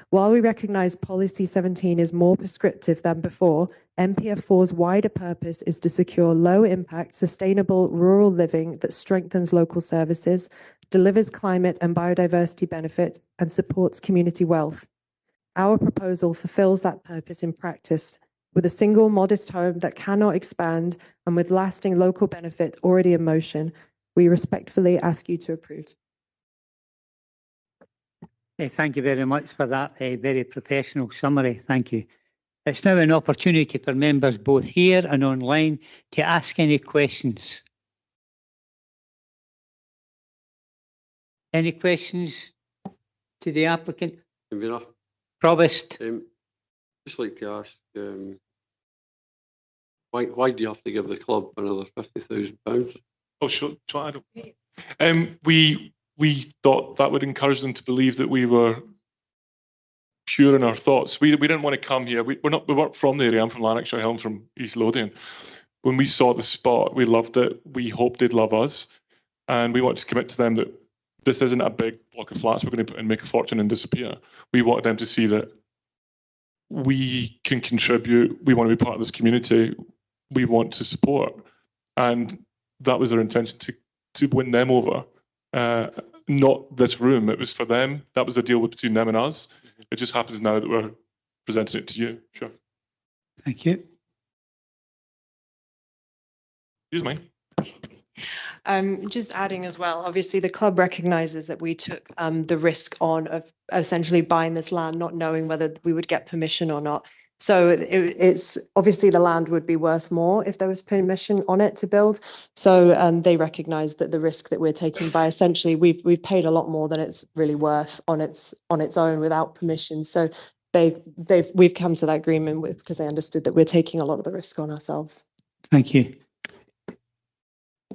While we recognise Policy 17 is more prescriptive than before, NPF4's wider purpose is to secure low-impact, sustainable rural living that strengthens local services, delivers climate and biodiversity benefit, and supports community wealth. Our proposal fulfills that purpose in practice, with a single modest home that cannot expand and with lasting local benefit already in motion. We respectfully ask you to approve. Thank you very much for that very professional summary. Thank you. It's now an opportunity for members both here and online to ask any questions. Any questions to the applicant? Convener. Provost. Just like to ask, why do you have to give the club another £50,000? Oh, sure. We thought that would encourage them to believe that we were pure in our thoughts. We didn't want to come here. We weren't from the area. I'm from Lanarkshire Hill, I'm from East Lothian. When we saw the spot, we loved it. We hoped they'd love us, and we wanted to commit to them that this isn't a big block of flats we're going to put and make a fortune and disappear. We wanted them to see that we can contribute. We want to be part of this community. We want to support, and that was our intention to win them over. Not this room. It was for them. That was a deal between them and us. It just happens now that we're presenting it to you. Sure. Thank you. Use mine. Just adding as well, obviously the club recognises that we took the risk on of essentially buying this land, not knowing whether we would get permission or not. So it's obviously the land would be worth more if there was permission on it to build. So they recognise that the risk that we're taking by essentially we've paid a lot more than it's really worth on its own without permission. So we've come to that agreement with because they understood that we're taking a lot of the risk on ourselves. Thank you.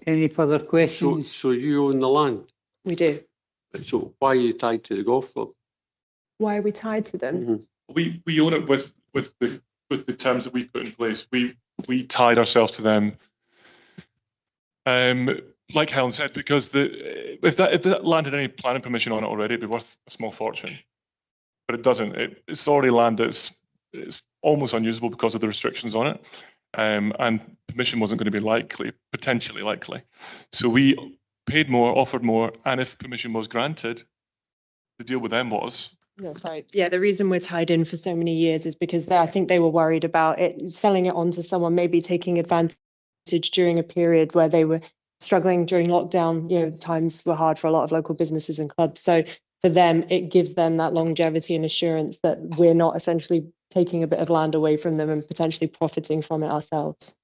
Any further questions? So you own the land? We do. So why are you tied to the golf club? Why are we tied to them? Mm-hmm. We own it with the terms that we put in place. We tied ourselves to them. Like Helen said, because if that land had any planning permission on it already, it'd be worth a small fortune. But it doesn't. It's already land that's almost unusable because of the restrictions on it. And permission wasn't going to be potentially likely. So we paid more, offered more, and if permission was granted, the deal with them was. No, sorry. Yeah, the reason we're tied in for so many years is because I think they were worried about it selling it on to someone, maybe taking advantage during a period where they were struggling during lockdown. You know, times were hard for a lot of local businesses and clubs. So for them, it gives them that longevity and assurance that we're not essentially taking a bit of land away from them and potentially profiting from it ourselves.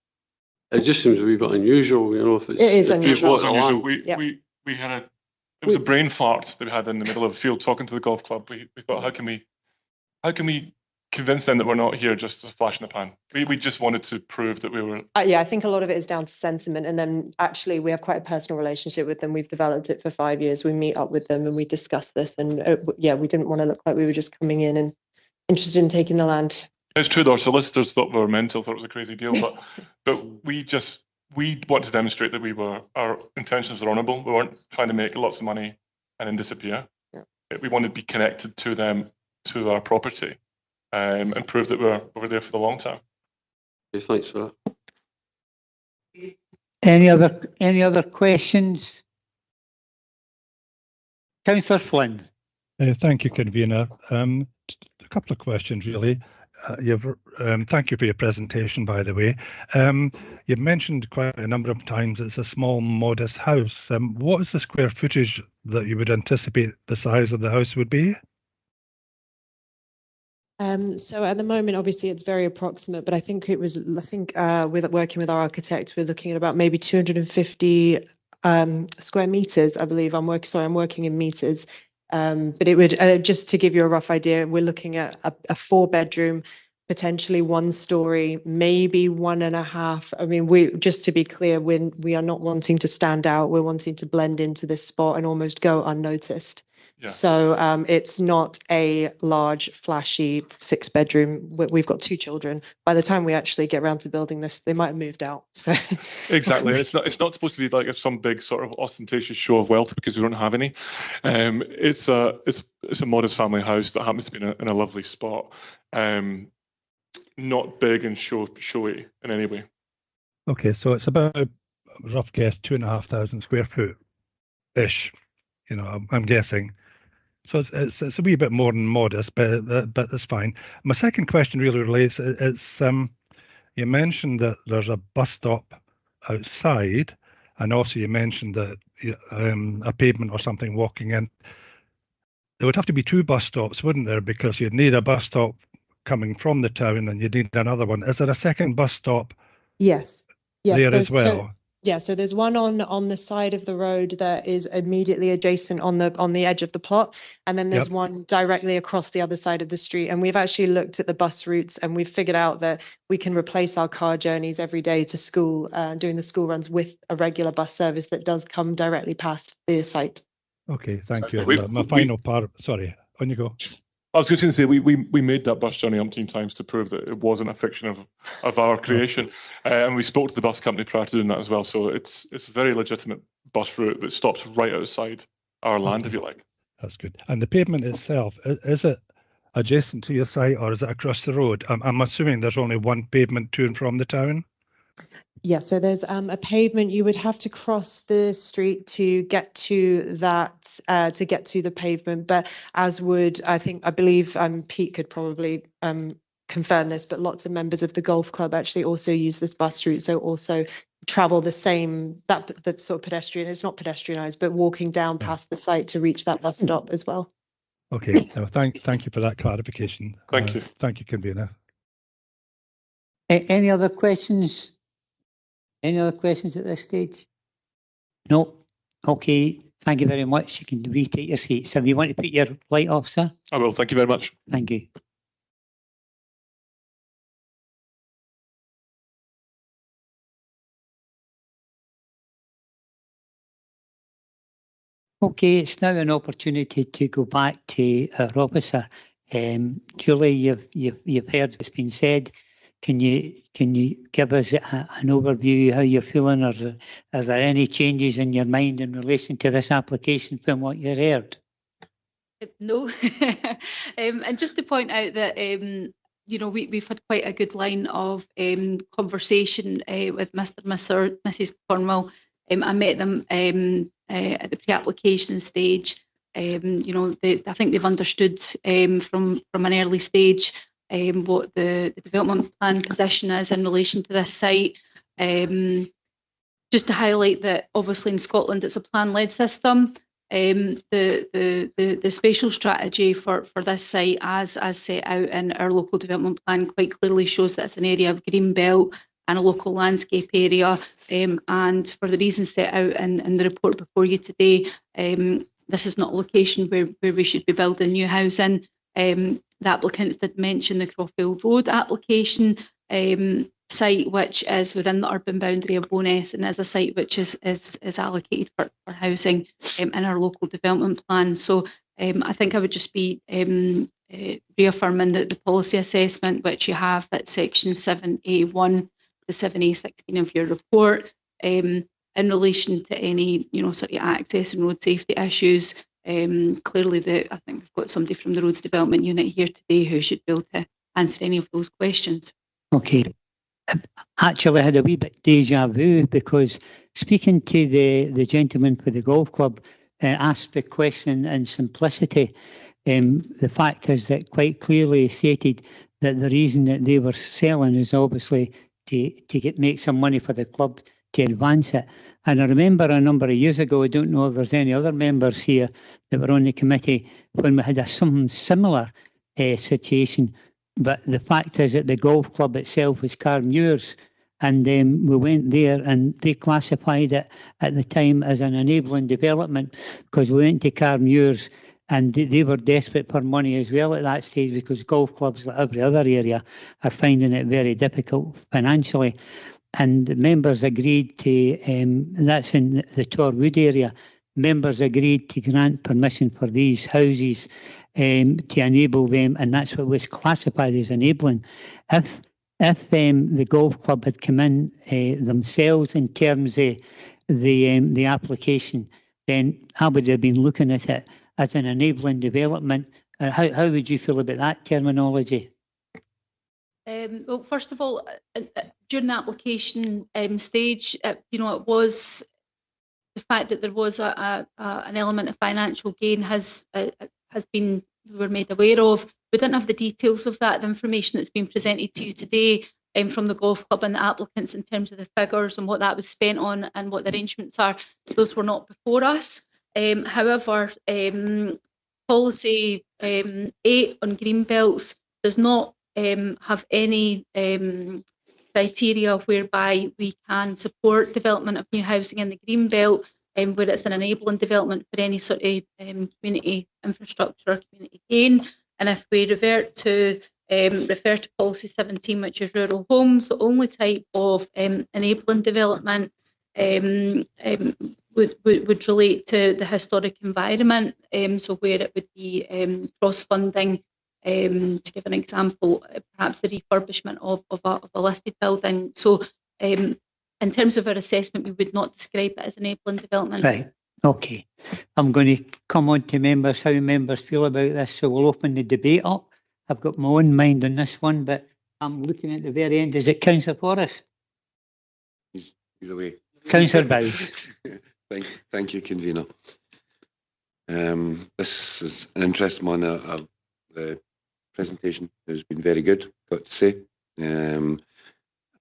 It just seems a wee bit unusual, you know. If it's, it is unusual. It was unusual. We had it was a brain fart that we had in the middle of the field talking to the golf club. We thought, how can we convince them that we're not here just as a flash in the pan? We just wanted to prove that we were. Yeah, I think a lot of it is down to sentiment, and then actually we have quite a personal relationship with them. We've developed it for 5 years. We meet up with them and we discuss this, and we didn't want to look like we were just coming in and interested in taking the land. It's true, our solicitors thought we were mental, thought it was a crazy deal, but we want to demonstrate that our intentions were honourable. We weren't trying to make lots of money and then disappear. Yeah. We wanted to be connected to them, to our property, and prove that we're over there for the long term. Okay, thanks for that. Any other questions? Councillor Flynn. Thank you, convener. A couple of questions, really. Thank you for your presentation, by the way. You've mentioned quite a number of times it's a small, modest house. What is the square footage that you would anticipate the size of the house would be? So at the moment, obviously, it's very approximate, but I think with working with our architect, we're looking at about maybe 250 square meters, I believe. I'm working in meters. But it would, just to give you a rough idea, we're looking at a 4-bedroom potentially 1 story, maybe 1.5. I mean, just to be clear, we are not wanting to stand out. We're wanting to blend into this spot and almost go unnoticed. Yeah. So it's not a large, flashy 6-bedroom. We've got 2 children. By the time we actually get around to building this, they might have moved out. So Exactly. It's not supposed to be like some big sort of ostentatious show of wealth, because we don't have any. It's a modest family house that happens to be in a lovely spot. Not big and showy in any way. Okay, so it's about a rough guess 2,500 square foot ish. You know, I'm guessing. So it's a wee bit more than modest, but that's fine. My second question really relates. It's you mentioned that there's a bus stop outside, and also you mentioned that a pavement or something walking in. There would have to be 2 bus stops, wouldn't there? Because you'd need a bus stop coming from the town, and you'd need another one. Is there a second bus stop yes, there as so well? so there's one on the side of the road that is immediately adjacent on the edge of the plot, and then there's one directly across the other side of the street. And we've actually looked at the bus routes, and we've figured out that we can replace our car journeys every day to school, doing the school runs, with a regular bus service that does come directly past the site. Okay, thank you. My final part. Sorry, on you go. I was just going to say, we made that bus journey umpteen times to prove that it wasn't a fiction of our creation, and we spoke to the bus company prior to doing that as well. So it's a very legitimate bus route that stops right outside our land, if you like. That's good. And the pavement itself, is it adjacent to your site, or is it across the road? I'm assuming there's only one pavement to and from the town. Yeah, so there's a pavement. You would have to cross the street to get to that, to get to the pavement. But as would, I believe Pete could probably confirm this, but lots of members of the golf club actually also use this bus route. So also travel the sort of pedestrian, it's not pedestrianised, but walking down past the site to reach that bus stop as well. Okay, no, thank you for that clarification. Thank you. Thank you, convener. Any other questions? Any other questions at this stage? No. Okay. Thank you very much. You can retake your seats. If you want to put your light off, sir. I will. Thank you very much. Thank you. Okay, it's now an opportunity to go back to our officer. Julie, you've heard what's been said. Can you give us an overview how you're feeling, or are there any changes in your mind in relation to this application from what you heard? No, and just to point out that we've had quite a good line of conversation with Mr. Mrs. Cornwell. I met them at the pre-application stage. I think they've understood from an early stage what the development plan position is in relation to this site. Just to highlight that obviously in Scotland it's a plan-led system. The spatial strategy for this site, as set out in our local development plan, quite clearly shows that it's an area of green belt and a local landscape area. And for the reasons set out in the report before you today, this is not a location where we should be building new housing. The applicants did mention the Crawfield Road application site, which is within the urban boundary of Bowness, and is a site which is allocated for housing in our local development plan. So I think I would just be reaffirming that the policy assessment, which you have at section 7A1 to 7A16 of your report, in relation to any sort of access and road safety issues. Clearly, I think we've got somebody from the Roads Development Unit here today who should be able to answer any of those questions. Okay. Actually, I had a wee bit deja vu, because speaking to the gentleman for the golf club, asked the question in simplicity. The fact is that quite clearly stated that the reason that they were selling is obviously to make some money for the club to advance it. And I remember a number of years ago, I don't know if there's any other members here that were on the committee, when we had something similar situation. But the fact is that the golf club itself was Carmuir's, and we went there and they classified it at the time as an enabling development, because we went to Carmuir's and they were desperate for money as well at that stage, because golf clubs, like every other area, are finding it very difficult financially. And members agreed to, that's in the Torwood area, members agreed to grant permission for these houses to enable them, and that's what was classified as enabling. If the golf club had come in themselves in terms of the application, then I would have been looking at it as an enabling development. How would you feel about that terminology? Well, first of all, during the application stage, you know, it was the fact that there was an element of financial gain has been, we were made aware of. We didn't have the details of that, the information that's been presented to you today from the golf club and the applicants in terms of the figures and what that was spent on and what the arrangements are. Those were not before us. However, policy 8 on green belts does not have any criteria whereby we can support development of new housing in the green belt, where it's an enabling development for any sort of community infrastructure or community gain. And if we refer to policy 17, which is rural homes, the only type of enabling development would relate to the historic environment, so where it would be cross-funding. To give an example, perhaps the refurbishment of a listed building. So in terms of our assessment, we would not describe it as enabling development. Right, okay. I'm going to come on to members, how members feel about this, so we'll open the debate up. I've got my own mind on this one, but I'm looking at the very end. Is it Councillor Forrest? Either way. Councillor Bowes. Thank you, convener. This is an interesting one. The presentation has been very good, got to say.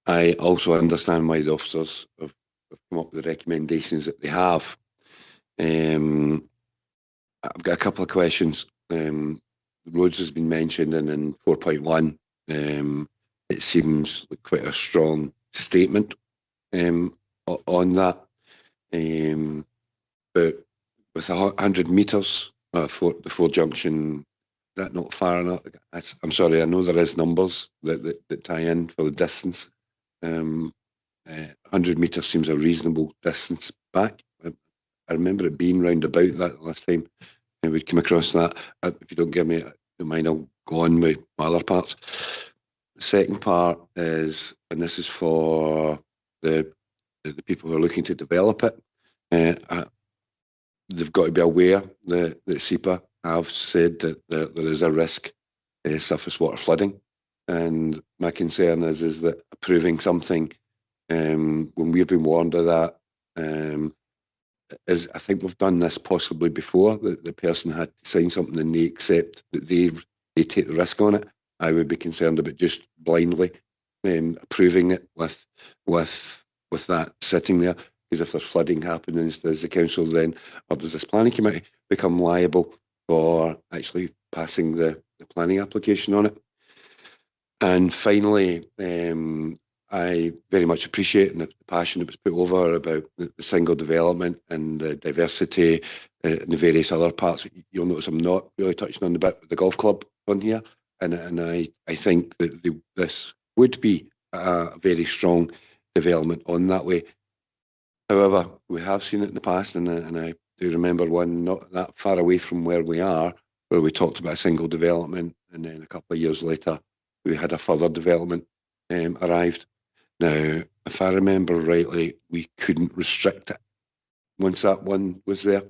I also understand why the officers have come up with the recommendations that they have. I've got a couple of questions. Roads has been mentioned, and in 4.1, it seems like quite a strong statement on that. But with 100 metres for the 4 junction, that not far enough? I'm sorry, I know there is numbers that tie in for the distance. 100 metres seems a reasonable distance back. I remember it being round about that last time we'd come across that. If you don't give me, don't mind, I'll go on with my other parts. The second part is, and this is for the people who are looking to develop it, they've got to be aware that SEPA have said that there is a risk of surface water flooding, and my concern is that approving something when we've been warned of that, is, I think we've done this possibly before, that the person had to sign something and they accept that they take the risk on it. I would be concerned about just blindly approving it with that sitting there, because if there's flooding happening, does the council then, or does this planning committee become liable for actually passing the planning application on it? And finally, I very much appreciate the passion that was put over about the single development and the diversity and the various other parts. You'll notice I'm not really touching on the bit with the golf club on here, and I think that this would be a very strong development on that way. However, we have seen it in the past, and I do remember one not that far away from where we are, where we talked about a single development, and then a couple of years later, we had a further development arrived. Now, if I remember rightly, we couldn't restrict it once that one was there.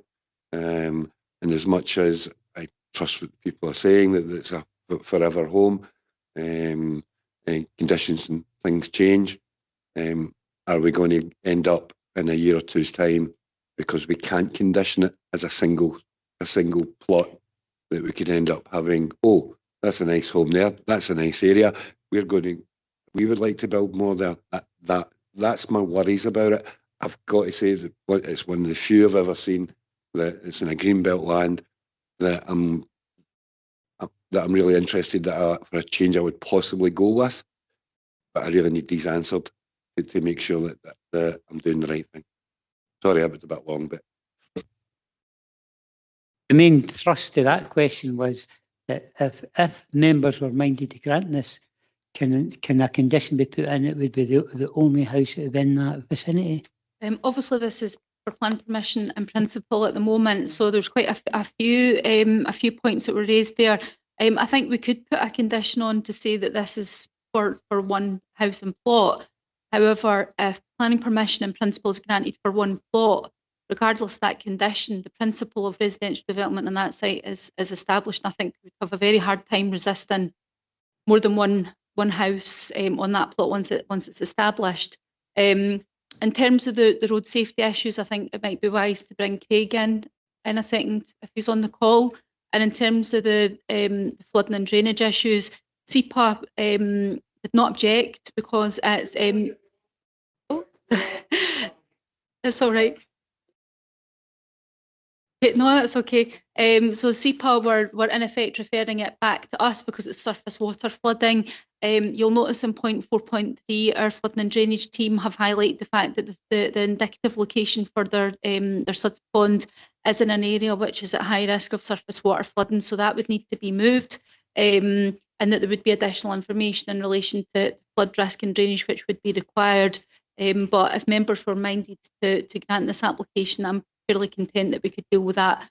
And as much as I trust what people are saying, that it's a forever home, and conditions and things change, are we going to end up in a year or two's time, because we can't condition it as a single plot, that we could end up having, oh, that's a nice home there, that's a nice area, we would like to build more there. That's my worries about it. I've got to say that it's one of the few I've ever seen that it's in a greenbelt land that I'm really interested that for a change I would possibly go with, but I really need these answered to make sure that I'm doing the right thing. Sorry, I was a bit long, but the main thrust of that question was that if members were minded to grant this, can a condition be put in? It would be the only house within that vicinity. Obviously, this is for plan permission in principle at the moment, so there's quite a few points that were raised there. I think we could put a condition on to say that this is for one house and plot. However, if planning permission in principle is granted for one plot, regardless of that condition, the principle of residential development on that site is established. And I think we'd have a very hard time resisting more than one house on that plot once it's established. In terms of the road safety issues, I think it might be wise to bring Craig in a second if he's on the call. And in terms of the flooding and drainage issues, SEPA did not object because it's it's all right. No, that's okay. So SEPA were in effect referring it back to us because it's surface water flooding. You'll notice in point 4.3, our flooding and drainage team have highlighted the fact that the indicative location for their suds pond is in an area which is at high risk of surface water flooding, so that would need to be moved. And that there would be additional information in relation to flood risk and drainage which would be required. But if members were minded to grant this application, I'm fairly content that we could deal with that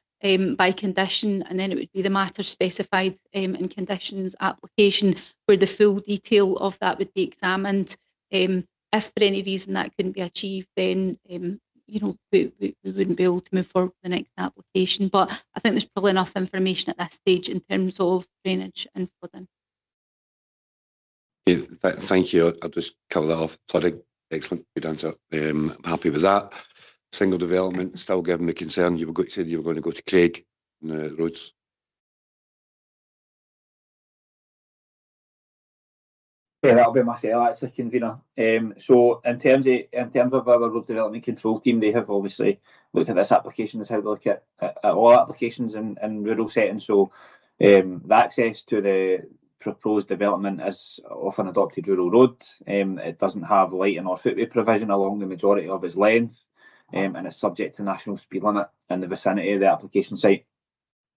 by condition, and then it would be the matter specified in conditions application where the full detail of that would be examined. If for any reason that couldn't be achieved, then we wouldn't be able to move forward with the next application. But I think there's probably enough information at this stage in terms of drainage and flooding. Yeah, thank you. I'll just cover that off. Sorry, excellent, good answer. I'm happy with that. Single development, still giving me concern. You said you were going to go to Craig on the roads. Yeah, that'll be myself, actually, convener. So in terms of our road development control team, they have obviously looked at this application as how they look at all applications in rural settings. So the access to the proposed development is off an adopted rural road. It doesn't have lighting or footway provision along the majority of its length, and it's subject to national speed limit in the vicinity of the application site.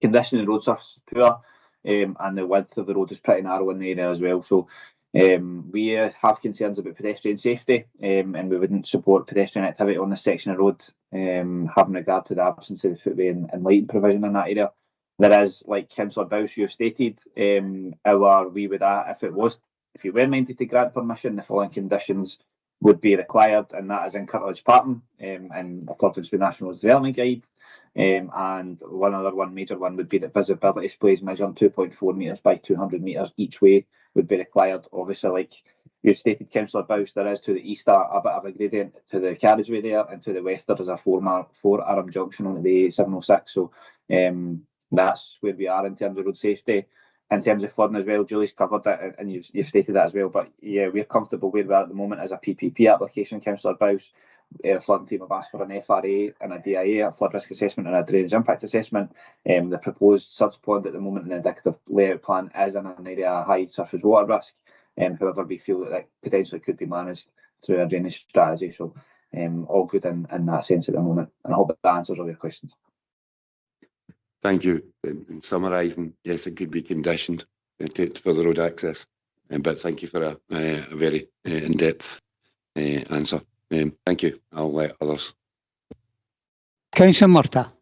Condition of the road surface is poor, and the width of the road is pretty narrow in the area as well. So we have concerns about pedestrian safety, and we wouldn't support pedestrian activity on this section of road, having regard to the absence of the footway and lighting provision in that area. There is, like Councillor Bowes, you have stated, if you were minded to grant permission, the following conditions would be required, and that is in curtilage pattern in accordance with National Development Guide. And one major one would be that visibility displays measuring 2.4 metres by 200 metres each way would be required. Obviously, like you stated, Councillor Bowes, there is to the east a bit of a gradient to the carriageway there, and to the west there is a four-arm junction on the A706. So that's where we are in terms of road safety. In terms of flooding as well, Julie's covered that, and you've stated that as well. But yeah, we're comfortable where we are at the moment as a PPP application, Councillor Bowes. The flooding team have asked for an FRA and a DIA, a flood risk assessment and a drainage impact assessment. The proposed suds pond at the moment in the indicative layout plan is in an area of high surface water risk. However, we feel that potentially could be managed through a drainage strategy. So all good in that sense at the moment. And I hope that answers all your questions. Thank you. In summarising, yes, it could be conditioned for the road access, but thank you for a very in-depth answer. Thank you. I'll let others. Councillor Murtagh.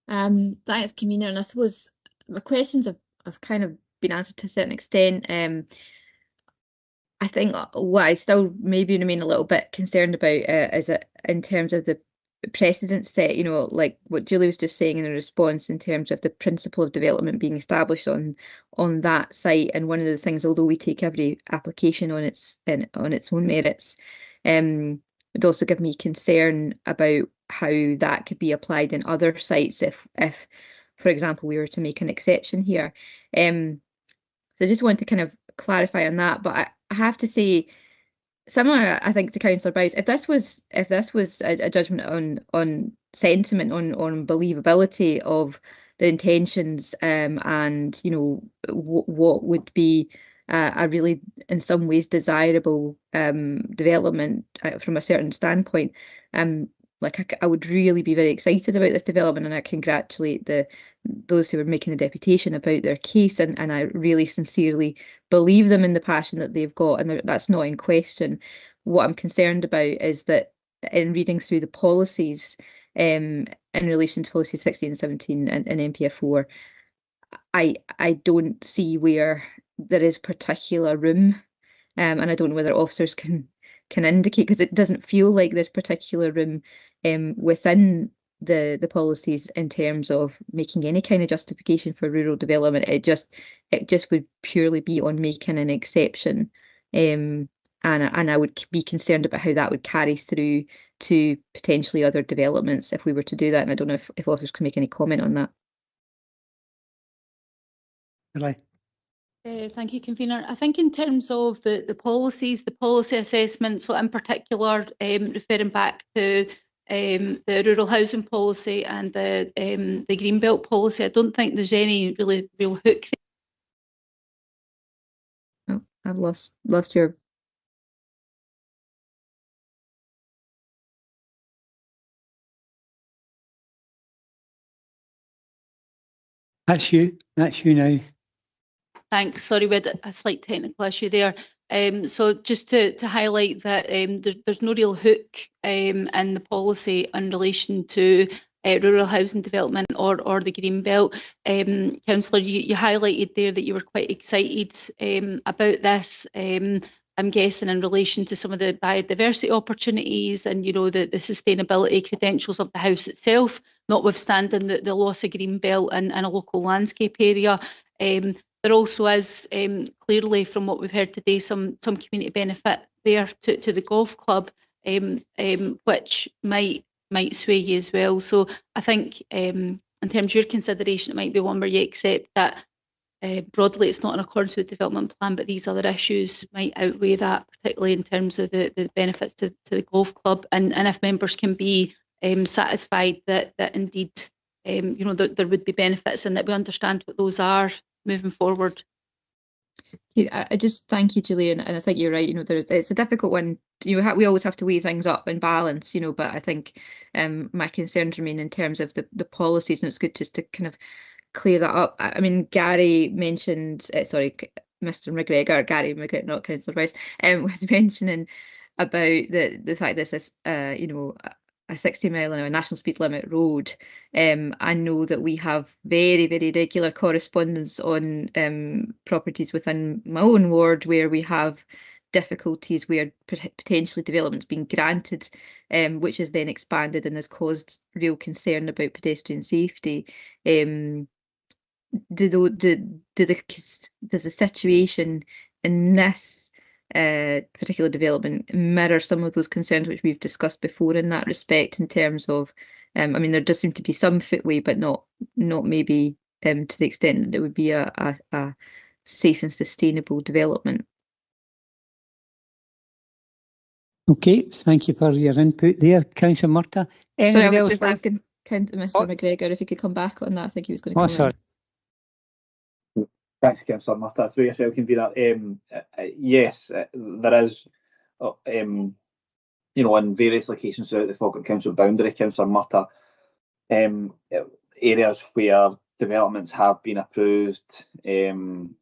Thanks, convener. And I suppose my questions have kind of been answered to a certain extent. I think what I still maybe remain a little bit concerned about is in terms of the precedent set, like what Julie was just saying in the response in terms of the principle of development being established on that site. And one of the things, although we take every application on its own merits, would also give me concern about how that could be applied in other sites if for example, we were to make an exception here. So I just want to kind of clarify on that, but I have to say, similar, I think, to Councillor Bowes, if this was a judgment on sentiment, on believability of the intentions, and what would be a really, in some ways, desirable development from a certain standpoint, like I would really be very excited about this development, and I congratulate those who are making the deputation about their case, and I really sincerely believe them in the passion that they've got, and that's not in question. What I'm concerned about is that in reading through the policies in relation to policy 16 and 17 and NPF4, I don't see where there is particular room, and I don't know whether officers can indicate, because it doesn't feel like there's particular room within the policies in terms of making any kind of justification for rural development. It just would purely be on making an exception, and I would be concerned about how that would carry through to potentially other developments if we were to do that. And I don't know if officers can make any comment on that. Right. Thank you, Convener. I think in terms of the policies, the policy assessment, so in particular referring back to the rural housing policy and the Greenbelt policy, I don't think there's any really real hook there. Oh, I've lost your... That's you now. Thanks. Sorry, we had a slight technical issue there. So just to highlight that there's no real hook in the policy in relation to rural housing development or the Greenbelt. Councillor, you highlighted there that you were quite excited about this. I'm guessing in relation to some of the biodiversity opportunities and, you know, the sustainability credentials of the house itself, notwithstanding the loss of Greenbelt in a local landscape area. There also is clearly, from what we've heard today, some community benefit there to the golf club, which might sway you as well. So I think in terms of your consideration, it might be one where you accept that broadly it's not in accordance with the development plan, but these other issues might outweigh that, particularly in terms of the benefits to the golf club, and if members can be satisfied that indeed you know, there would be benefits and that we understand what those are moving forward. I just thank you, Julian, and I think you're right. You know, it's a difficult one. You know, we always have to weigh things up and balance. You know, but I think my concerns remain in terms of the policies, and it's good just to kind of clear that up. I mean, Gary mentioned, sorry, Mr. McGregor, Gary McGregor, not Councillor Rice, was mentioning about the fact this is, you know, a 60-mile-an-hour national speed limit road. I know that we have very, very regular correspondence on properties within my own ward where we have difficulties where potentially development's been granted, which is then expanded and has caused real concern about pedestrian safety. Does the situation in this particular development mirror some of those concerns which we've discussed before in that respect, in terms of, I mean, there does seem to be some footway, but not maybe to the extent that it would be a safe and sustainable development. Okay, thank you for your input there, Councillor Murtagh. Sorry, I was just asking Mr. McGregor if he could come back on that. I think he was going to come sorry. Thanks, Councillor Murtagh. Through yourself, Convener. Yes, there is, you know, in various locations throughout the Falkirk Council boundary, Councillor Murtagh, areas where developments have been approved and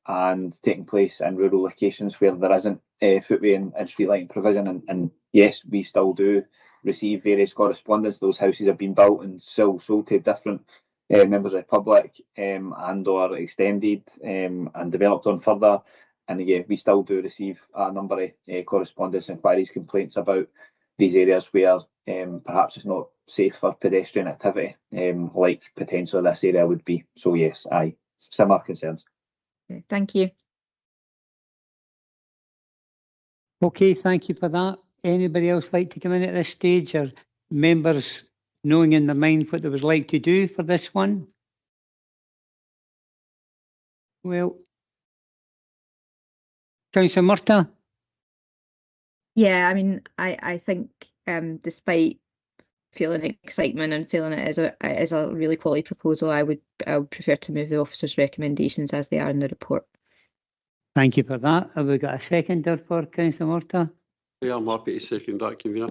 taking place in rural locations where there isn't footway and street lighting provision. And yes, we still do receive various correspondence. Those houses have been built and still sold to different members of the public and or extended and developed on further. And yeah, we still do receive a number of correspondence, inquiries, complaints about these areas where perhaps it's not safe for pedestrian activity, like potentially this area would be. So yes, similar concerns. Okay, thank you. Okay, thank you for that. Anybody else like to come in at this stage, or members knowing in their mind what they would like to do for this one? Well, Councillor Murtagh? Yeah, I mean, I think despite feeling excitement and feeling it as a really quality proposal, I would prefer to move the officers' recommendations as they are in the report. Thank you for that. Have we got a seconder for Councillor Murtagh? Yeah, I'm happy to second that, Convener.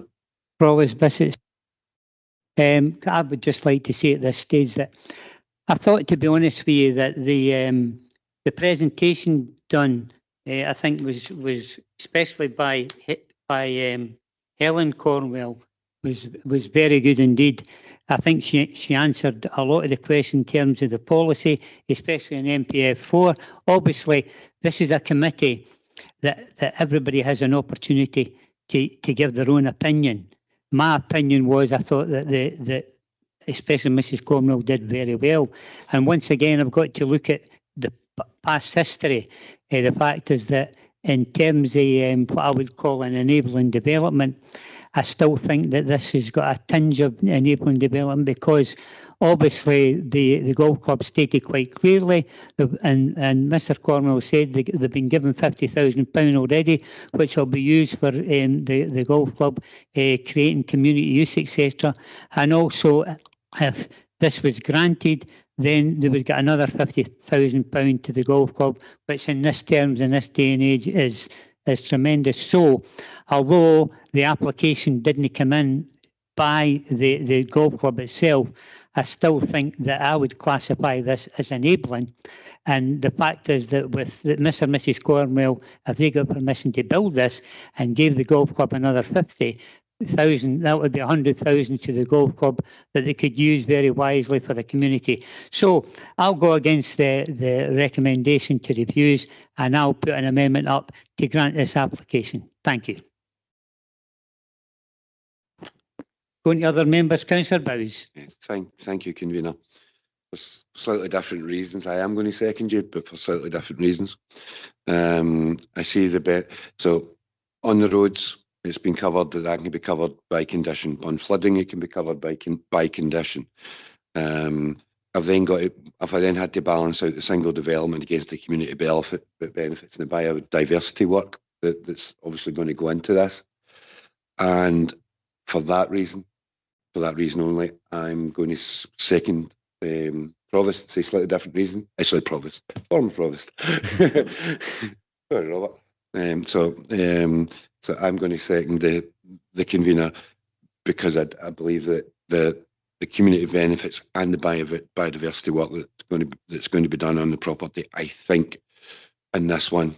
Provost Bissett. I would just like to say at this stage that I thought, to be honest with you, that the presentation done, I think, was especially by Helen Cornwell, was very good indeed. I think she answered a lot of the question in terms of the policy, especially in MPF4. Obviously, this is a committee that everybody has an opportunity to give their own opinion. My opinion was, I thought that especially Mrs. Cornwell did very well. And once again, I've got to look at the past history. The fact is that in terms of what I would call an enabling development, I still think that this has got a tinge of enabling development, because obviously the golf club stated quite clearly, and Mr. Cornwell said they've been given £50,000 already, which will be used for the golf club creating community use, etc. And also, if this was granted, then they would get another £50,000 to the golf club, which in this terms, in this day and age, is tremendous. So, although the application didn't come in by the golf club itself, I still think that I would classify this as enabling. And the fact is that with Mr. and Mrs. Cornwell, if they got permission to build this and gave the golf club another 50,000, that would be 100,000 to the golf club that they could use very wisely for the community. So I'll go against the recommendation to refuse, and I'll put an amendment up to grant this application. Thank you. Going to other members, Councillor Bowes. Thank you, Convener. For slightly different reasons, I am going to second you, but for slightly different reasons. I see the bet. So on the roads, it's been covered that can be covered by condition. On flooding, it can be covered by condition. If I then had to balance out the single development against the community benefits and the biodiversity work that's obviously going to go into this, and for that reason only, I'm going to second Provost. Say slightly different reason. Sorry, Provost. Former Provost. Sorry, Robert. So I'm going to second the convener, because I believe that the community benefits and the biodiversity work that's going to be done on the property, I think, in this one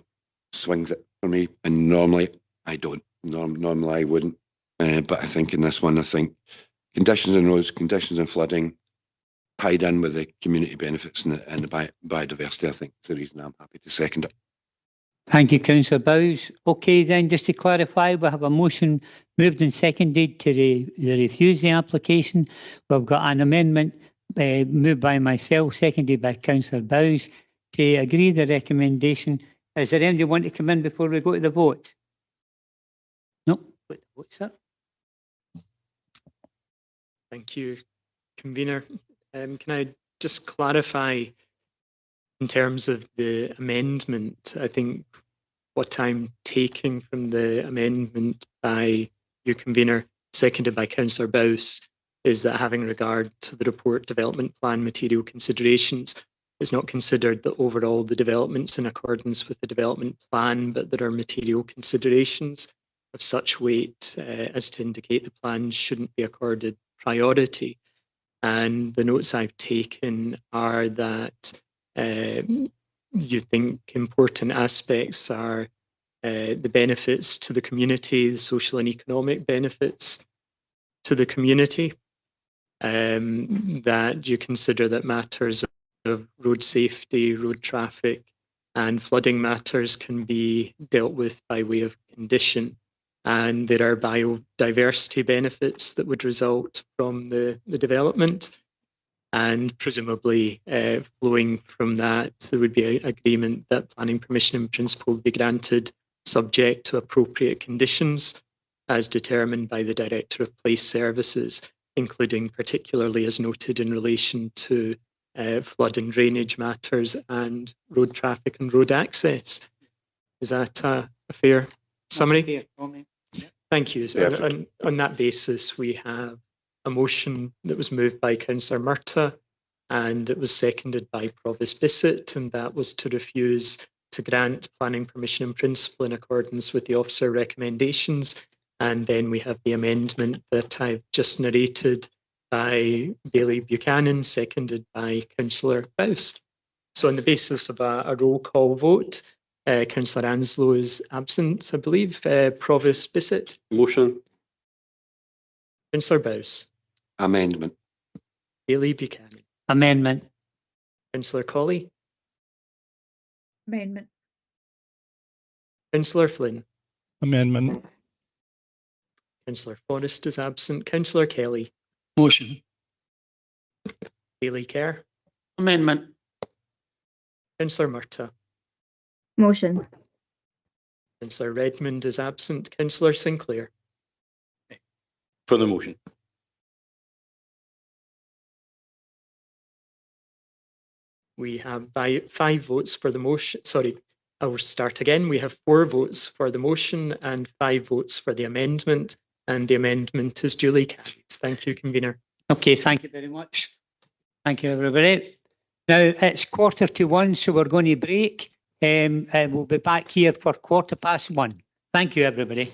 swings it for me. And normally I don't. Normally I wouldn't. But I think in this one, I think conditions in roads, conditions in flooding, tied in with the community benefits and the biodiversity, I think is the reason I'm happy to second it. Thank you, Councillor Bowes. Okay, then, just to clarify, we have a motion moved and seconded to refuse the application. We've got an amendment moved by myself, seconded by Councillor Bowes, to agree the recommendation. Is there anybody want to come in before we go to the vote? No? What's that? Thank you, Convener. Can I just clarify in terms of the amendment? I think what I'm taking from the amendment by you, Convener, seconded by Councillor Bowes, is that having regard to the report development plan material considerations, it's not considered that overall the development's in accordance with the development plan, but there are material considerations of such weight as to indicate the plan shouldn't be accorded priority. And the notes I've taken are that you think important aspects are the benefits to the community, the social and economic benefits to the community, that you consider that matters of road safety, road traffic, and flooding matters can be dealt with by way of condition. And there are biodiversity benefits that would result from the development. And presumably flowing from that, there would be an agreement that planning permission in principle would be granted subject to appropriate conditions as determined by the Director of Police Services, including particularly as noted in relation to flood and drainage matters and road traffic and road access. Is that a fair summary? Thank you. So on that basis, we have a motion that was moved by Councillor Murtagh and it was seconded by Provost Bissett, and that was to refuse to grant planning permission in principle in accordance with the officer recommendations. And then we have the amendment that I've just narrated by Bailey Buchanan, seconded by Councillor Bowes. So on the basis of a roll call vote, Councillor Anslow is absent, I believe. Provost Bissett. Motion. Councillor Bowes. Amendment. Bailey Buchanan. Amendment. Councillor Colley. Amendment. Councillor Flynn. Amendment. Councillor Forrest is absent. Councillor Kelly. Motion. Bailey Kerr. Amendment. Councillor Murtagh. Motion. Councillor Redmond is absent. Councillor Sinclair. For the motion. We have 5 votes for the motion. Sorry, I will start again. We have 4 votes for the motion and 5 votes for the amendment, and the amendment is duly carried. Thank you, Convener. Okay, thank you very much. Thank you, everybody. Now it's 1:45, so we're going to break. We'll be back here for 1:15. Thank you, everybody.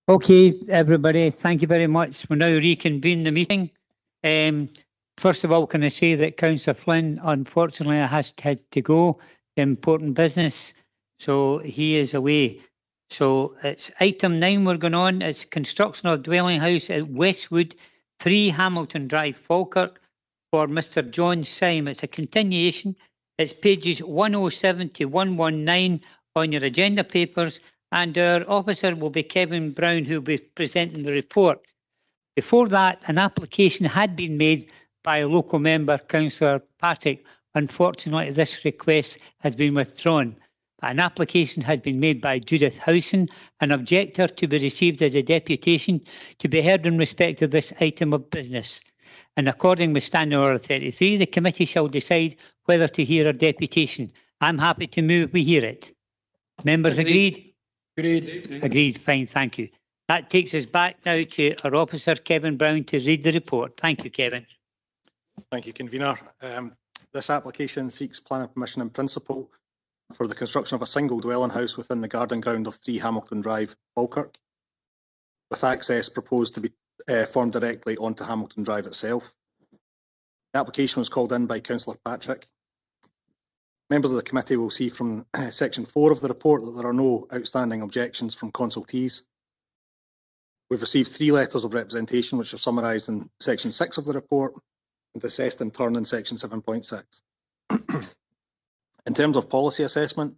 Okay, everybody, thank you very much. We'll now reconvene the meeting. First of all, can I say that Councillor Flynn, unfortunately, has had to go to important business, so he is away. So it's item 9 we're going on. It's construction of dwelling house at Westwood, 3 Hamilton Drive, Falkirk, for Mr. John Syme. It's a continuation. It's pages 107 to 119 on your agenda papers, and our officer will be Kevin Brown, who will be presenting the report. Before that, an application had been made by a local member, Councillor Patrick. Unfortunately, this request has been withdrawn. An application has been made by Judith Howson, an objector to be received as a deputation to be heard in respect of this item of business. And according with Standing Order 33, the committee shall decide whether to hear a deputation. I'm happy to move we hear it. Members agreed? Agreed. Agreed. Fine, thank you. That takes us back now to our officer, Kevin Brown, to read the report. Thank you, Kevin. Thank you, Convener. This application seeks planning permission in principle for the construction of a single dwelling house within the garden ground of 3 Hamilton Drive, Falkirk, with access proposed to be formed directly onto Hamilton Drive itself. The application was called in by Councillor Patrick. Members of the committee will see from section 4 of the report that there are no outstanding objections from consultees. We've received 3 letters of representation, which are summarised in section 6 of the report and assessed in turn in section 7.6. In terms of policy assessment,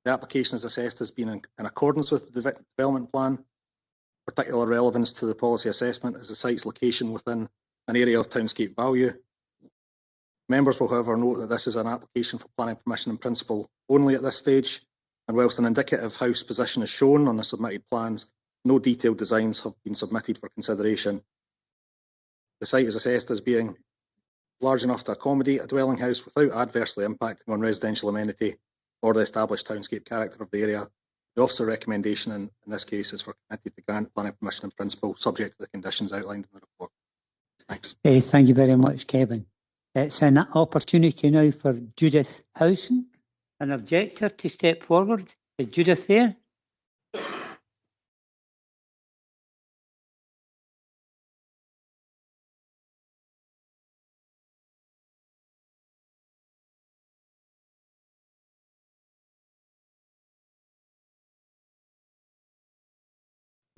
the application is assessed as being in accordance with the development plan. Particular relevance to the policy assessment is the site's location within an area of townscape value. Members will, however, note that this is an application for planning permission in principle only at this stage, and whilst an indicative house position is shown on the submitted plans, no detailed designs have been submitted for consideration. The site is assessed as being large enough to accommodate a dwelling house without adversely impacting on residential amenity or the established townscape character of the area. The officer recommendation in this case is for committee to grant planning permission in principle, subject to the conditions outlined in the report. Thanks. Thank you very much, Kevin. It's an opportunity now for Judith Howson, an objector, to step forward. Is Judith there?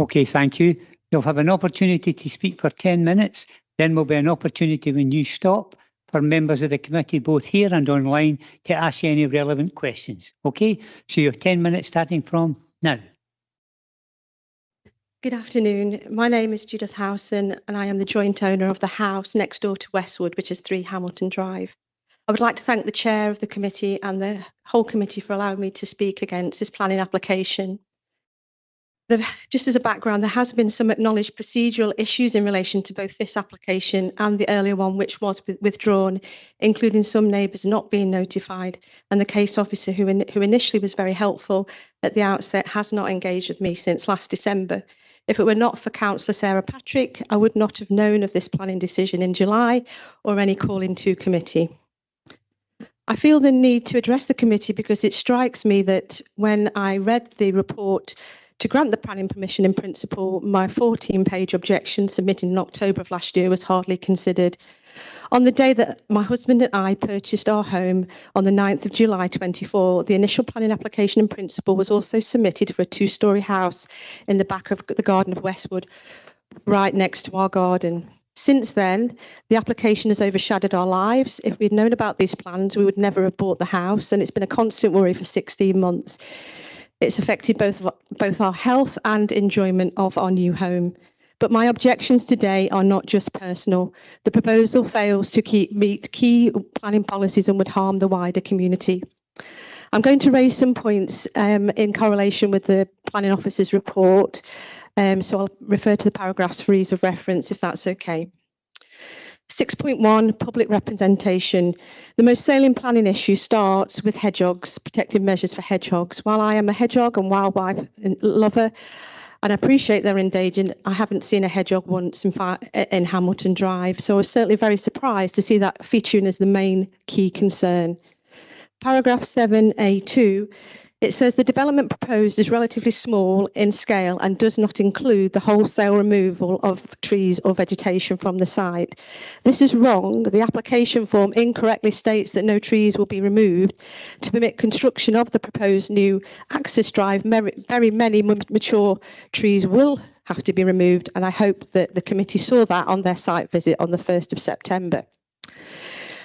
Okay, thank you. You'll have an opportunity to speak for 10 minutes. Then will be an opportunity when you stop for members of the committee, both here and online, to ask you any relevant questions. Okay, so you have 10 minutes starting from now. Good afternoon. My name is Judith Howson and I am the joint owner of the house next door to Westwood, which is 3 Hamilton Drive. I would like to thank the chair of the committee and the whole committee for allowing me to speak against this planning application. Just as a background, there has been some acknowledged procedural issues in relation to both this application and the earlier one, which was withdrawn, including some neighbours not being notified, and the case officer who initially was very helpful at the outset has not engaged with me since last December. If it were not for Councillor Sarah Patrick, I would not have known of this planning decision in July or any call into committee. I feel the need to address the committee because it strikes me that when I read the report to grant the planning permission in principle, my 14-page objection submitted in October of last year was hardly considered. On the day that my husband and I purchased our home on the 9th of July 24, the initial planning application in principle was also submitted for a 2-storey house in the back of the garden of Westwood, right next to our garden. Since then, the application has overshadowed our lives. If we'd known about these plans, we would never have bought the house, and it's been a constant worry for 16 months. It's affected both our health and enjoyment of our new home. But my objections today are not just personal. The proposal fails to meet key planning policies and would harm the wider community. I'm going to raise some points in correlation with the planning officer's report. So I'll refer to the paragraphs for ease of reference, if that's okay. 6.1, public representation. The most salient planning issue starts with hedgehogs, protective measures for hedgehogs. While I am a hedgehog and wildlife lover, and I appreciate they're endangered, I haven't seen a hedgehog once in Hamilton Drive. So I was certainly very surprised to see that featuring as the main key concern. Paragraph 7A2 It says the development proposed is relatively small in scale and does not include the wholesale removal of trees or vegetation from the site. This is wrong. The application form incorrectly states that no trees will be removed. To permit construction of the proposed new access drive, very many mature trees will have to be removed, and I hope that the committee saw that on their site visit on the 1st of September.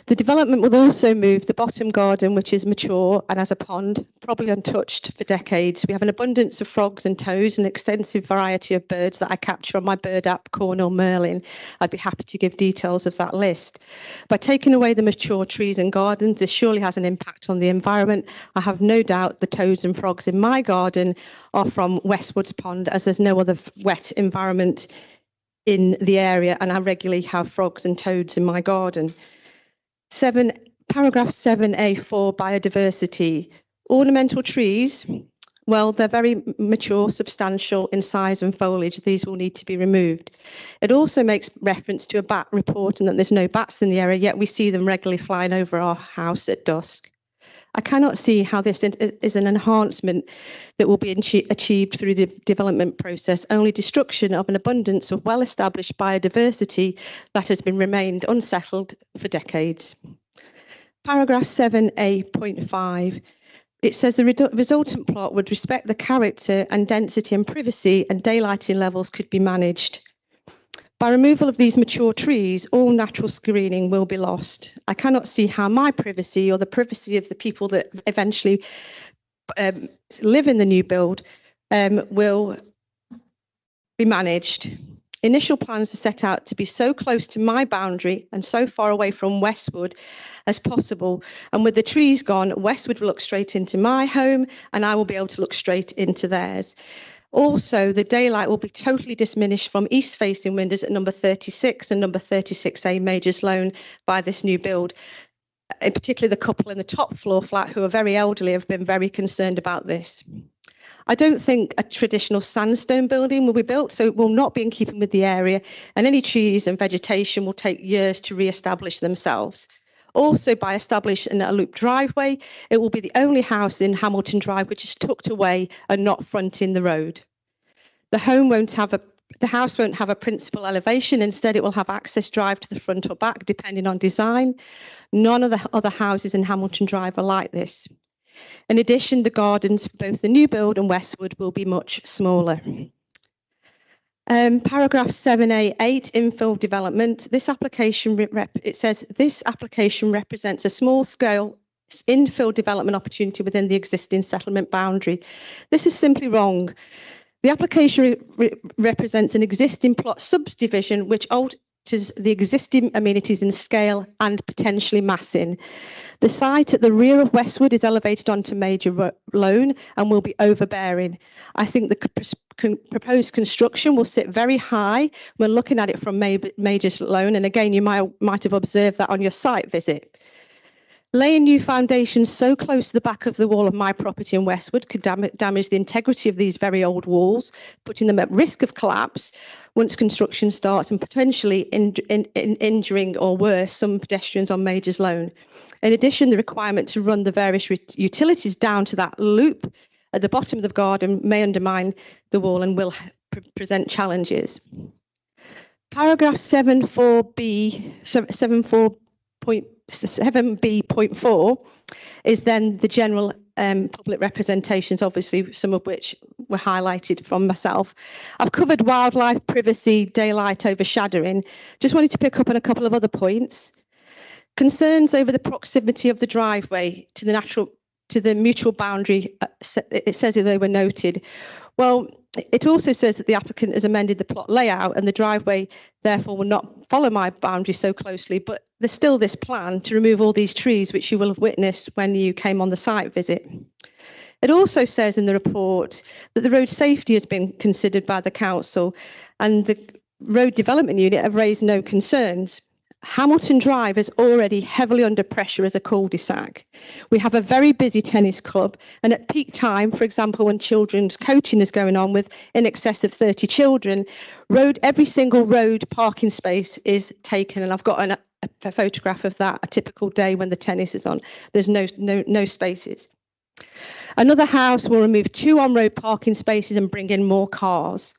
The development will also move the bottom garden, which is mature and has a pond, probably untouched for decades. We have an abundance of frogs and toads, an extensive variety of birds that I capture on my bird app, Cornwall Merlin. I'd be happy to give details of that list. By taking away the mature trees and gardens, this surely has an impact on the environment. I have no doubt the toads and frogs in my garden are from Westwood's Pond, as there's no other wet environment in the area, and I regularly have frogs and toads in my garden. Paragraph 7A4, biodiversity. Ornamental trees, well, they're very mature, substantial in size and foliage. These will need to be removed. It also makes reference to a bat report and that there's no bats in the area, yet we see them regularly flying over our house at dusk. I cannot see how this is an enhancement that will be achieved through the development process, only destruction of an abundance of well-established biodiversity that has been remained unsettled for decades. Paragraph 7A.5, it says the resultant plot would respect the character and density and privacy, and daylighting levels could be managed. By removal of these mature trees, all natural screening will be lost. I cannot see how my privacy or the privacy of the people that eventually live in the new build will be managed. Initial plans are set out to be so close to my boundary and so far away from Westwood as possible. And with the trees gone, Westwood will look straight into my home and I will be able to look straight into theirs. Also, the daylight will be totally diminished from east-facing windows at number 36 and number 36A Majors Loan by this new build. In particular, the couple in the top floor flat who are very elderly have been very concerned about this. I don't think a traditional sandstone building will be built, so it will not be in keeping with the area, and any trees and vegetation will take years to re-establish themselves. Also, by establishing a loop driveway, it will be the only house in Hamilton Drive which is tucked away and not fronting the road. The house won't have a principal elevation. Instead, it will have access drive to the front or back, depending on design. None of the other houses in Hamilton Drive are like this. In addition, the gardens for both the new build and Westwood will be much smaller. Paragraph 7A8, infill development. This application, it says, this application represents a small-scale infill development opportunity within the existing settlement boundary. This is simply wrong. The application represents an existing plot subdivision which alters the existing amenities in scale and potentially massing. The site at the rear of Westwood is elevated onto Major Loan and will be overbearing. I think the proposed construction will sit very high when looking at it from Major Loan, and again, you might have observed that on your site visit. Laying new foundations so close to the back of the wall of my property in Westwood could damage the integrity of these very old walls, putting them at risk of collapse once construction starts and potentially injuring or worse some pedestrians on Major's Loan. In addition, the requirement to run the various utilities down to that loop at the bottom of the garden may undermine the wall and will present challenges. Paragraph 7B.4 is then the general public representations, obviously some of which were highlighted from myself. I've covered wildlife, privacy, daylight overshadowing. Just wanted to pick up on a couple of other points. Concerns over the proximity of the driveway to the mutual boundary, it says they were noted. Well, it also says that the applicant has amended the plot layout and the driveway therefore will not follow my boundary so closely, but there's still this plan to remove all these trees, which you will have witnessed when you came on the site visit. It also says in the report that the road safety has been considered by the council and the road development unit have raised no concerns. Hamilton Drive is already heavily under pressure as a cul-de-sac. We have a very busy tennis club, and at peak time, for example, when children's coaching is going on with in excess of 30 children, every single road parking space is taken, and I've got a photograph of that, a typical day when the tennis is on. There's no spaces. Another house will remove 2 on-road parking spaces and bring in more cars.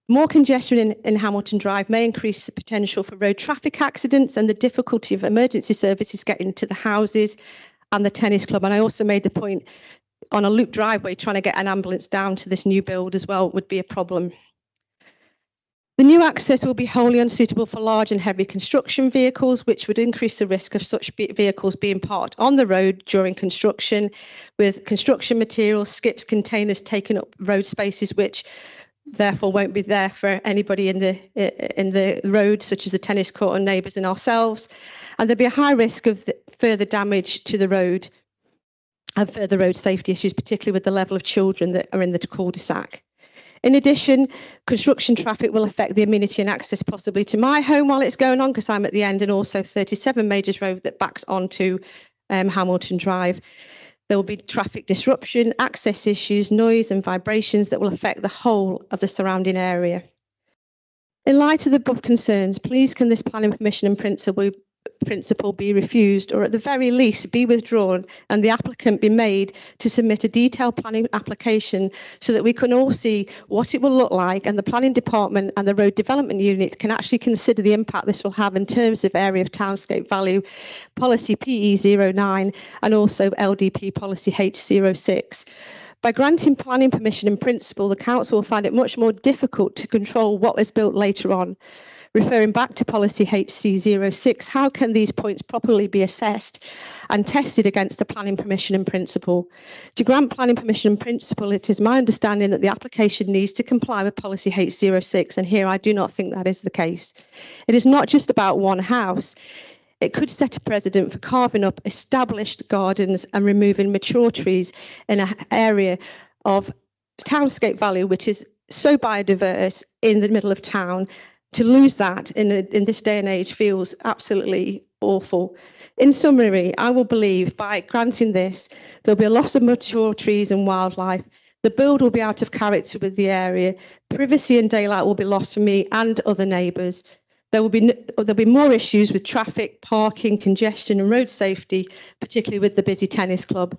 More congestion in Hamilton Drive may increase the potential for road traffic accidents and the difficulty of emergency services getting to the houses and the tennis club. And I also made the point on a loop driveway, trying to get an ambulance down to this new build as well would be a problem. The new access will be wholly unsuitable for large and heavy construction vehicles, which would increase the risk of such vehicles being parked on the road during construction, with construction materials, skips, containers taking up road spaces, which therefore won't be there for anybody in the road, such as the tennis court and neighbours and ourselves. And there'll be a high risk of further damage to the road and further road safety issues, particularly with the level of children that are in the cul-de-sac. In addition, construction traffic will affect the amenity and access possibly to my home while it's going on, because I'm at the end, and also 37 Majors Road that backs onto Hamilton Drive. There will be traffic disruption, access issues, noise and vibrations that will affect the whole of the surrounding area. In light of the above concerns, please can this planning permission and principle be refused, or at the very least be withdrawn, and the applicant be made to submit a detailed planning application so that we can all see what it will look like, and the planning department and the road development unit can actually consider the impact this will have in terms of area of townscape value policy PE09 and also LDP policy H06. By granting planning permission in principle, the council will find it much more difficult to control what is built later on. Referring back to policy HC06, how can these points properly be assessed and tested against the planning permission in principle? To grant planning permission in principle, it is my understanding that the application needs to comply with policy H06, and here I do not think that is the case. It is not just about one house. It could set a precedent for carving up established gardens and removing mature trees in an area of townscape value, which is so biodiverse in the middle of town. To lose that in this day and age feels absolutely awful. In summary, I will believe by granting this, there'll be a loss of mature trees and wildlife. The build will be out of character with the area. Privacy and daylight will be lost for me and other neighbours. There'll be more issues with traffic, parking, congestion and road safety, particularly with the busy tennis club.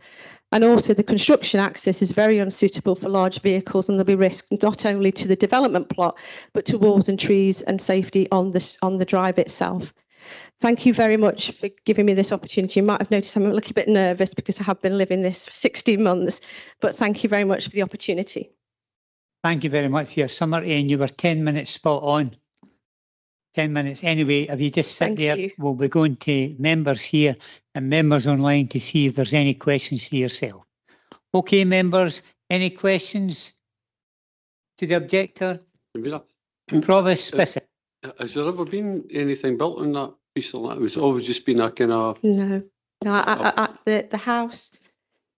And also the construction access is very unsuitable for large vehicles, and there'll be risk not only to the development plot, but to walls and trees and safety on the drive itself. Thank you very much for giving me this opportunity. You might have noticed I'm a little bit nervous because I have been living this for 16 months, but thank you very much for the opportunity. Thank you very much for your summary, and you were 10 minutes spot on. 10 minutes. Anyway, if you just sit there, we'll be going to members here and members online to see if there's any questions for yourself. Okay, members, any questions to the objector? Provost specific. Has there ever been anything built on that piece of land? It's always just been a kind of... No, the house,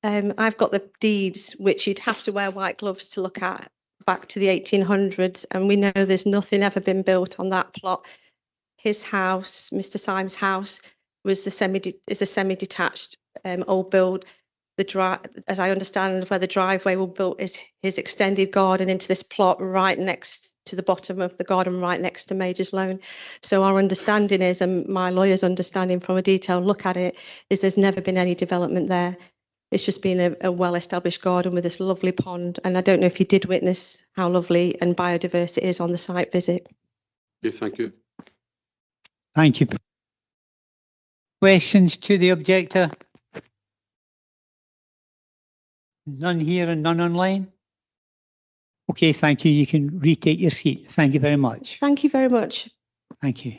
I've got the deeds, which you'd have to wear white gloves to look at, back to the 1800s, and we know there's nothing ever been built on that plot. His house, Mr. Syme's house, was a semi-detached old build. As I understand, where the driveway will built is his extended garden into this plot right next to the bottom of the garden, right next to Major's Loan. So our understanding is, and my lawyer's understanding from a detailed look at it, is there's never been any development there. It's just been a well-established garden with this lovely pond. And I don't know if you did witness how lovely and biodiverse it is on the site visit. Yeah, thank you. Thank you. Questions to the objector? None here and none online? Okay, thank you. You can retake your seat. Thank you very much. Thank you very much. Thank you.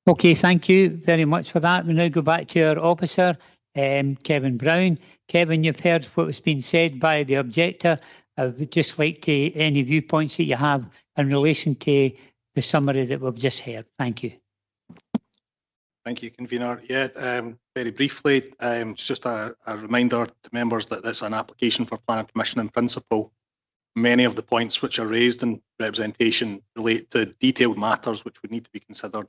Okay, thank you very much for that. We now go back to our officer, Kevin Brown. Kevin, you've heard what was being said by the objector. I would just like to any viewpoints that you have in relation to the summary that we've just heard. Thank you. Thank you, Convener. Yeah, very briefly, it's just a reminder to members that this is an application for planning permission in principle. Many of the points which are raised in representation relate to detailed matters which would need to be considered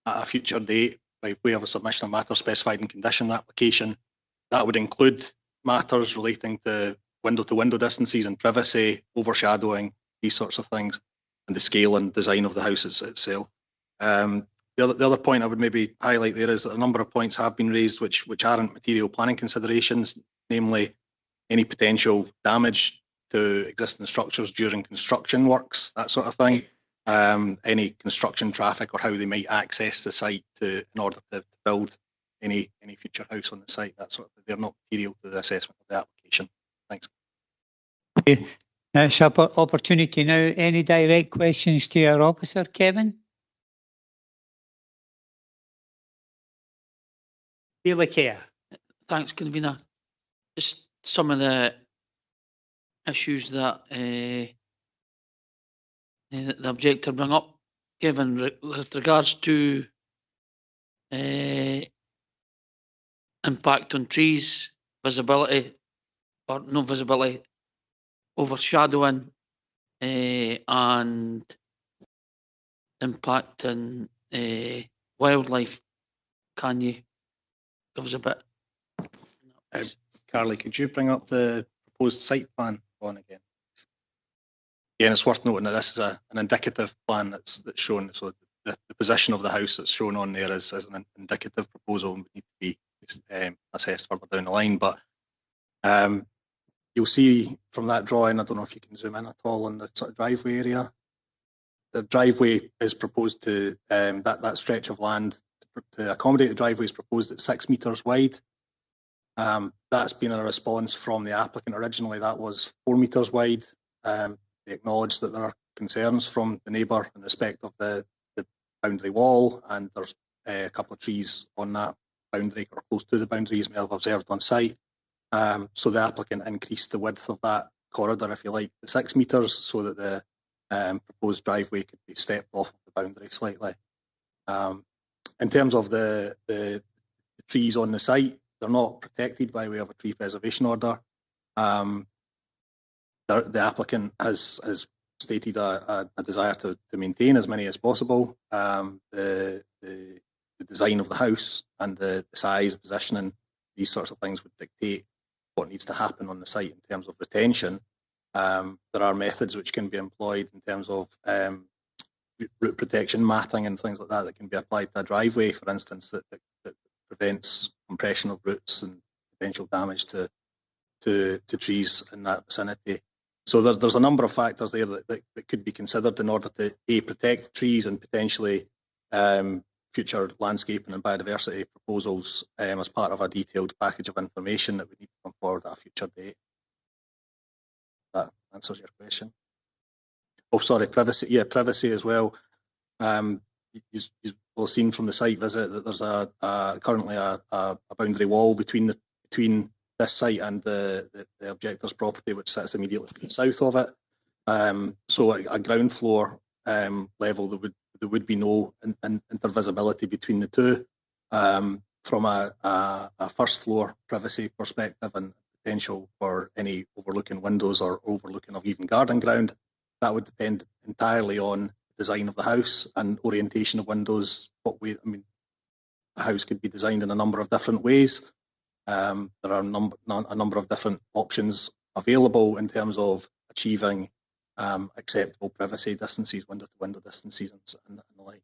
at a future date by way of a submission of matters specified in condition application. That would include matters relating to window-to-window distances and privacy, overshadowing, these sorts of things, and the scale and design of the house itself. The other point I would maybe highlight there is that a number of points have been raised which aren't material planning considerations, namely any potential damage to existing structures during construction works, that sort of thing, any construction traffic or how they might access the site in order to build any future house on the site, that sort of thing. They're not material to the assessment of the application. Thanks. Okay. Next opportunity now. Any direct questions to our officer, Kevin? Daily care. Thanks, Convener. Just some of the issues that the objector bring up, Kevin, with regards to impact on trees, visibility or no visibility, overshadowing, and impact on wildlife. Can you give us a bit? Carly, could you bring up the proposed site plan on again? Again, it's worth noting that this is an indicative plan that's shown, so the position of the house that's shown on there is an indicative proposal and would need to be assessed further down the line. But you'll see from that drawing, I don't know if you can zoom in at all on the sort of driveway area. The driveway is proposed to, that stretch of land to accommodate the driveway is proposed at 6 metres wide. That's been a response from the applicant. Originally, that was 4 metres wide. They acknowledge that there are concerns from the neighbour in respect of the boundary wall, and there's a couple of trees on that boundary or close to the boundaries we have observed on site. So the applicant increased the width of that corridor, if you like, to 6 metres, so that the proposed driveway could be stepped off of the boundary slightly. In terms of the trees on the site, they're not protected by way of a tree preservation order. The applicant has stated a desire to maintain as many as possible. The design of the house and the size, positioning, these sorts of things would dictate what needs to happen on the site in terms of retention. There are methods which can be employed in terms of root protection, matting and things like that that can be applied to a driveway, for instance, that prevents compression of roots and potential damage to trees in that vicinity. So there's a number of factors there that could be considered in order to protect trees and potentially future landscaping and biodiversity proposals as part of a detailed package of information that we need to come forward at a future date. That answers your question. Oh, sorry, privacy. Yeah, privacy as well. You've all seen from the site visit that there's currently a boundary wall between this site and the objector's property, which sits immediately to the south of it. So at a ground floor level, there would be no intervisibility between the two. From a first floor privacy perspective and potential for any overlooking windows or overlooking of even garden ground, that would depend entirely on design of the house and orientation of windows. A house could be designed in a number of different ways. There are a number of different options available in terms of achieving acceptable privacy distances, window-to-window distances, and the like.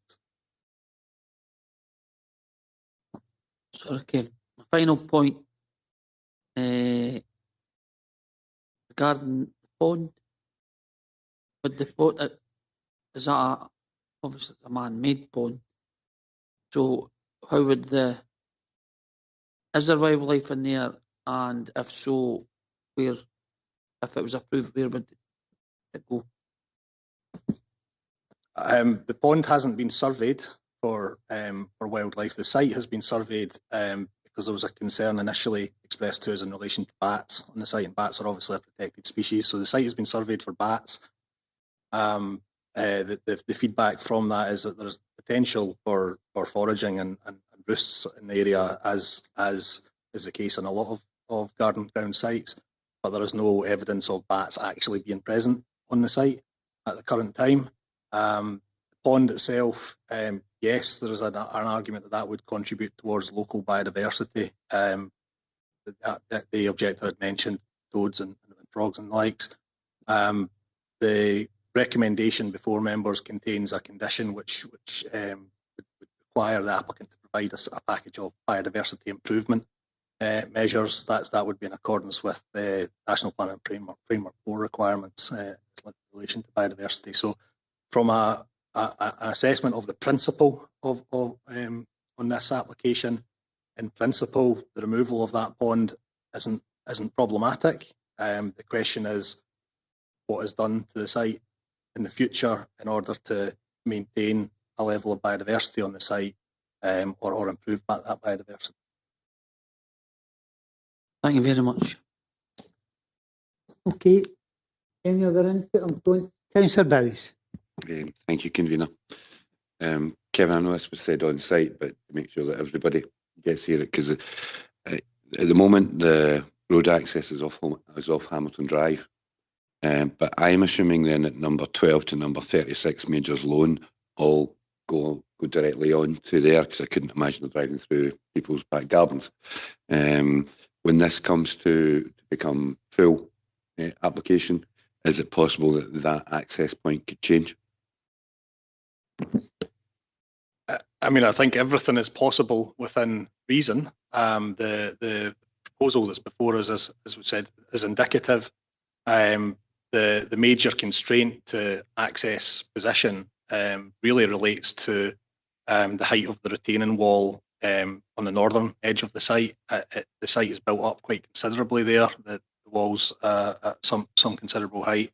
So, okay, my final point regarding the pond. But the pond is that obviously a man-made pond. So how would is there wildlife in there? And if so, if it was approved, where would it go? The pond hasn't been surveyed for wildlife. The site has been surveyed because there was a concern initially expressed to us in relation to bats on the site, and bats are obviously a protected species. So the site has been surveyed for bats. The feedback from that is that there's potential for foraging and roosts in the area, as is the case on a lot of garden ground sites, but there is no evidence of bats actually being present on the site at the current time. The pond itself, yes, there is an argument that would contribute towards local biodiversity. The objector had mentioned toads and frogs and the likes. The recommendation before members contains a condition which would require the applicant to provide us a package of biodiversity improvement measures. That would be in accordance with the National Planning Framework 4 requirements in relation to biodiversity. So from an assessment of the principle on this application, in principle, the removal of that pond isn't problematic. The question is what is done to the site in the future in order to maintain a level of biodiversity on the site or improve that biodiversity. Thank you very much. Okay. Any other input on point? Councillor Bowes. Thank you, Convener. Kevin, I know this was said on site, but to make sure that everybody gets here, because at the moment the road access is off Hamilton Drive, but I'm assuming then that number 12 to number 36 Majors Loan all go directly on to there, because I couldn't imagine driving through people's back gardens. When this comes to become full application, is it possible that that access point could change? I mean, I think everything is possible within reason. The proposal that's before us, as we said, is indicative. The major constraint to access position really relates to the height of the retaining wall on the northern edge of the site. The site is built up quite considerably there. The walls at some considerable height.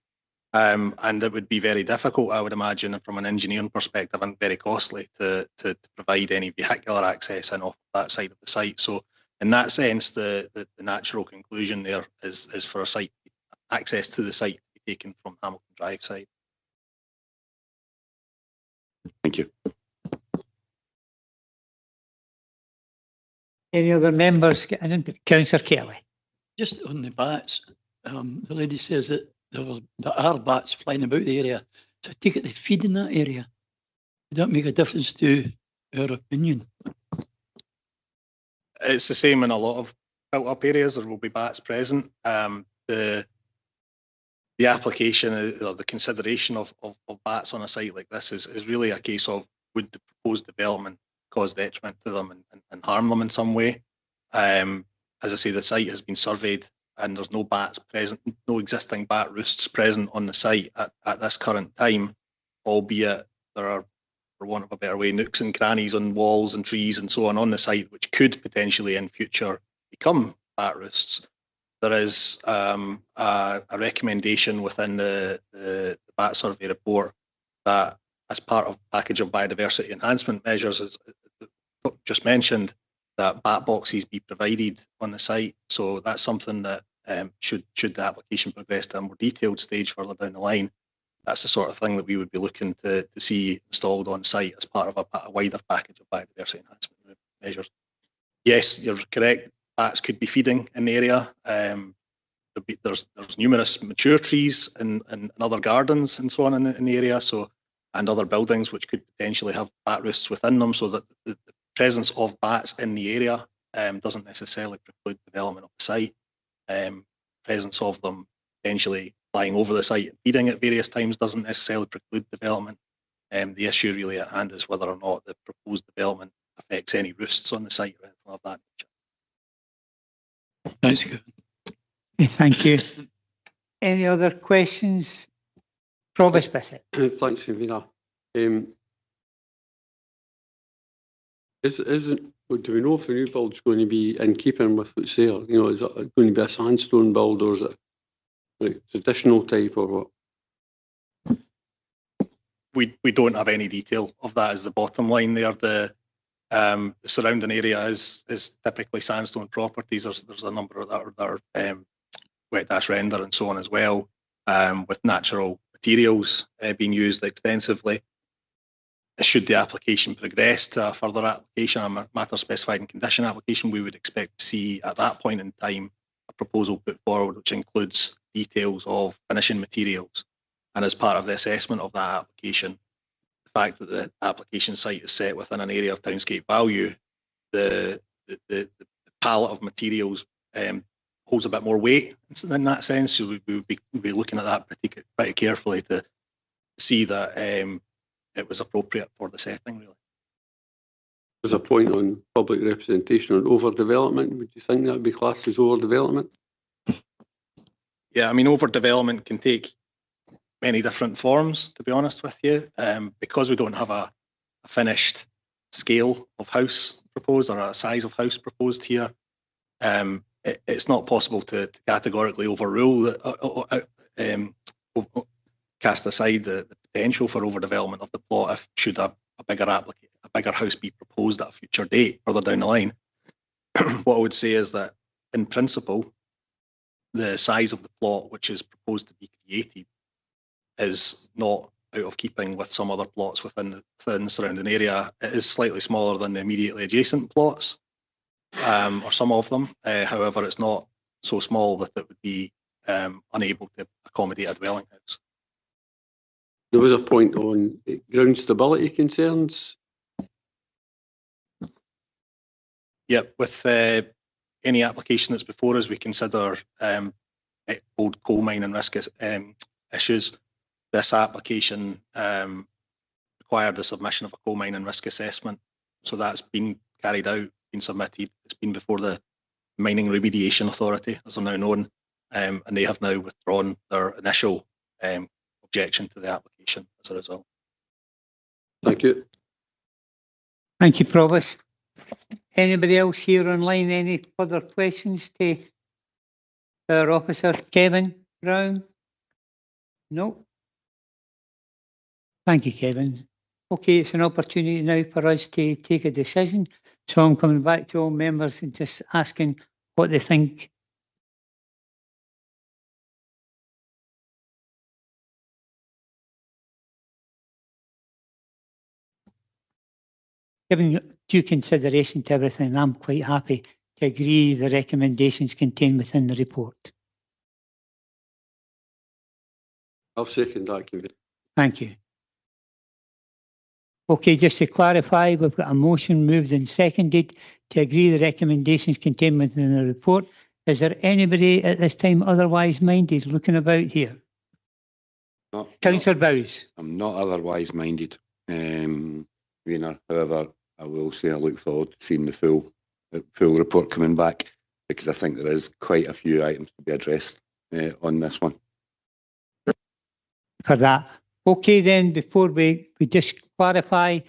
And it would be very difficult, I would imagine, from an engineering perspective, and very costly to provide any vehicular access in off that side of the site. So in that sense, the natural conclusion there is for a site access to the site to be taken from Hamilton Drive side. Thank you. Any other members? Councillor Kelly. Just on the bats, the lady says that there are bats flying about the area. So I take it they feed in that area. Would that make a difference to our opinion? It's the same in a lot of built-up areas. There will be bats present. The application or the consideration of bats on a site like this is really a case of, would the proposed development cause detriment to them and harm them in some way? As I say, the site has been surveyed and there's no bats present, no existing bat roosts present on the site at this current time, albeit there are, for want of a better way, nooks and crannies on walls and trees and so on the site, which could potentially in future become bat roosts. There is a recommendation within the bat survey report that, as part of a package of biodiversity enhancement measures, as just mentioned, that bat boxes be provided on the site. So that's something that should the application progress to a more detailed stage further down the line, that's the sort of thing that we would be looking to see installed on site as part of a wider package of biodiversity enhancement measures. Yes, you're correct. Bats could be feeding in the area. There's numerous mature trees and other gardens and so on in the area, and other buildings which could potentially have bat roosts within them, so that the presence of bats in the area doesn't necessarily preclude development of the site. Presence of them potentially flying over the site and feeding at various times doesn't necessarily preclude development. The issue really at hand is whether or not the proposed development affects any roosts on the site or anything of that nature. Thanks, Kevin. Thank you. Any other questions? Provost Bissett. Thanks, Convener. Do we know if the new build's going to be in keeping with what's there? You know, is it going to be a sandstone build, or is it like traditional type, or what? We don't have any detail of that as the bottom line there. The surrounding area is typically sandstone properties. There's a number of that are wet dash render and so on as well, with natural materials being used extensively. Should the application progress to a further application, a matter specified in condition application, we would expect to see at that point in time a proposal put forward which includes details of finishing materials. And as part of the assessment of that application, the fact that the application site is set within an area of townscape value, the palette of materials holds a bit more weight in that sense. So we would be looking at that pretty carefully to see that it was appropriate for the setting, really. There's a point on public representation on overdevelopment. Would you think that would be classed as overdevelopment? Yeah, I mean, overdevelopment can take many different forms, to be honest with you. Because we don't have a finished scale of house proposed or a size of house proposed here, it's not possible to categorically overrule, cast aside the potential for overdevelopment of the plot if should a bigger house be proposed at a future date further down the line. What I would say is that in principle, the size of the plot which is proposed to be created is not out of keeping with some other plots within the surrounding area. It is slightly smaller than the immediately adjacent plots, or some of them. However, it's not so small that it would be unable to accommodate a dwelling house. There was a point on ground stability concerns. Yeah, with any application that's before us, we consider old coal mine and risk issues. This application required the submission of a coal mine and risk assessment. So that's been carried out, been submitted. It's been before the Mining Remediation Authority, as they're now known, and they have now withdrawn their initial objection to the application as a result. Thank you. Thank you, Provost. Anybody else here online? Any further questions to our officer, Kevin Brown? No. Thank you, Kevin. Okay, it's an opportunity now for us to take a decision. So I'm coming back to all members and just asking what they think. Given due consideration to everything, I'm quite happy to agree the recommendations contained within the report. I'll second that, Kevin. Thank you. Okay, just to clarify, we've got a motion moved and seconded to agree the recommendations contained within the report. Is there anybody at this time otherwise minded looking about here? Councillor Bowes. I'm not otherwise minded, however, I will say I look forward to seeing the full report coming back, because I think there is quite a few items to be addressed on this one. For that. Okay, then, before we just clarify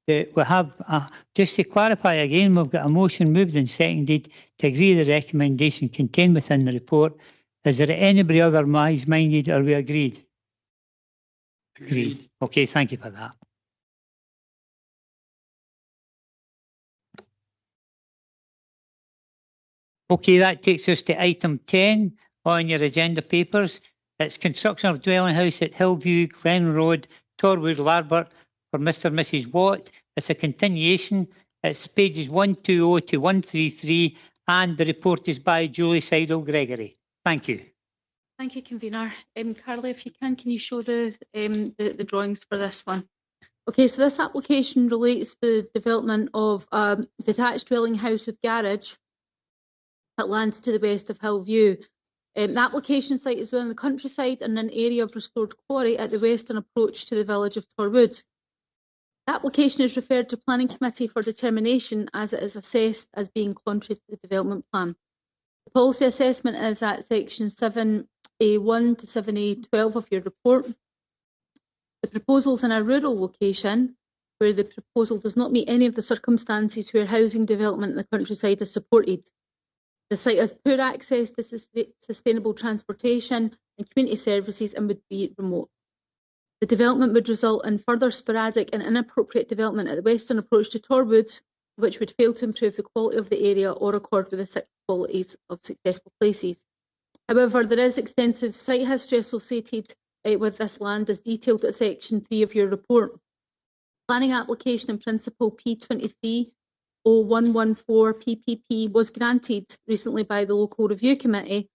that we have, just to clarify again, we've got a motion moved and seconded to agree the recommendation contained within the report. Is there anybody otherwise minded? Are we agreed? Agreed. Okay, thank you for that. Okay, that takes us to item 10 on your agenda papers. It's construction of dwelling house at Hillview, Glen Road, Torwood, Larbert for Mr. and Mrs. Watt. It's a continuation. It's pages 120 to 133, and the report is by Julie Seidel-Gregory. Thank you. Thank you, Convener. Carly, if you can you show the drawings for this one? Okay, so this application relates to the development of a detached dwelling house with garage that lands to the west of Hillview. The application site is within the countryside and an area of restored quarry at the western approach to the village of Torwood. The application is referred to Planning Committee for determination as it is assessed as being contrary to the development plan. The policy assessment is at section 7A1 to 7A12 of your report. The proposal is in a rural location where the proposal does not meet any of the circumstances where housing development in the countryside is supported. The site has poor access to sustainable transportation and community services and would be remote. The development would result in further sporadic and inappropriate development at the western approach to Torwood, which would fail to improve the quality of the area or accord with the six qualities of successful places. However, there is extensive site history associated with this land as detailed at section 3 of your report. Planning application in principle P23 0114 PPP was granted recently by the Local Review Committee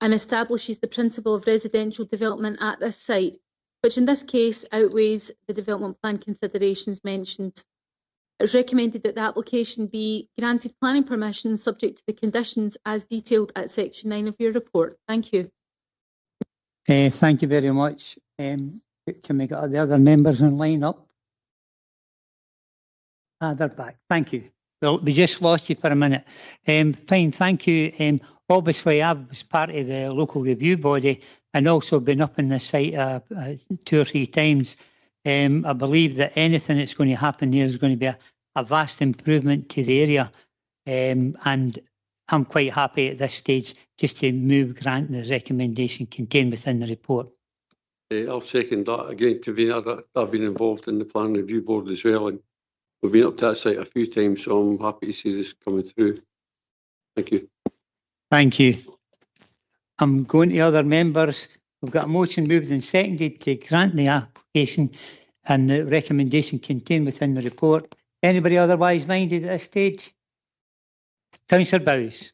and establishes the principle of residential development at this site, which in this case outweighs the development plan considerations mentioned. It's recommended that the application be granted planning permission subject to the conditions as detailed at section 9 of your report. Thank you. Thank you very much. Can we get the other members in line up? They're back. Thank you. Well, we just lost you for a minute. Fine, thank you. Obviously, I was part of the local review body and also been up in the site 2 or 3 times. I believe that anything that's going to happen there is going to be a vast improvement to the area. And I'm quite happy at this stage just to move grant the recommendation contained within the report. I'll second that again, Convener. I've been involved in the planning review board as well, and we've been up to that site a few times, so I'm happy to see this coming through. Thank you. Thank you. I'm going to other members. We've got a motion moved and seconded to grant the application and the recommendation contained within the report. Anybody otherwise minded at this stage? Councillor Bowes.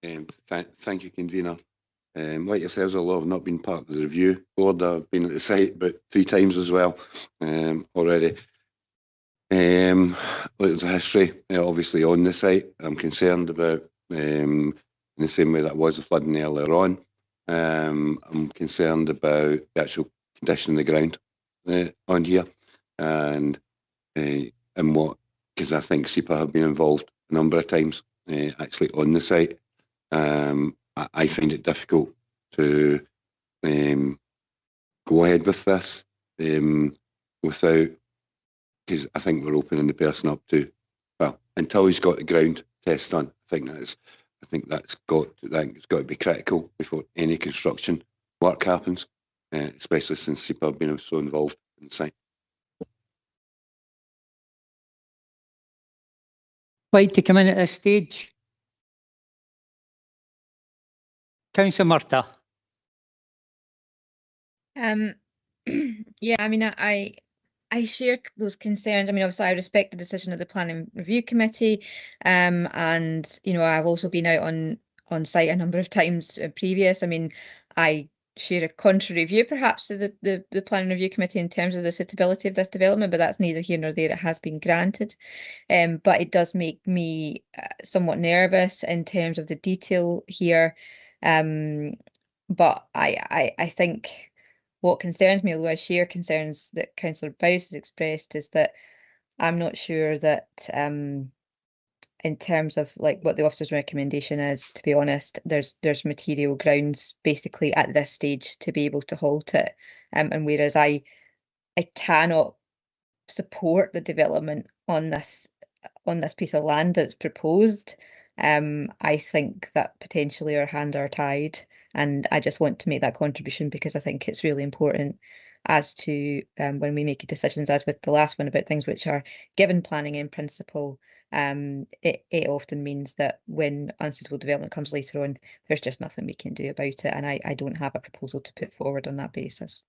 Thank you, Convener. Like yourselves, although I've not been part of the review board, I've been at the site about 3 times as well already. There's a history, obviously, on the site. I'm concerned about, in the same way that was the flooding earlier on, I'm concerned about the actual condition of the ground on here, and what, because I think SEPA have been involved a number of times actually on the site. I find it difficult to go ahead with this without, because I think we're opening the person up to, well, until he's got the ground test done. I think it's got to be critical before any construction work happens, especially since SEPA have been so involved in the site. Like to come in at this stage? Councillor Murtagh. Yeah, I mean, I share those concerns. I mean, obviously, I respect the decision of the Planning Review Committee, and I've also been out on site a number of times previous. I mean, I share a contrary view, perhaps, to the Planning Review Committee in terms of the suitability of this development, but that's neither here nor there. It has been granted, but it does make me somewhat nervous in terms of the detail here. But I think what concerns me, although I share concerns that Councillor Bowes has expressed, is that I'm not sure that in terms of like what the officer's recommendation is, to be honest, there's material grounds basically at this stage to be able to halt it. And whereas I cannot support the development on this piece of land that's proposed, I think that potentially our hands are tied, and I just want to make that contribution because I think it's really important as to when we make decisions, as with the last one about things which are given planning in principle, it often means that when unsuitable development comes later on, there's just nothing we can do about it, and I don't have a proposal to put forward on that basis.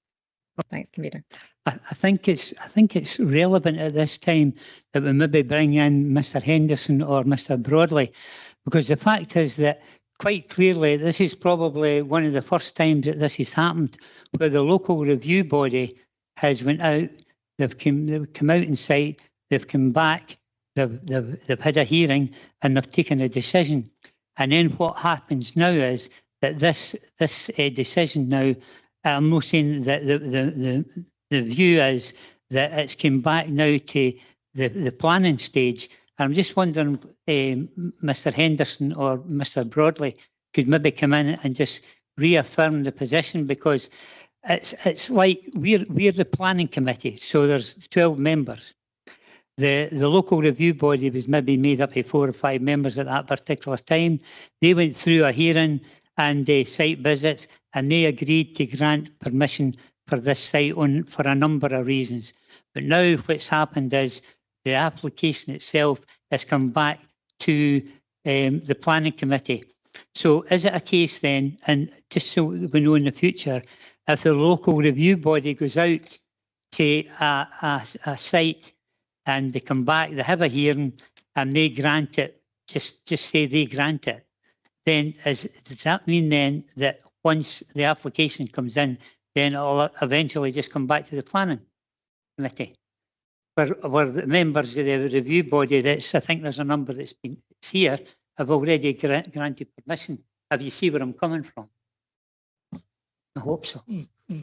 Thanks, Convener. I think it's relevant at this time that we maybe bring in Mr. Henderson or Mr. Broadley, because the fact is that quite clearly this is probably one of the first times that this has happened, where the local review body has went out, they've come out in site, they've come back, they've had a hearing, and they've taken a decision. And then what happens now is that this decision now, I'm not saying that the view is that it's come back now to the planning stage. I'm just wondering, Mr. Henderson or Mr. Broadley could maybe come in and just reaffirm the position, because it's like we're the planning committee, so there's 12 members. The local review body was maybe made up of 4 or 5 members at that particular time. They went through a hearing and site visits, and they agreed to grant permission for this site for a number of reasons. But now what's happened is the application itself has come back to the planning committee. So is it a case then, and just so we know in the future, if the local review body goes out to a site and they come back, they have a hearing and they grant it, just say they grant it, then does that mean then that once the application comes in, then it'll eventually just come back to the planning committee? where the members of the review body, that's, I think there's a number that's been it's here, have already granted permission. Have you see where I'm coming from? I hope so.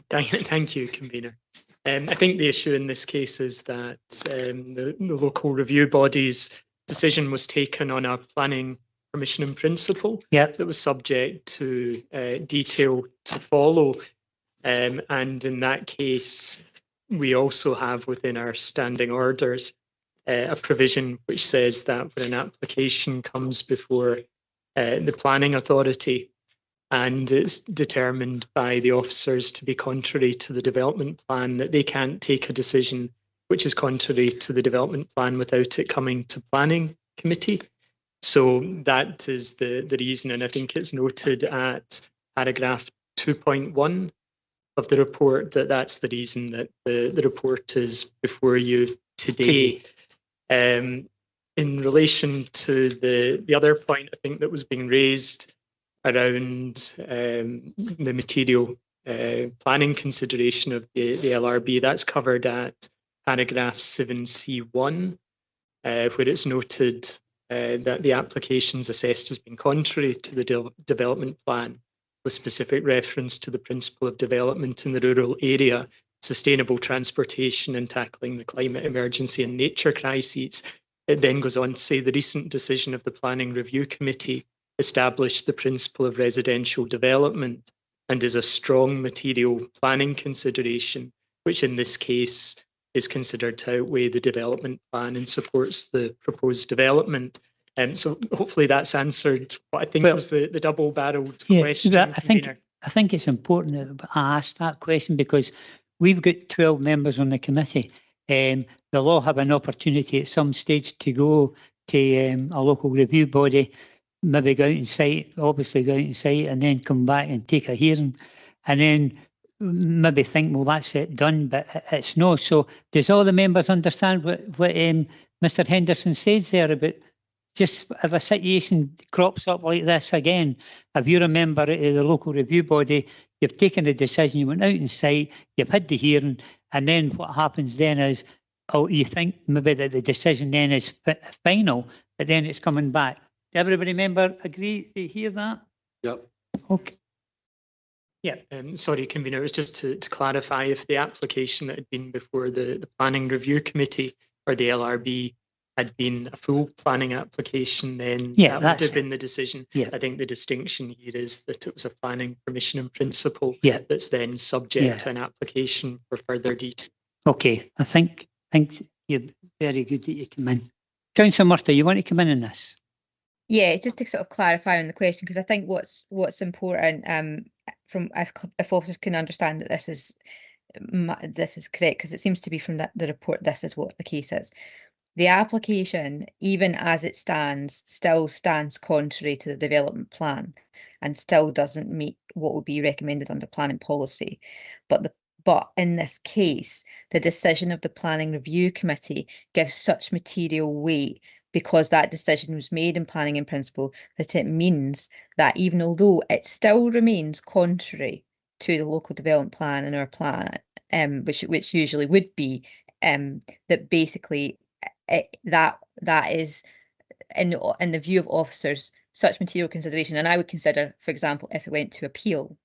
Thank you, convener. I think the issue in this case is that the local review body's decision was taken on a planning permission in principle that was subject to detail to follow. And in that case, we also have within our standing orders a provision which says that when an application comes before the planning authority and it's determined by the officers to be contrary to the development plan, that they can't take a decision which is contrary to the development plan without it coming to planning committee. So that is the reason, and I think it's noted at paragraph 2.1 of the report that that's the reason that the report is before you today. In relation to the other point, I think that was being raised around the material planning consideration of the LRB, that's covered at paragraph 7C1, where it's noted that the applications assessed as being contrary to the development plan, with specific reference to the principle of development in the rural area, sustainable transportation and tackling the climate emergency and nature crises. It then goes on to say the recent decision of the Planning Review Committee established the principle of residential development and is a strong material planning consideration, which in this case is considered to outweigh the development plan and supports the proposed development. So hopefully that's answered what I think was the double-barreled question. I think it's important that I ask that question because we've got 12 members on the committee. They'll all have an opportunity at some stage to go to a local review body, maybe go out and site, obviously go out and site, and then come back and take a hearing, and then maybe think, well, that's it done, but it's no. So does all the members understand what Mr. Henderson says there about just if a situation crops up like this again, if you're a member of the local review body, you've taken a decision, you went out and site, you've had the hearing, and then what happens then is, oh, you think maybe that the decision then is final, but then it's coming back. Does everybody member agree to hear that? Yep. Okay. Yeah, sorry, convener, it was just to clarify if the application that had been before the Planning Review Committee or the LRB had been a full planning application, then that would have been the decision. I think the distinction here is that it was a planning permission in principle that's then subject to an application for further detail. Okay, I think you're very good that you come in. Councillor Murphy, you want to come in on this? Yeah, it's just to sort of clarify on the question, because I think what's important from if officers can understand that this is correct, because it seems to be from the report this is what the case is. The application, even as it stands, still stands contrary to the development plan and still doesn't meet what would be recommended under planning policy. But in this case, the decision of the Planning Review Committee gives such material weight because that decision was made in planning in principle that it means that even although it still remains contrary to the local development plan and our plan, which usually would be, that basically that is in the view of officers such material consideration. And I would consider, for example, if it went to appeal,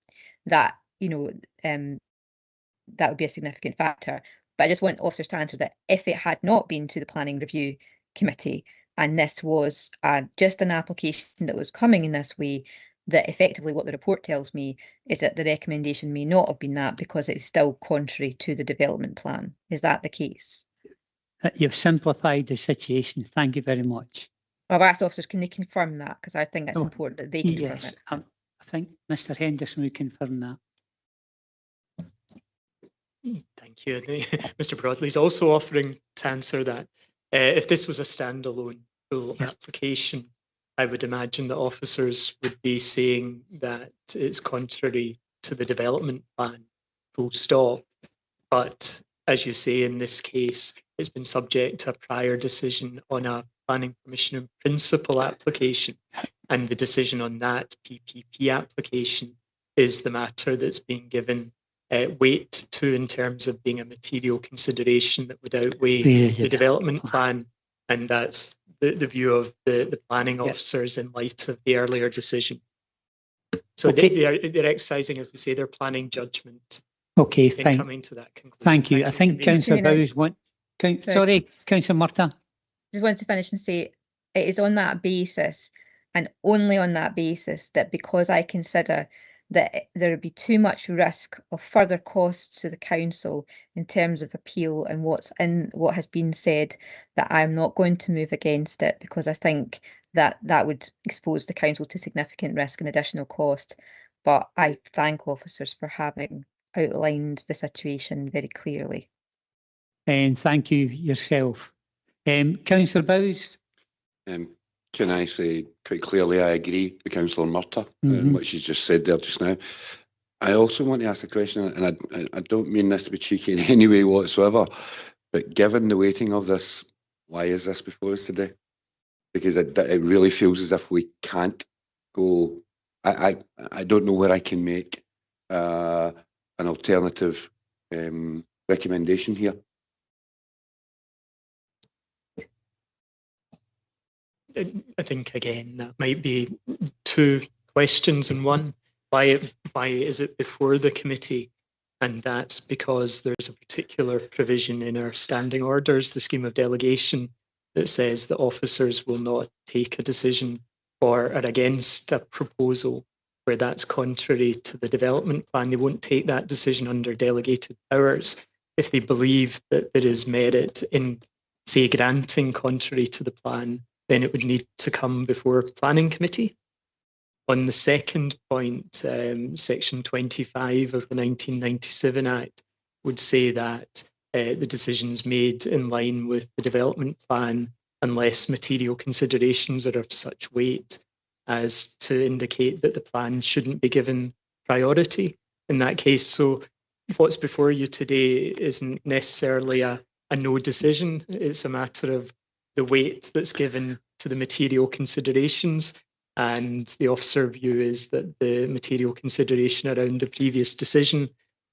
that that would be a significant factor. But I just want officers to answer that if it had not been to the Planning Review Committee and this was just an application that was coming in this way, that effectively what the report tells me is that the recommendation may not have been that because it's still contrary to the development plan. Is that the case? You've simplified the situation. Thank you very much. I've asked officers, can they confirm that? Because I think it's important that they confirm it. I think Mr. Henderson would confirm that. Thank you. Mr. Broadley is also offering to answer that. If this was a standalone full application, I would imagine that officers would be saying that it's contrary to the development plan, full stop. But as you say, in this case, it's been subject to a prior decision on a planning permission in principle application, and the decision on that PPP application is the matter that's being given weight to in terms of being a material consideration that would outweigh the development plan, and that's the view of the planning officers in light of the earlier decision. So they're exercising, as they say, their planning judgment. Okay, in fine. coming to that conclusion. Thank you. I think Councillor Bowes sorry, Councillor Murtagh. Just want to finish and say it is on that basis and only on that basis that, because I consider that there would be too much risk of further costs to the council in terms of appeal and what has been said, that I'm not going to move against it, because I think that that would expose the council to significant risk and additional cost. But I thank officers for having outlined the situation very clearly. And thank you yourself. Councillor Bowes. Can I say quite clearly I agree with Councillor Murtagh and what she's just said there just now. I also want to ask a question, and I don't mean this to be cheeky in any way whatsoever, but given the weighting of this, why is this before us today? Because it really feels as if we can't go. I don't know where I can make an alternative recommendation here. I think, again, that might be two questions in one. Why is it before the committee? And that's because there's a particular provision in our standing orders, the scheme of delegation, that says that officers will not take a decision for or against a proposal where that's contrary to the development plan. They won't take that decision under delegated powers if they believe that there is merit in, say, granting contrary to the plan. Then it would need to come before planning committee. On the second point, section 25 of the 1997 Act would say that the decisions made in line with the development plan, unless material considerations are of such weight as to indicate that the plan shouldn't be given priority in that case. So what's before you today isn't necessarily a no decision. It's a matter of the weight that's given to the material considerations, and the officer view is that the material consideration around the previous decision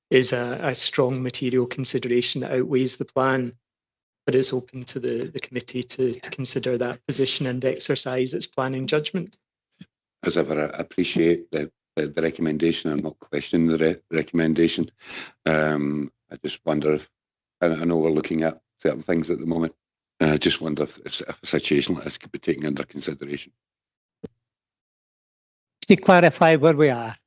is a strong material consideration that outweighs the plan, but it's open to the committee to consider that position and exercise its planning judgment. As ever, I appreciate the recommendation. I'm not questioning the recommendation. I just wonder if, I know we're looking at certain things at the moment, and I just wonder if a situation like this could be taken under consideration. To clarify where we are,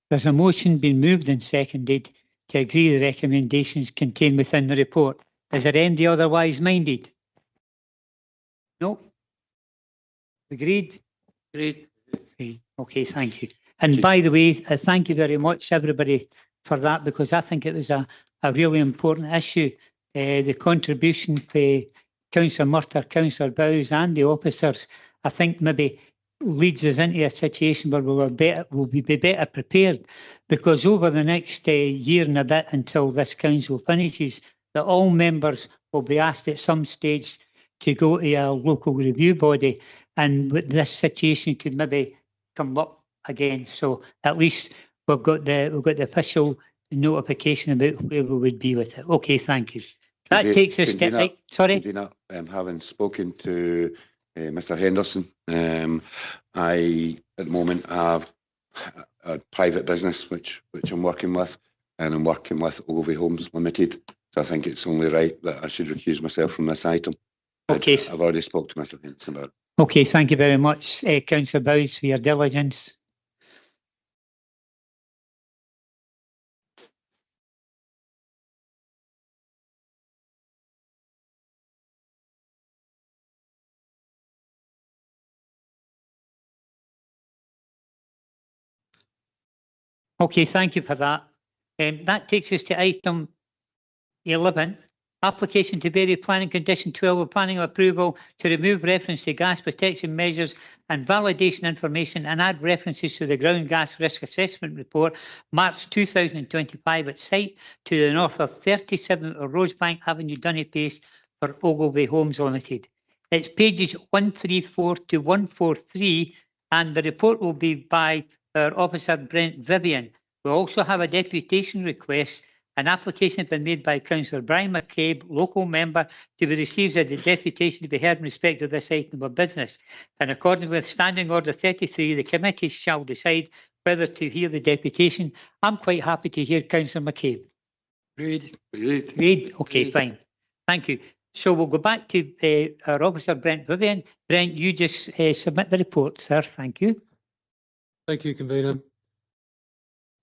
there's a motion being moved and seconded to agree the recommendations contained within the report. Is there anybody otherwise minded? No? Agreed? Agreed. Okay, thank you. And by the way, thank you very much, everybody, for that, because I think it was a really important issue. The contribution for Councillor Murtagh, Councillor Bowes and the officers, I think maybe leads us into a situation where we'll be better prepared, because over the next year and a bit until this council finishes, that all members will be asked at some stage to go to a local review body, and this situation could maybe come up again. So at least we've got the official notification about where we would be with it. Okay, thank you. That takes us to sorry. Having spoken to Mr. Henderson, I at the moment have a private business which I'm working with, and I'm working with Ogilvy Homes Limited. So I think it's only right that I should recuse myself from this item. Okay. I've already spoke to Mr. Henderson about it. Okay, thank you very much, Councillor Bowes, for your diligence. Okay, thank you for that. That takes us to item 11. Application to vary planning condition 12 of planning approval to remove reference to gas protection measures and validation information and add references to the ground gas risk assessment report, March 2025, at site to the north of 37 Rosebank Avenue, Dunnipace, for Ogilvy Homes Limited. It's pages 134 to 143, and the report will be by our officer Brent Vivian. We also have a deputation request. An application has been made by Councillor Brian McCabe, local member, to be received as a deputation to be heard in respect of this item of business. In accordance with Standing Order 33, the committee shall decide whether to hear the deputation. I'm quite happy to hear Councillor McCabe. Agreed. Agreed. Okay, fine. Thank you. So we'll go back to our officer, Brent Vivian. Brent, you just submit the report, sir. Thank you. Thank you, Convener.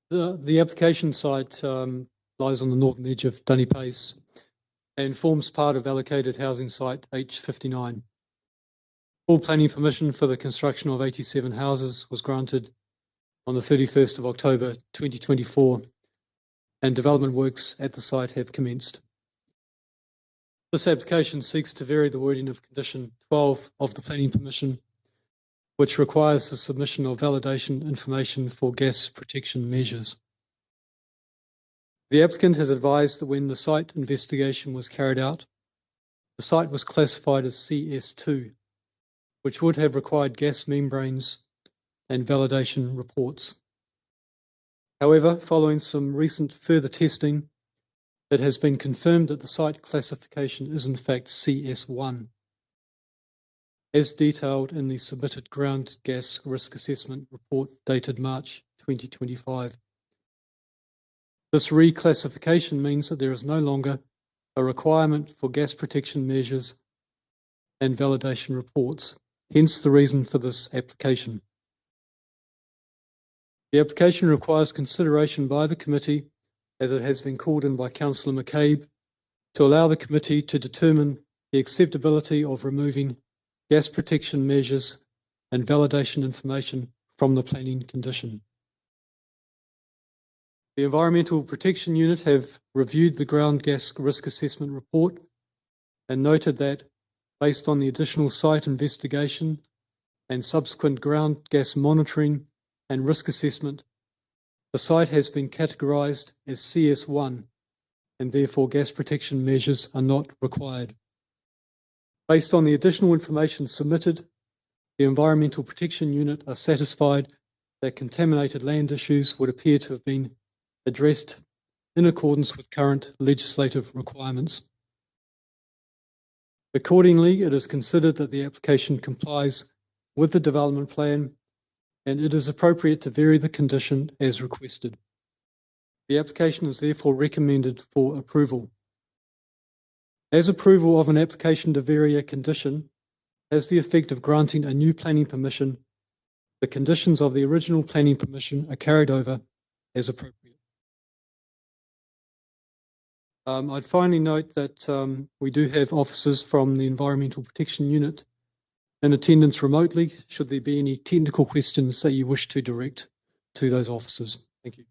The application site lies on the northern edge of Dunny Pace and forms part of allocated housing site H59. Full planning permission for the construction of 87 houses was granted on the 31st of October 2024, and development works at the site have commenced. This application seeks to vary the wording of condition 12 of the planning permission, which requires the submission of validation information for gas protection measures. The applicant has advised that when the site investigation was carried out, the site was classified as CS2, which would have required gas membranes and validation reports. However, following some recent further testing, it has been confirmed that the site classification is in fact CS1, as detailed in the submitted ground gas risk assessment report dated March 2025. This reclassification means that there is no longer a requirement for gas protection measures and validation reports, hence the reason for this application. The application requires consideration by the committee, as it has been called in by Councillor McCabe, to allow the committee to determine the acceptability of removing gas protection measures and validation information from the planning condition. The Environmental Protection Unit have reviewed the ground gas risk assessment report and noted that, based on the additional site investigation and subsequent ground gas monitoring and risk assessment, the site has been categorised as CS1 and therefore gas protection measures are not required. Based on the additional information submitted, the Environmental Protection Unit are satisfied that contaminated land issues would appear to have been addressed in accordance with current legislative requirements. Accordingly, it is considered that the application complies with the development plan and it is appropriate to vary the condition as requested. The application is therefore recommended for approval. As approval of an application to vary a condition has the effect of granting a new planning permission, the conditions of the original planning permission are carried over as appropriate. I'd finally note that we do have officers from the Environmental Protection Unit in attendance remotely, should there be any technical questions that you wish to direct to those officers. Thank you.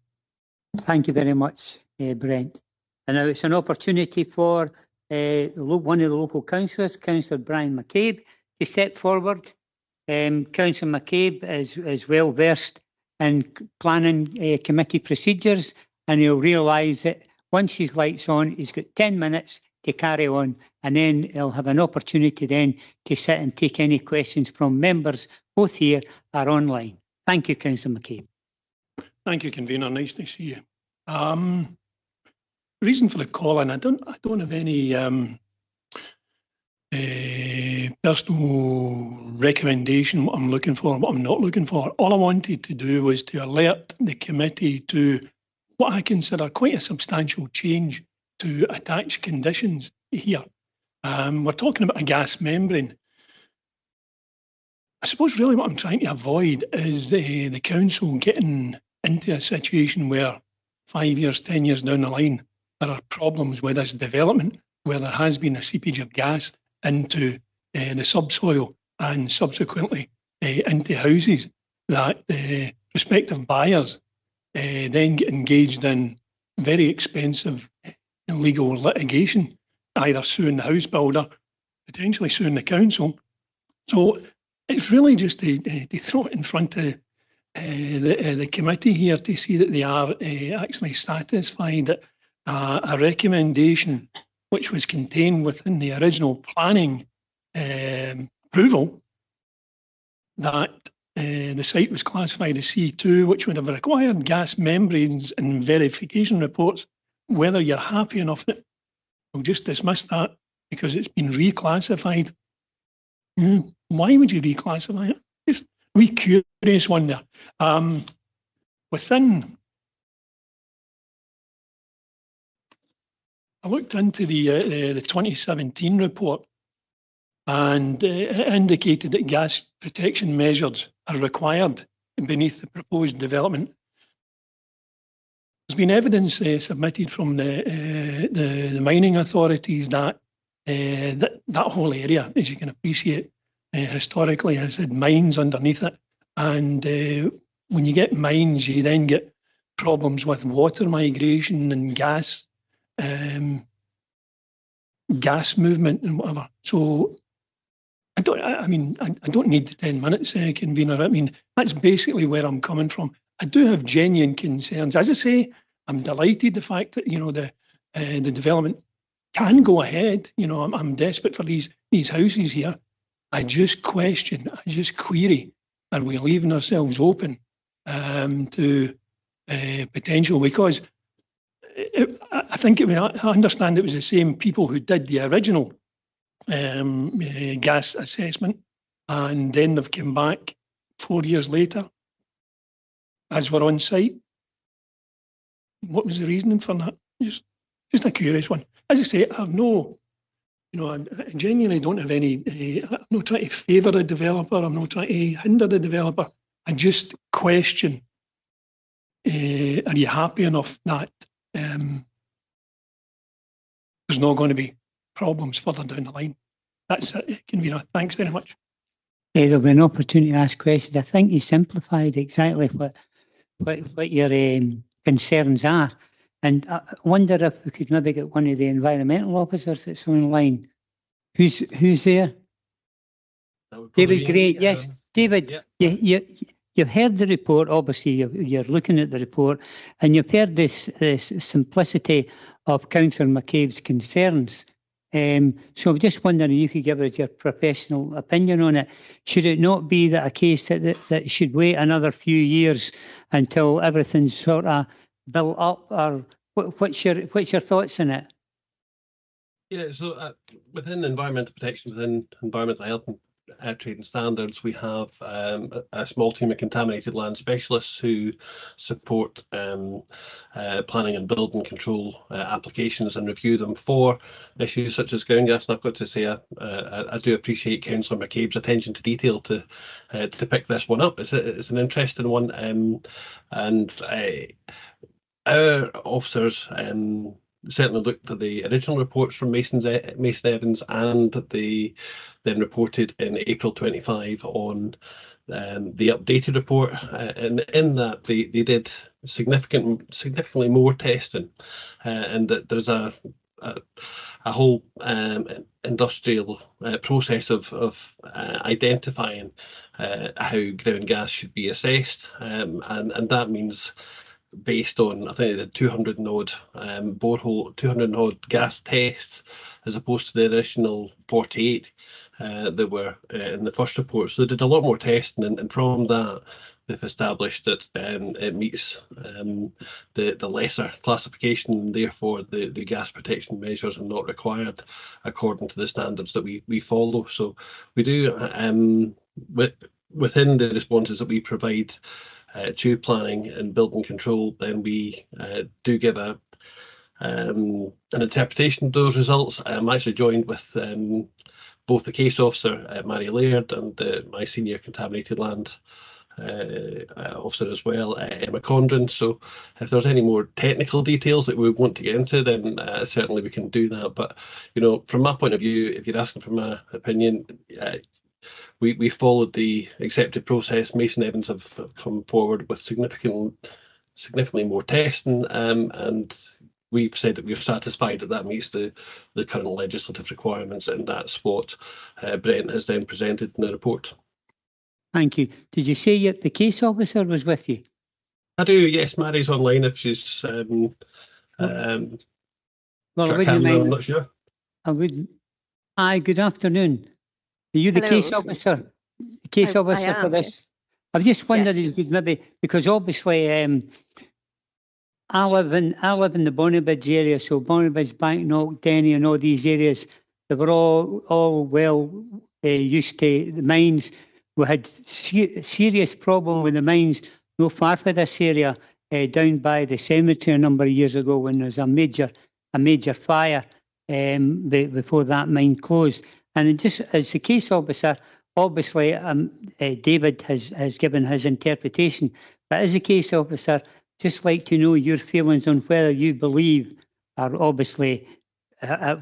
Thank you very much, Brent. And now it's an opportunity for one of the local councillors, Councillor Brian McCabe, to step forward. Councillor McCabe is well versed in planning committee procedures, and he'll realise that once his light's on, he's got 10 minutes to carry on, and then he'll have an opportunity then to sit and take any questions from members, both here or online. Thank you, Councillor McCabe. Thank you, Convener. Nice to see you. Reason for the call, and I don't have any personal recommendation what I'm looking for, what I'm not looking for. All I wanted to do was to alert the committee to what I consider quite a substantial change to attached conditions here. We're talking about a gas membrane. I suppose really what I'm trying to avoid is the council getting into a situation where 5 years, 10 years down the line, there are problems with this development where there has been a seepage of gas into the subsoil and subsequently into houses that prospective buyers then get engaged in very expensive legal litigation, either suing the house builder, potentially suing the council. So it's really just to throw it in front of the committee here to see that they are actually satisfied that a recommendation which was contained within the original planning approval, that the site was classified as C2, which would have required gas membranes and verification reports. Whether you're happy enough with it, we'll just dismiss that because it's been reclassified. Why would you reclassify it? Just a curious one there. Within, I looked into the 2017 report, and it indicated that gas protection measures are required beneath the proposed development. There's been evidence submitted from the mining authorities that that whole area, as you can appreciate, historically has had mines underneath it. And when you get mines, you then get problems with water migration and gas movement and whatever. So I don't need the 10 minutes, convener. I mean, that's basically where I'm coming from. I do have genuine concerns. As I say, I'm delighted the fact that, you know, the development can go ahead. You know, I'm desperate for these houses here. I just question, I just query, are we leaving ourselves open to potential? Because I think I understand it was the same people who did the original gas assessment, and then they've come back 4 years later as we're on site. What was the reasoning for that? Just a curious one. As I say, I have no, you know, I genuinely don't have any, I'm not trying to favour the developer, I'm not trying to hinder the developer. I just question, are you happy enough that there's not going to be problems further down the line? That's it, convener. Thanks very much. There'll be an opportunity to ask questions. I think you simplified exactly what your concerns are. And I wonder if we could maybe get one of the environmental officers that's online. Who's there? David Gray. Yes, David. Yeah. You've heard the report. Obviously, you're looking at the report, and you've heard this simplicity of Councillor McCabe's concerns. So I'm just wondering if you could give us your professional opinion on it. Should it not be that a case that should wait another few years until everything's sort of built up, or what's your thoughts on it? Yeah, so within environmental protection, within environmental health and trading standards, we have a small team of contaminated land specialists who support planning and building control applications and review them for issues such as ground gas. And I've got to say, I do appreciate Councillor McCabe's attention to detail to pick this one up. It's an interesting one, and our officers certainly looked at the original reports from Mason Evans, and they then reported in April 25 on the updated report, and in that they did significantly more testing, and that there's a whole industrial process of identifying how ground gas should be assessed, and that means, based on, I think, the 200 and odd borehole, 200 and odd gas tests, as opposed to the additional 48 that were in the first report. So they did a lot more testing, and from that they've established that it meets the lesser classification, and therefore the gas protection measures are not required according to the standards that we follow. So we do, within the responses that we provide to planning and building control, then we do give an interpretation of those results. I'm actually joined with both the case officer, Mary Laird, and my senior contaminated land officer as well, Emma Condren. So if there's any more technical details that we want to get into, then certainly we can do that. But, you know, from my point of view, if you're asking for my opinion, we followed the accepted process. Mason Evans have come forward with significantly more testing, and we've said that we're satisfied that meets the current legislative requirements, and that's what Brent has then presented in the report. Thank you. Did you say the case officer was with you? I do, yes. Mary's online if she's... well, I wouldn't mind. I'm not sure. I wouldn't. Hi, good afternoon. Are you the Hello. case officer? The case officer for this? I just wondered if you could maybe, because obviously I live in the Bonnybridge area, so Bonnybridge, Banknock, Denny, and all these areas, they were all well used to the mines. We had serious problem with the mines no far from this area, down by the cemetery a number of years ago when there was a major fire before that mine closed. And just as the case officer, obviously David has given his interpretation, but as a case officer, just like to know your feelings on whether you believe, or obviously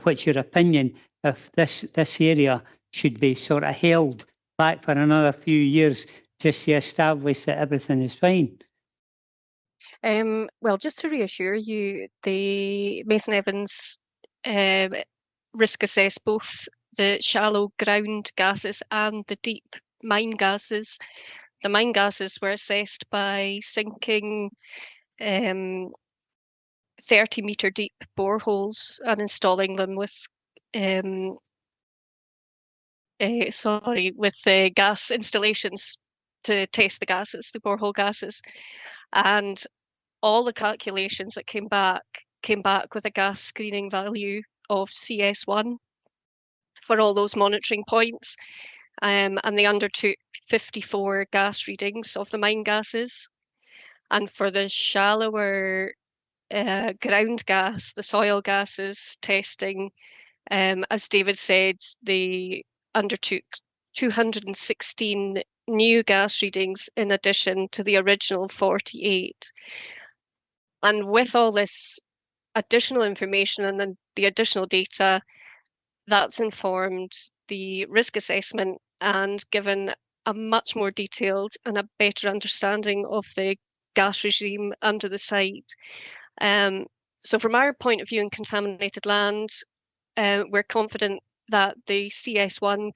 what's your opinion, if this area should be sort of held back for another few years just to establish that everything is fine. Well, just to reassure you, the Mason Evans risk assess both the shallow ground gases and the deep mine gases. The mine gases were assessed by sinking 30-metre deep boreholes and installing them with gas installations to test the gases, the borehole gases. And all the calculations that came back with a gas screening value of CS1 for all those monitoring points. And they undertook 54 gas readings of the mine gases. And for the shallower ground gas, the soil gases testing, as David said, they undertook 216 new gas readings in addition to the original 48. And with all this additional information and then the additional data, that's informed the risk assessment and given a much more detailed and a better understanding of the gas regime under the site. So from our point of view in contaminated land, we're confident that the CS1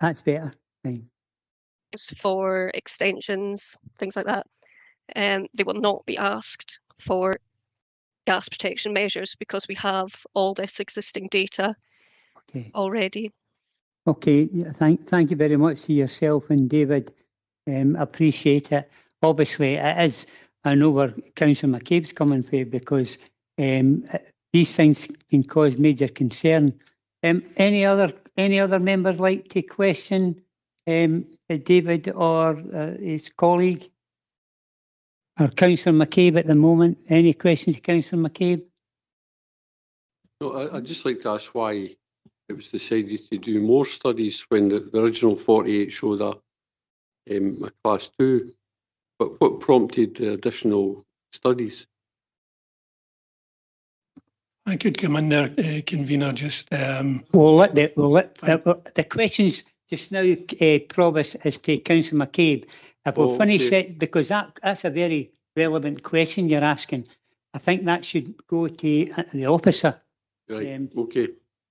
That's better. Fine. for extensions, things like that. They will not be asked for gas protection measures because we have all this existing data already. Okay, thank you very much to yourself and David. Appreciate it. Obviously, it is, I know where Councillor McCabe's coming from because these things can cause major concern. Any other members like to question David or his colleague? Or Councillor McCabe at the moment? Any questions to Councillor McCabe? No, I'd just like to ask why it was decided to do more studies when the original 48 showed a class 2, but what prompted the additional studies? I could come in there, convener, just... We'll let the questions just now, Provost, is to Councillor McCabe. If we'll finish it, because that's a very relevant question you're asking. I think that should go to the officer. Right, okay.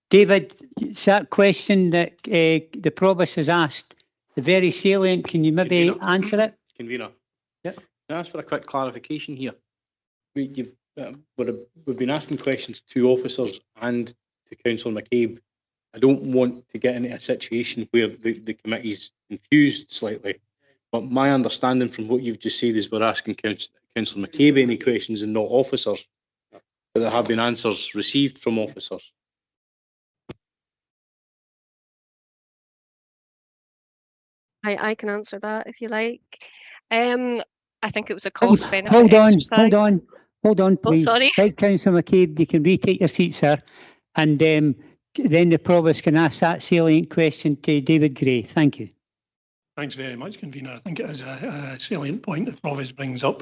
David, it's that question that the Provost has asked, the very salient, can you maybe answer it? Convener. Yep. Can I ask for a quick clarification here? We've been asking questions to officers and to Councillor McCabe. I don't want to get into a situation where the committee's confused slightly, but my understanding from what you've just said is we're asking Councillor McCabe any questions and not officers, but there have been answers received from officers. I can answer that if you like. I think it was a cost-benefit Hold exercise. Hold on, please. Oh, sorry. Right, Councillor McCabe, you can retake your seat, sir. And then the Provost can ask that salient question to David Gray. Thank you. Thanks very much, convener. I think it is a salient point the Provost brings up.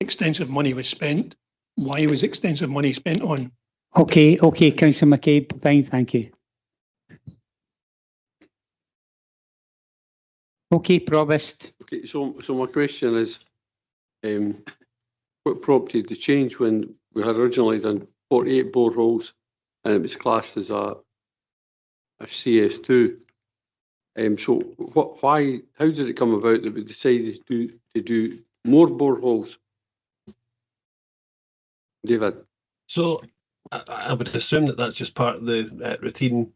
Extensive money was spent. Why was extensive money spent on? Okay, Councillor McCabe, fine, thank you. Okay, Provost. Okay, so my question is, what prompted the change when we had originally done 48 boreholes and it was classed as a CS2? So how did it come about that we decided to do more boreholes? David? So I would assume that that's just part of the routine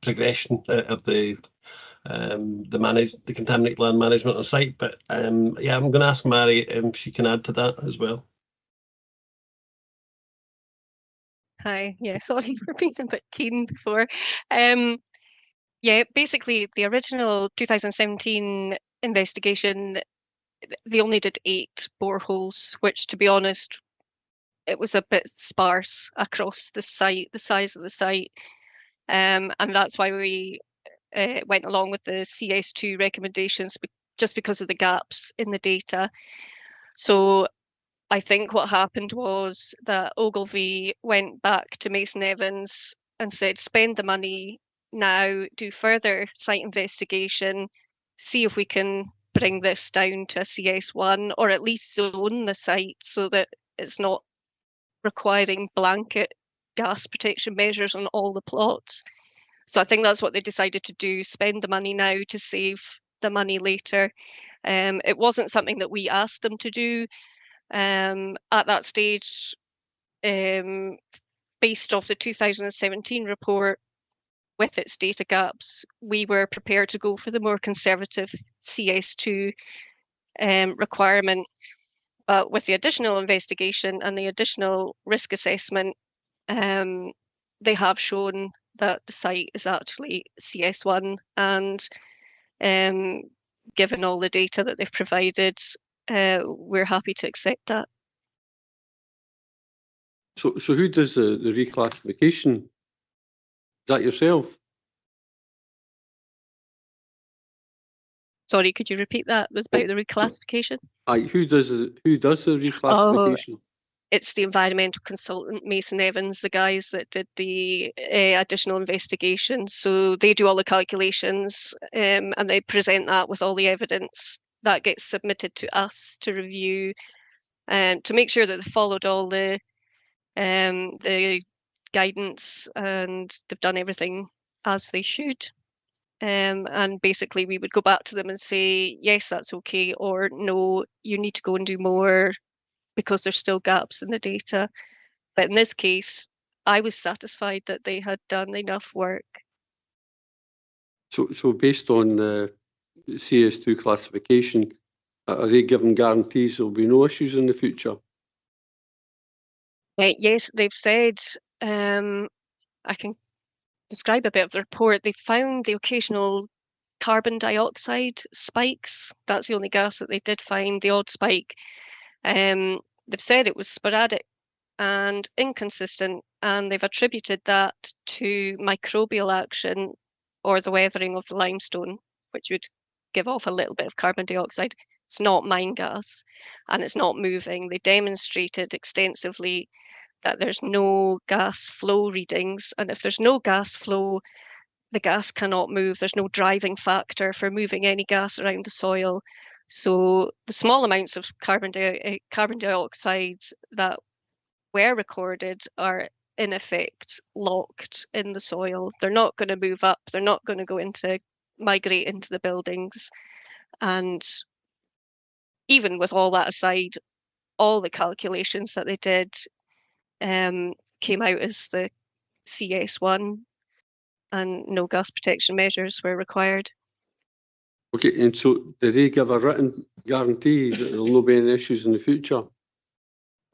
progression of the contaminated land management on site. But yeah, I'm going to ask Mary if she can add to that as well. Hi, yeah, sorry for being a bit keen before. Yeah, basically the original 2017 investigation, they only did 8 boreholes, which, to be honest, it was a bit sparse across the site, the size of the site. And that's why we went along with the CS2 recommendations, just because of the gaps in the data. So I think what happened was that Ogilvy went back to Mason Evans and said, spend the money now, do further site investigation, see if we can bring this down to a CS1, or at least zone the site so that it's not requiring blanket gas protection measures on all the plots. So I think that's what they decided to do, spend the money now to save the money later. It wasn't something that we asked them to do. At that stage, based off the 2017 report with its data gaps, we were prepared to go for the more conservative CS2 requirement. But with the additional investigation and the additional risk assessment, they have shown that the site is actually CS1, and given all the data that they've provided, we're happy to accept that. So who does the reclassification? Is that yourself? Sorry, could you repeat that about the reclassification? Who does the reclassification? It's the environmental consultant, Mason Evans, the guys that did the additional investigation. So they do all the calculations, and they present that with all the evidence that gets submitted to us to review, to make sure that they followed all the guidance and they've done everything as they should. And basically we would go back to them and say, yes, that's okay, or no, you need to go and do more because there's still gaps in the data. But in this case, I was satisfied that they had done enough work. So based on the CS2 classification, are they given guarantees there will be no issues in the future? Yes, they've said, I can describe a bit of the report. They found the occasional carbon dioxide spikes. That's the only gas that they did find, the odd spike. They've said it was sporadic and inconsistent, and they've attributed that to microbial action or the weathering of the limestone, which would give off a little bit of carbon dioxide. It's not mine gas, and it's not moving. They demonstrated extensively that there's no gas flow readings, and if there's no gas flow, the gas cannot move. There's no driving factor for moving any gas around the soil. So the small amounts of carbon dioxide that were recorded are in effect locked in the soil. They're not going to move up. They're not going to migrate into the buildings. And even with all that aside, all the calculations that they did came out as the CS1, and no gas protection measures were required. Okay, and so do they give a written guarantee that there will not be any issues in the future?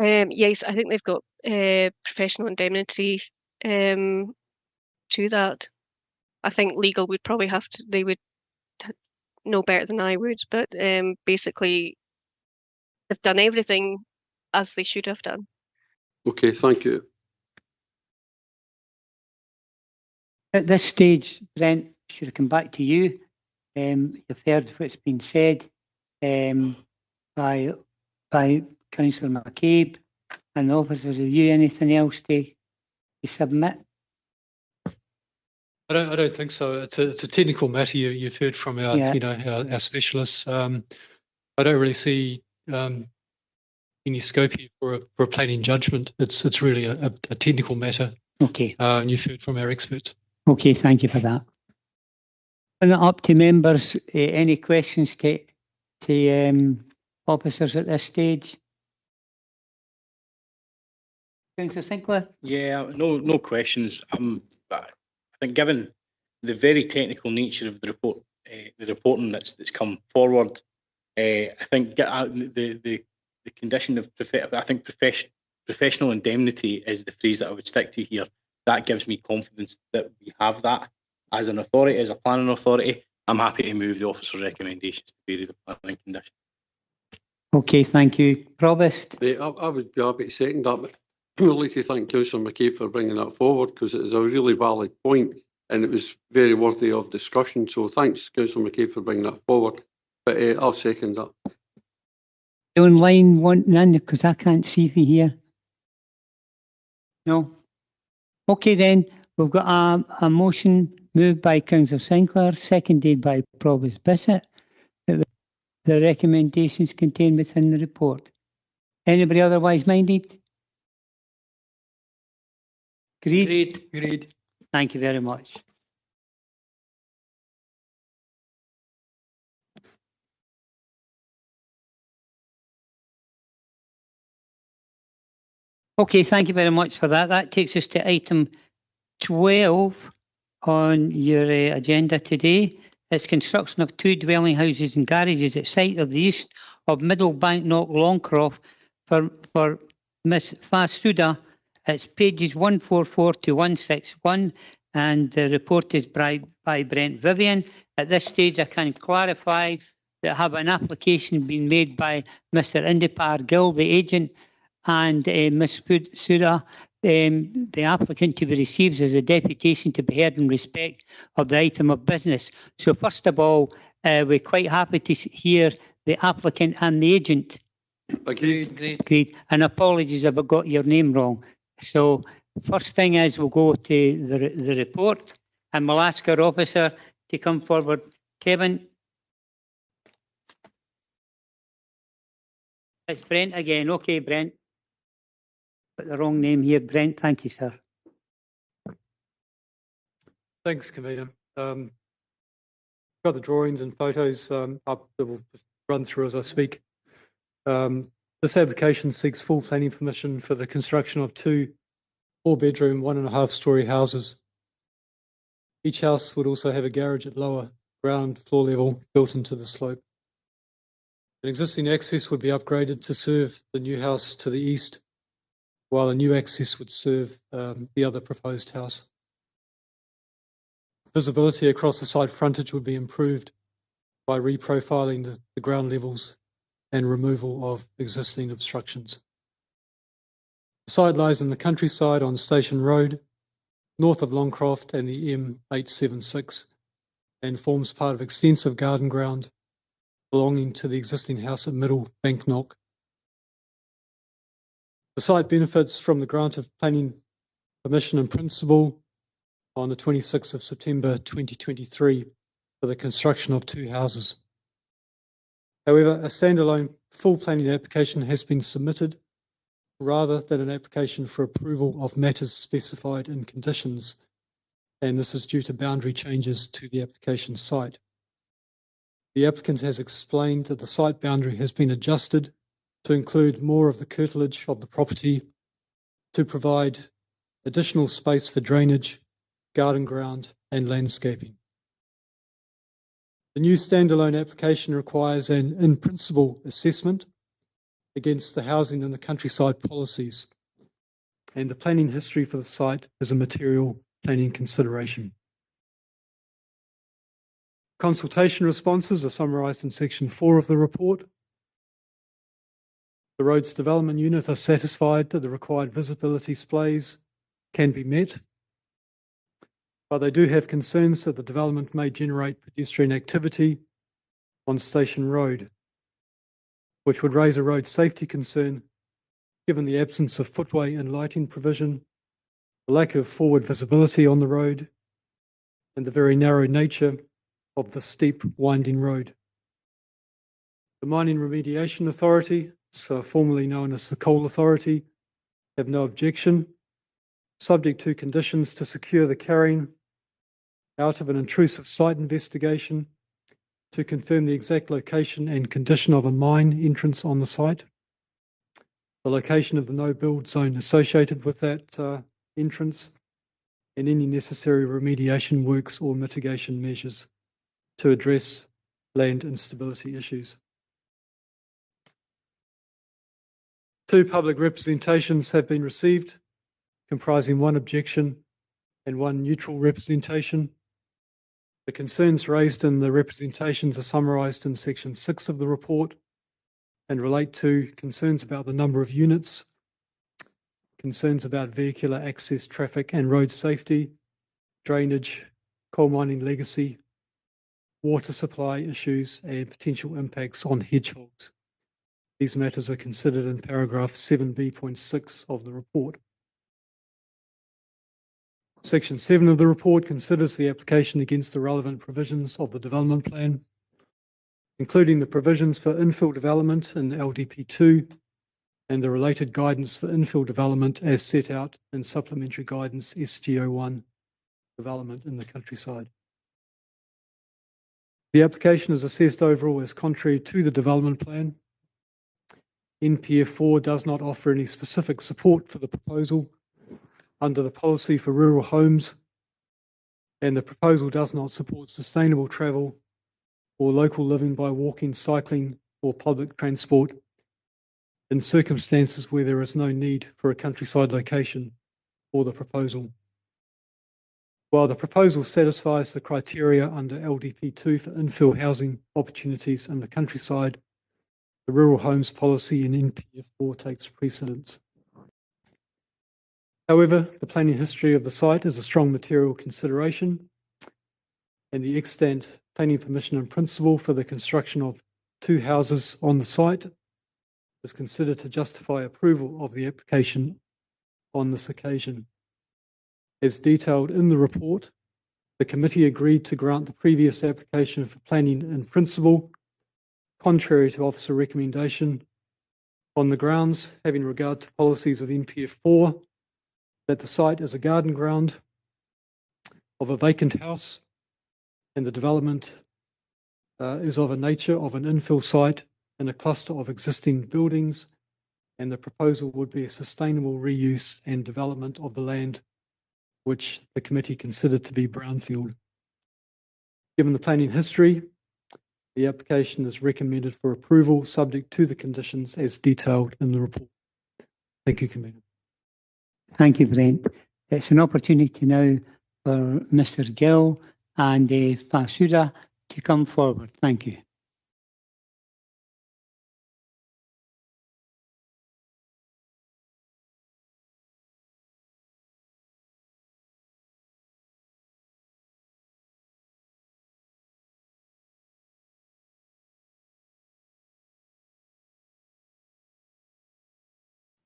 Yes, I think they've got professional indemnity to that. I think legal would probably have to, they would know better than I would, but basically they've done everything as they should have done. Okay, thank you. At this stage, Brent, should I come back to you? You've heard what's been said by Councillor McCabe and the officers. Have you anything else to submit? I don't think so. It's a technical matter. You've heard from our our specialists. I don't really see any scope here for a planning judgment. It's really a technical matter. Okay. And you've heard from our experts. Okay, thank you for that. And up to members, any questions to officers at this stage? Councillor Sinclair? Yeah, no questions. I think given the very technical nature of the report, the reporting that's come forward, I think the condition of professional indemnity is the phrase that I would stick to here. That gives me confidence that we have that as an authority, as a planning authority. I'm happy to move the officer's recommendations to vary the planning condition. Okay, thank you. Provost? I would be happy to second that. But I'd like to thank Councillor McCabe for bringing that forward, because it is a really valid point and it was very worthy of discussion. So thanks, Councillor McCabe, for bringing that forward. But I'll second that. Online want none, because I can't see if you here. No? Okay then, we've got a motion moved by Councillor Sinclair, seconded by Provost Bissett, that the recommendations contained within the report. Anybody otherwise minded? Agreed? Agreed. Thank you very much. Okay, thank you very much for that. That takes us to item 12 on your agenda today. It's construction of 2 dwelling houses and garages at site of the east of Middle Banknock, Longcroft for Miss Fasuda. It's pages 144 to 161, and the report is by Brent Vivian. At this stage, I can clarify that I have an application being made by Mr. Indipar Gill, the agent, and Ms. Suda, the applicant, to be received as a deputation to be heard in respect of the item of business. So first of all, we're quite happy to hear the applicant and the agent. Agreed. And apologies if I got your name wrong. So first thing is we'll go to the report, and we'll ask our officer to come forward. Kevin? It's Brent again. Okay, Brent. Put the wrong name here. Brent, thank you, sir. Thanks, Convener. Got the drawings and photos up that will run through as I speak. This application seeks full planning permission for the construction of 2 4-bedroom, 1.5-storey houses. Each house would also have a garage at lower ground floor level built into the slope. An existing access would be upgraded to serve the new house to the east, while a new access would serve the other proposed house. Visibility across the site frontage would be improved by reprofiling the ground levels and removal of existing obstructions. The site lies in the countryside on Station Road, north of Longcroft and the M876, and forms part of extensive garden ground belonging to the existing house at Middle Banknock. The site benefits from the grant of planning permission in principle on the 26th of September 2023 for the construction of 2 houses. However, a standalone full planning application has been submitted rather than an application for approval of matters specified in conditions, and this is due to boundary changes to the application site. The applicant has explained that the site boundary has been adjusted to include more of the curtilage of the property to provide additional space for drainage, garden ground, and landscaping. The new standalone application requires an in-principle assessment against the housing and the countryside policies, and the planning history for the site is a material planning consideration. Consultation responses are summarised in section 4 of the report. The roads development unit are satisfied that the required visibility displays can be met, but they do have concerns that the development may generate pedestrian activity on Station Road, which would raise a road safety concern given the absence of footway and lighting provision, the lack of forward visibility on the road, and the very narrow nature of the steep winding road. The Mining Remediation Authority, so formerly known as the Coal Authority, have no objection, subject to conditions to secure the carrying out of an intrusive site investigation to confirm the exact location and condition of a mine entrance on the site. the location of the no-build zone associated with that entrance, and any necessary remediation works or mitigation measures to address land instability issues. 2 public representations have been received, comprising 1 objection and 1 neutral representation. The concerns raised in the representations are summarised in section 6 of the report and relate to concerns about the number of units, concerns about vehicular access, traffic and road safety, drainage, coal mining legacy, water supply issues and potential impacts on hedgehogs. These matters are considered in paragraph 7b.6 of the report. Section 7 of the report considers the application against the relevant provisions of the development plan, including the provisions for infill development in LDP2 and the related guidance for infill development as set out in supplementary guidance SGO1, development in the countryside. The application is assessed overall as contrary to the development plan. NPF4 does not offer any specific support for the proposal under the policy for rural homes, and the proposal does not support sustainable travel or local living by walking, cycling or public transport in circumstances where there is no need for a countryside location for the proposal. While the proposal satisfies the criteria under LDP2 for infill housing opportunities in the countryside, the rural homes policy in NPF4 takes precedence. However, the planning history of the site is a strong material consideration, and the extant planning permission in principle for the construction of 2 houses on the site is considered to justify approval of the application on this occasion. As detailed in the report, the committee agreed to grant the previous application for planning in principle, contrary to officer recommendation, on the grounds, having regard to policies of NPF4, that the site is a garden ground of a vacant house and the development is of a nature of an infill site in a cluster of existing buildings, and the proposal would be a sustainable reuse and development of the land which the committee considered to be brownfield. Given the planning history, the application is recommended for approval subject to the conditions as detailed in the report. Thank you, Convener. Thank you, Brent. It's an opportunity now for Mr. Gill and Fasuda to come forward. Thank you.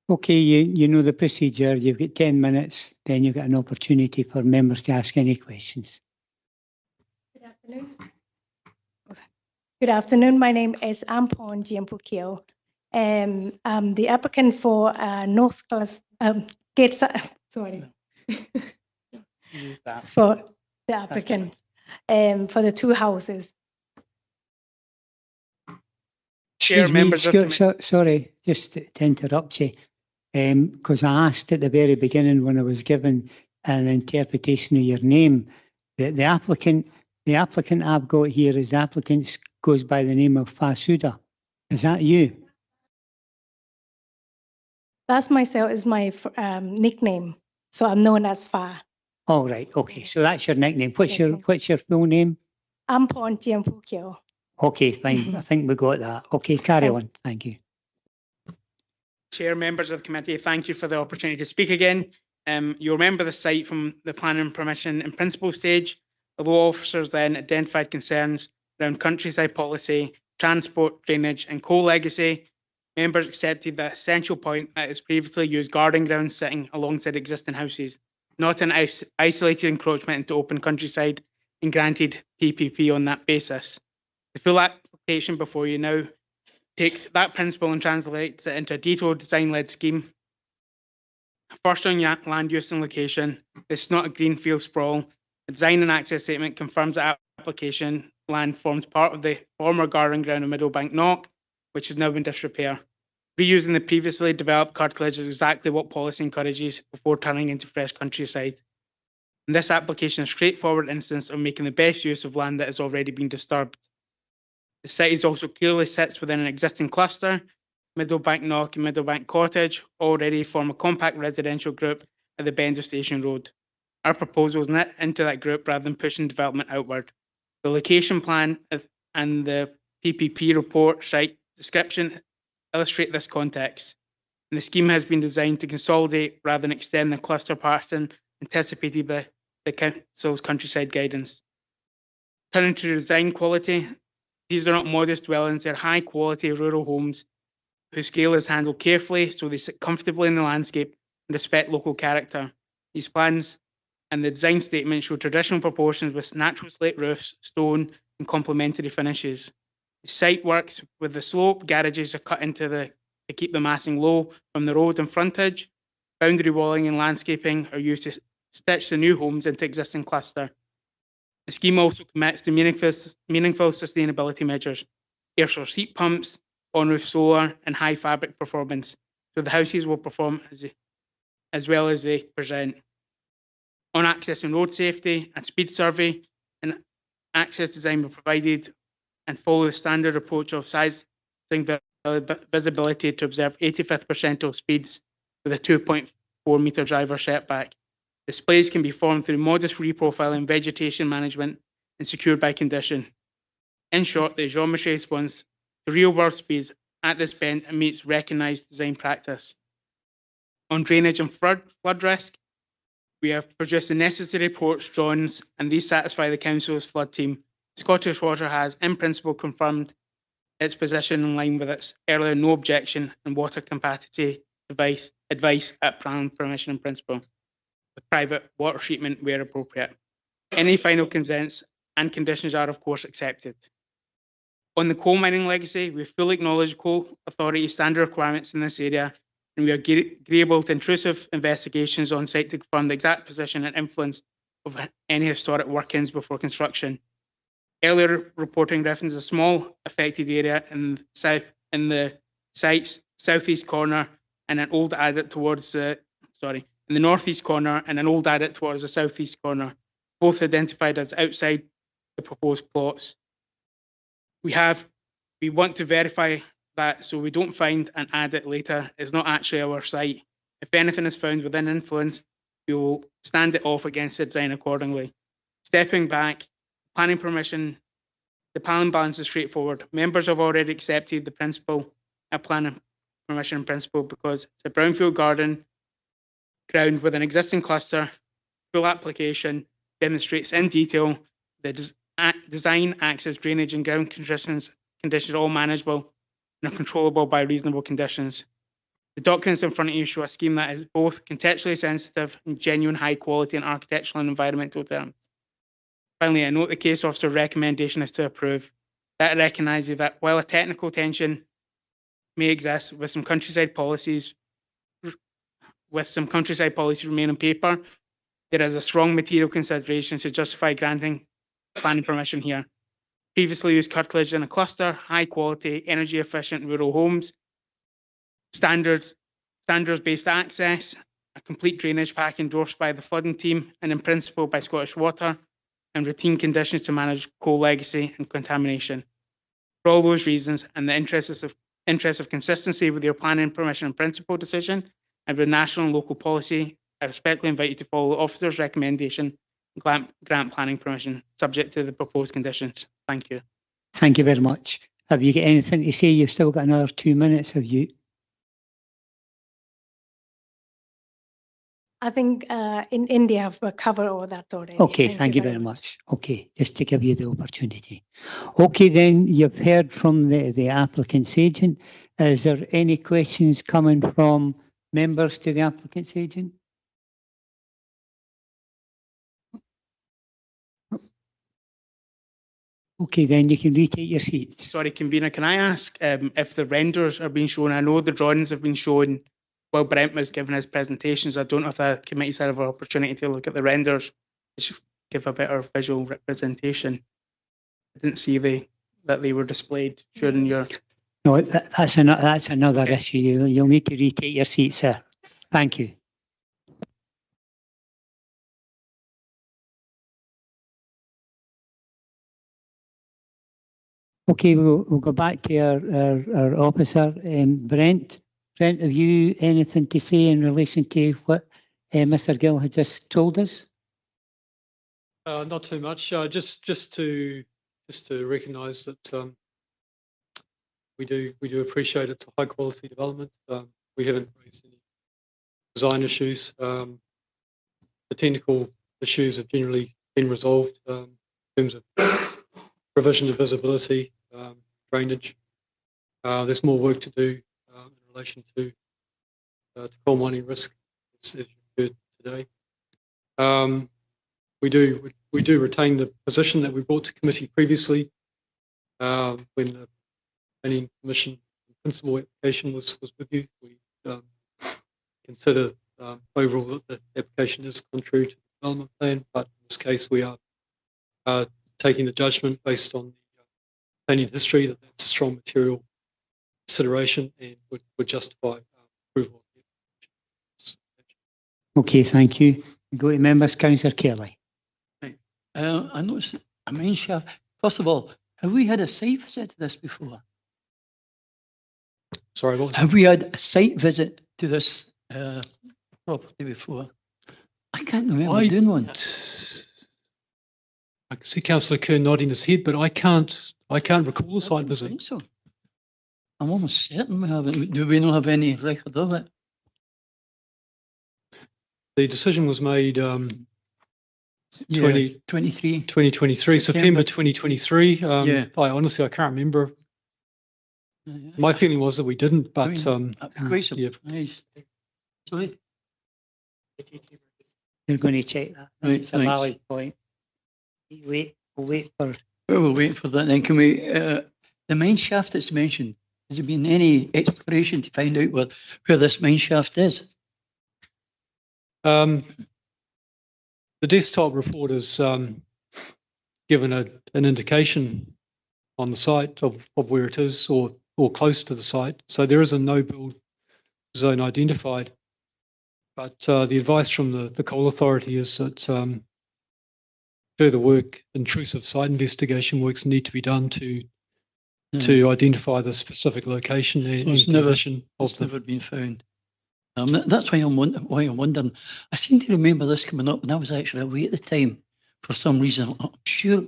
Okay, you know the procedure. You've got 10 minutes, then you've got an opportunity for members to ask any questions. Good afternoon. Good afternoon. My name is Ampon Jiampukio. I'm the applicant for North Gate. Sorry. For the applicant for the 2 houses. Chair, members of the committee. Sorry, just to interrupt you, because I asked at the very beginning when I was given an interpretation of your name, the applicant I've got here is applicant goes by the name of Fasuda. Is that you? That's myself, is my nickname, so I'm known as Fa. All right, okay, so that's your nickname. What's your full name? Ampon Jiampukio. Okay, fine. I think we got that. Okay, carry on. Thank you. Chair, members of the committee, thank you for the opportunity to speak again. You'll remember the site from the planning permission in principle stage. Although officers then identified concerns around countryside policy, transport, drainage and coal legacy, members accepted the essential point that it's previously used garden ground sitting alongside existing houses, not an isolated encroachment into open countryside, and granted PPP on that basis. The full application before you now takes that principle and translates it into a detailed design-led scheme. First on land use and location, this is not a greenfield sprawl. The design and access statement confirms that application land forms part of the former garden ground of Middlebank Knock, which has now been disrepair. Reusing the previously developed cartilage is exactly what policy encourages before turning into fresh countryside. And this application is a straightforward instance of making the best use of land that has already been disturbed. The site is also clearly sits within an existing cluster. Middlebank Knock and Middlebank Cottage already form a compact residential group at the bend of Station Road. Our proposal is knit into that group rather than pushing development outward. The location plan and the PPP report site description illustrate this context. And the scheme has been designed to consolidate rather than extend the cluster pattern anticipated by the Council's countryside guidance. Turning to design quality, these are not modest dwellings, they're high quality rural homes whose scale is handled carefully so they sit comfortably in the landscape and respect local character. These plans and the design statement show traditional proportions with natural slate roofs, stone and complementary finishes. The site works with the slope, garages are cut into to keep the massing low from the road and frontage. Boundary walling and landscaping are used to stitch the new homes into existing cluster. The scheme also commits to meaningful sustainability measures, air source heat pumps, on-roof solar and high fabric performance, so the houses will perform as well as they present. On access and road safety, a speed survey and access design were provided and follow the standard approach of sizing visibility to observe 85th percentile speeds with a 2.4 metre driver setback. Displays can be formed through modest reprofiling, vegetation management and secured by condition. In short, the geometry responds to real-world speeds at this bend and meets recognised design practice. On drainage and flood risk, we have produced the necessary reports, drawings, and these satisfy the Council's flood team. Scottish Water has, in principle, confirmed its position in line with its earlier no objection and water capacity advice at planning permission in principle, with private water treatment where appropriate. Any final consents and conditions are, of course, accepted. On the coal mining legacy, we fully acknowledge coal authority standard requirements in this area, and we are agreeable to intrusive investigations on site to confirm the exact position and influence of any historic workings before construction. Earlier reporting referenced a small affected area in the site's southeast corner and an old adit towards in the northeast corner and an old adit towards the southeast corner, both identified as outside the proposed plots. We want to verify that so we don't find an adit later is not actually our site. If anything is found within influence, we will stand it off against the design accordingly. Stepping back, planning permission, the planning balance is straightforward. Members have already accepted the principle of planning permission in principle because it's a brownfield garden ground with an existing cluster. Full application demonstrates in detail the design, access, drainage and ground conditions are all manageable and are controllable by reasonable conditions. The documents in front of you show a scheme that is both contextually sensitive and genuine high quality in architectural and environmental terms. Finally, I note the case officer's recommendation is to approve. That recognises that while a technical tension may exist with some countryside policies remain on paper, there is a strong material consideration to justify granting planning permission here. Previously used curtilage in a cluster, high quality, energy efficient rural homes, standards-based access, a complete drainage pack endorsed by the flooding team and in principle by Scottish Water, and routine conditions to manage coal legacy and contamination. For all those reasons and the interest of consistency with your planning permission and principle decision and with national and local policy, I respectfully invite you to follow the officer's recommendation and grant planning permission subject to the proposed conditions. Thank you. Thank you very much. Have you got anything to say? You've still got another 2 minutes, have you? I think in India I've covered all that already. Okay, thank you very much. Okay, just to give you the opportunity. Okay, then you've heard from the applicant's agent. Is there any questions coming from members to the applicant's agent? Okay, then you can retake your seat. Sorry, convener, can I ask if the renders are being shown? I know the drawings have been shown while Brent was giving his presentations. I don't know if the committee's had an opportunity to look at the renders, which give a better visual representation. I didn't see that they were displayed during your No, that's another issue. You'll need to retake your seat, sir. Thank you. Okay, we'll go back to our officer, Brent. Brent, have you anything to say in relation to what Mr. Gill had just told us? Not too much. Just to recognise that we do appreciate it's a high quality development. We haven't raised any design issues. The technical issues have generally been resolved in terms of provision of visibility, drainage. There's more work to do in relation to coal mining risk, as you heard today. We do retain the position that we brought to committee previously when the planning commission principal application was with you. We consider overall that the application is contrary to the development plan, but in this case we are taking the judgment based on the planning history that that's a strong material consideration and would justify approval. Okay, thank you. We go to members. Councillor Kelly. Right. I noticed a mine shaft. First of all, have we had a site visit to this before? Sorry, what was have we had a site visit to this property before? I can't remember doing one. I can see Councillor Kerr nodding his head, but I can't recall a site visit. I think so. I'm almost certain we haven't. Do we not have any record of it? The decision was made 2023, September 2023. Yeah. I honestly can't remember. My feeling was that we didn't, but quite surprised. Sorry. You're going to check that. Right, it's a valid point. We'll wait for that. Then can we? The mine shaft that's mentioned. Has there been any exploration to find out where this mine shaft is? The desktop report has given an indication on the site of where it is or close to the site. So there is a no-build zone identified. But the advice from the Coal Authority is that further work, intrusive site investigation works need to be done to identify the specific location and condition of it's never been found. That's why I'm wondering. I seem to remember this coming up, and I was actually away at the time for some reason. I'm sure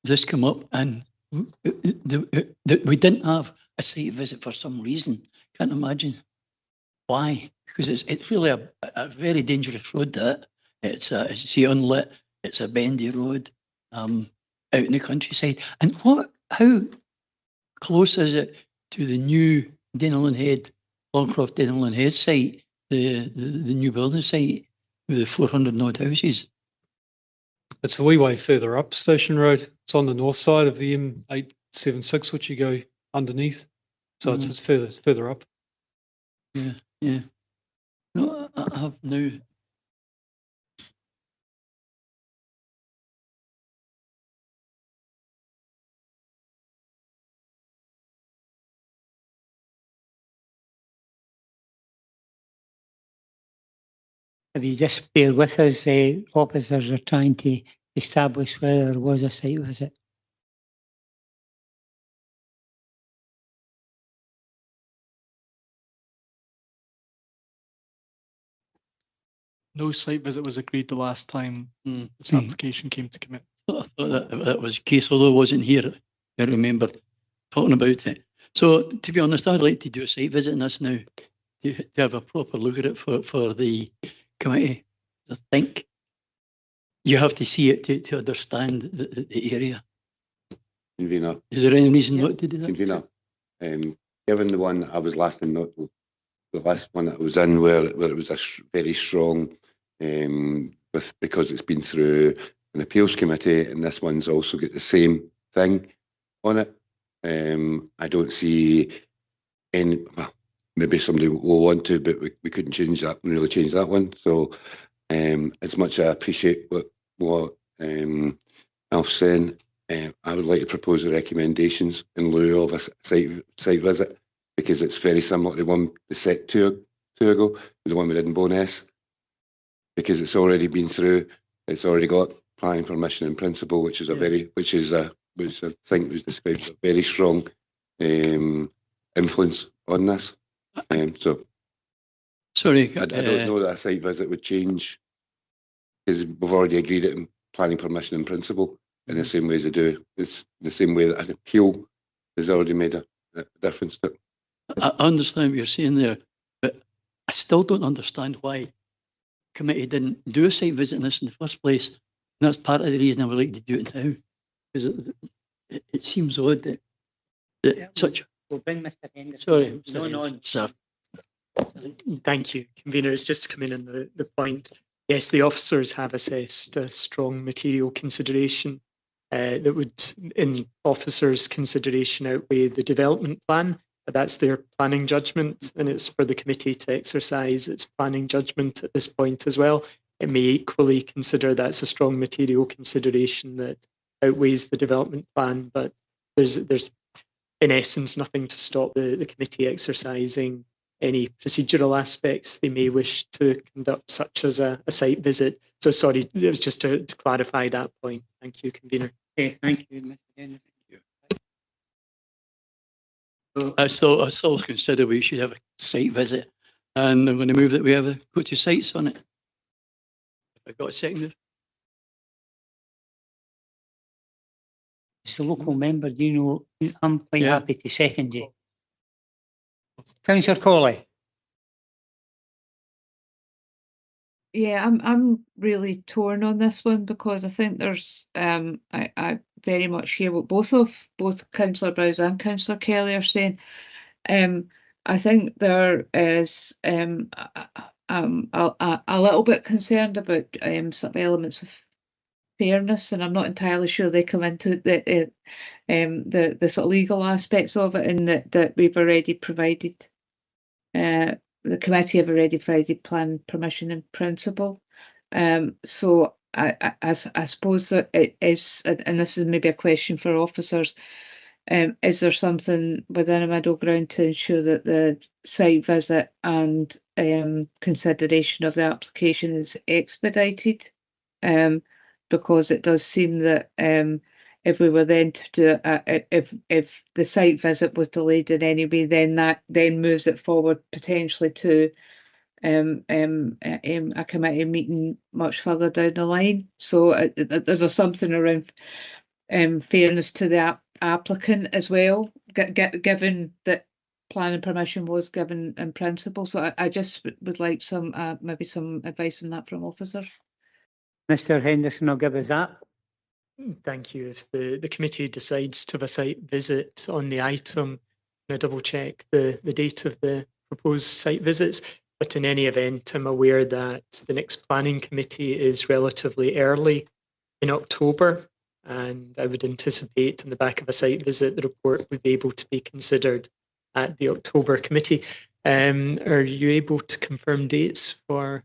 this came up, and we didn't have a site visit for some reason. Can't imagine why. Because it's really a very dangerous road. That it's as you see unlit. It's a bendy road out in the countryside. And how close is it to the new Denelin Head, Longcroft Denelin Head site, the new building site with the 400 odd houses? It's a wee way further up Station Road. It's on the north side of the M876, which you go underneath. So it's further up. Yeah. No, I have now. If you just bear with us, officers are trying to establish whether there was a site visit. No site visit was agreed the last time this application came to committee. I thought that was the case, although I wasn't here. I remember talking about it. So, to be honest, I'd like to do a site visit on this now, to have a proper look at it for the committee. I think you have to see it to understand the area. Convener. Is there any reason not to do that? Convener, given the one I was last in, the last one that I was in, where it was a very strong, because it's been through an appeals committee, and this one's also got the same thing on it. I don't see any. Well, maybe somebody will want to, but we couldn't change that. Really change that one. So, as much as I appreciate what Alf's saying, I would like to propose the recommendations in lieu of a site visit, because it's very similar to the one we set two ago, the one we did in Bowness, because it's already been through, it's already got planning permission in principle, which is which I think was described as a very strong influence on this. So sorry, I don't know that a site visit would change, because we've already agreed it in planning permission in principle in the same way as they do. It's the same way that an appeal has already made a difference to it. I understand what you're saying there, but I still don't understand why the committee didn't do a site visit in this in the first place. And that's part of the reason I would like to do it now, because it seems odd that such. We'll bring Mr. Henderson. Sorry, No, sir. Thank you, convener. It's just to come in on the point. Yes, the officers have assessed a strong material consideration that would, in officers' consideration, outweigh the development plan. But that's their planning judgment, and it's for the committee to exercise its planning judgment at this point as well. It may equally consider that's a strong material consideration that outweighs the development plan, but there's in essence nothing to stop the committee exercising any procedural aspects they may wish to conduct, such as a site visit. So sorry, it was just to clarify that point. Thank you, convener. Okay, thank you, Mr. Henderson. I still consider we should have a site visit, and I'm going to move that we put 2 sites on it. I've got a second. As a local member, I'm quite happy to second you. Councillor Colley. Yeah, I'm really torn on this one, because I think there's I very much hear what both Councillor Browse and Councillor Kelly are saying. I think there is a little bit concerned about some elements of fairness, and I'm not entirely sure they come into the sort of legal aspects of it, and that we've already provided. The committee have already provided plan permission in principle. So I suppose that it is, and this is maybe a question for officers, is there something within a middle ground to ensure that the site visit and consideration of the application is expedited? Because it does seem that if we were then to do if the site visit was delayed in any way, then that then moves it forward potentially to a committee meeting much further down the line. So there's something around fairness to the applicant as well, given that planning permission was given in principle. So I just would like some maybe some advice on that from officers. Mr. Henderson will give us that. Thank you. If the committee decides to have a site visit on the item, I'll double check the date of the proposed site visits. But in any event, I'm aware that the next planning committee is relatively early in October, and I would anticipate on the back of a site visit, the report would be able to be considered at the October committee. Are you able to confirm dates for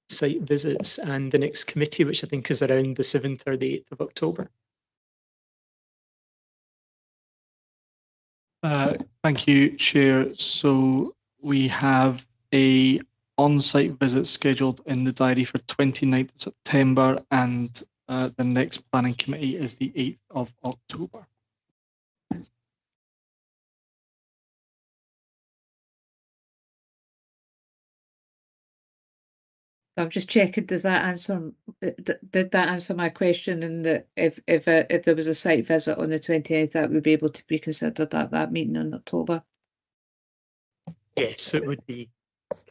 site visits and the next committee, which I think is around the 7th or the 8th of October? Thank you, Chair. So we have a on-site visit scheduled in the diary for 29th of September, and the next planning committee is the 8th of October. I'm just checking. Does that answer? Did that answer my question? And that if there was a site visit on the 28th, that would be able to be considered at that meeting in October. Yes, it would be.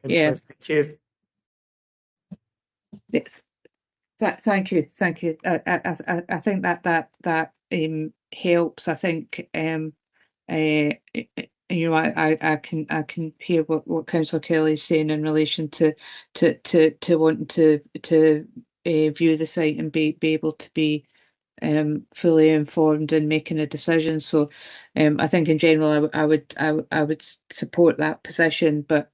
Yeah. Thank you. Thank you. I think that helps. I think I can hear what Councillor Kelly is saying in relation to wanting to view the site and be able to be fully informed and making a decision. So I think in general I would support that position, but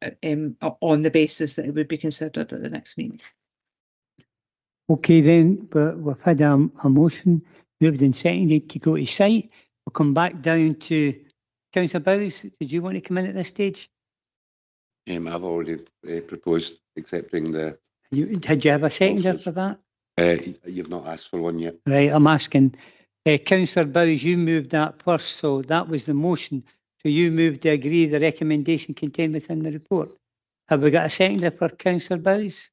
on the basis that it would be considered at the next meeting. Okay then, but we've had a motion moved and seconded to go to site. We'll come back down to Councillor Bowes. Did you want to come in at this stage? I've already proposed accepting the. Did you have a seconder for that? You've not asked for one yet. Right, I'm asking. Councillor Bowes, you moved that first, so that was the motion. So you moved to agree the recommendation contained within the report. Have we got a seconder for Councillor Bowes?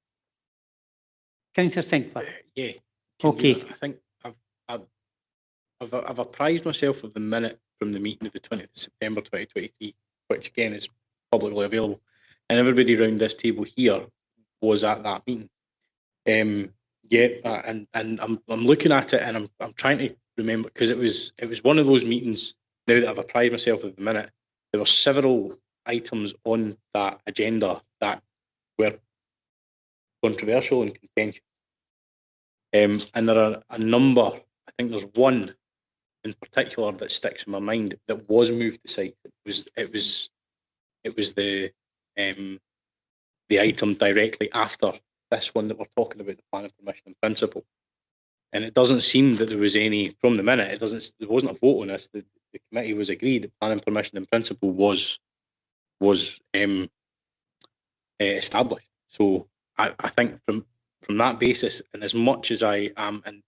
Councillor Sinclair. Yeah. Okay. I think I've apprised myself of the minute from the meeting of the 20th of September 2023, which again is publicly available, and everybody around this table here was at that meeting. And I'm looking at it and I'm trying to remember, because it was one of those meetings. Now that I've apprised myself of the minute, there were several items on that agenda that were controversial and contentious. And there are a number. I think there's one in particular that sticks in my mind that was moved to site. It was the item directly after this one that we're talking about, the planning permission in principle. And it doesn't seem that there was any from the minute. There wasn't a vote on this. The committee was agreed that planning permission in principle was established. So I think from that basis, and as much as I am, and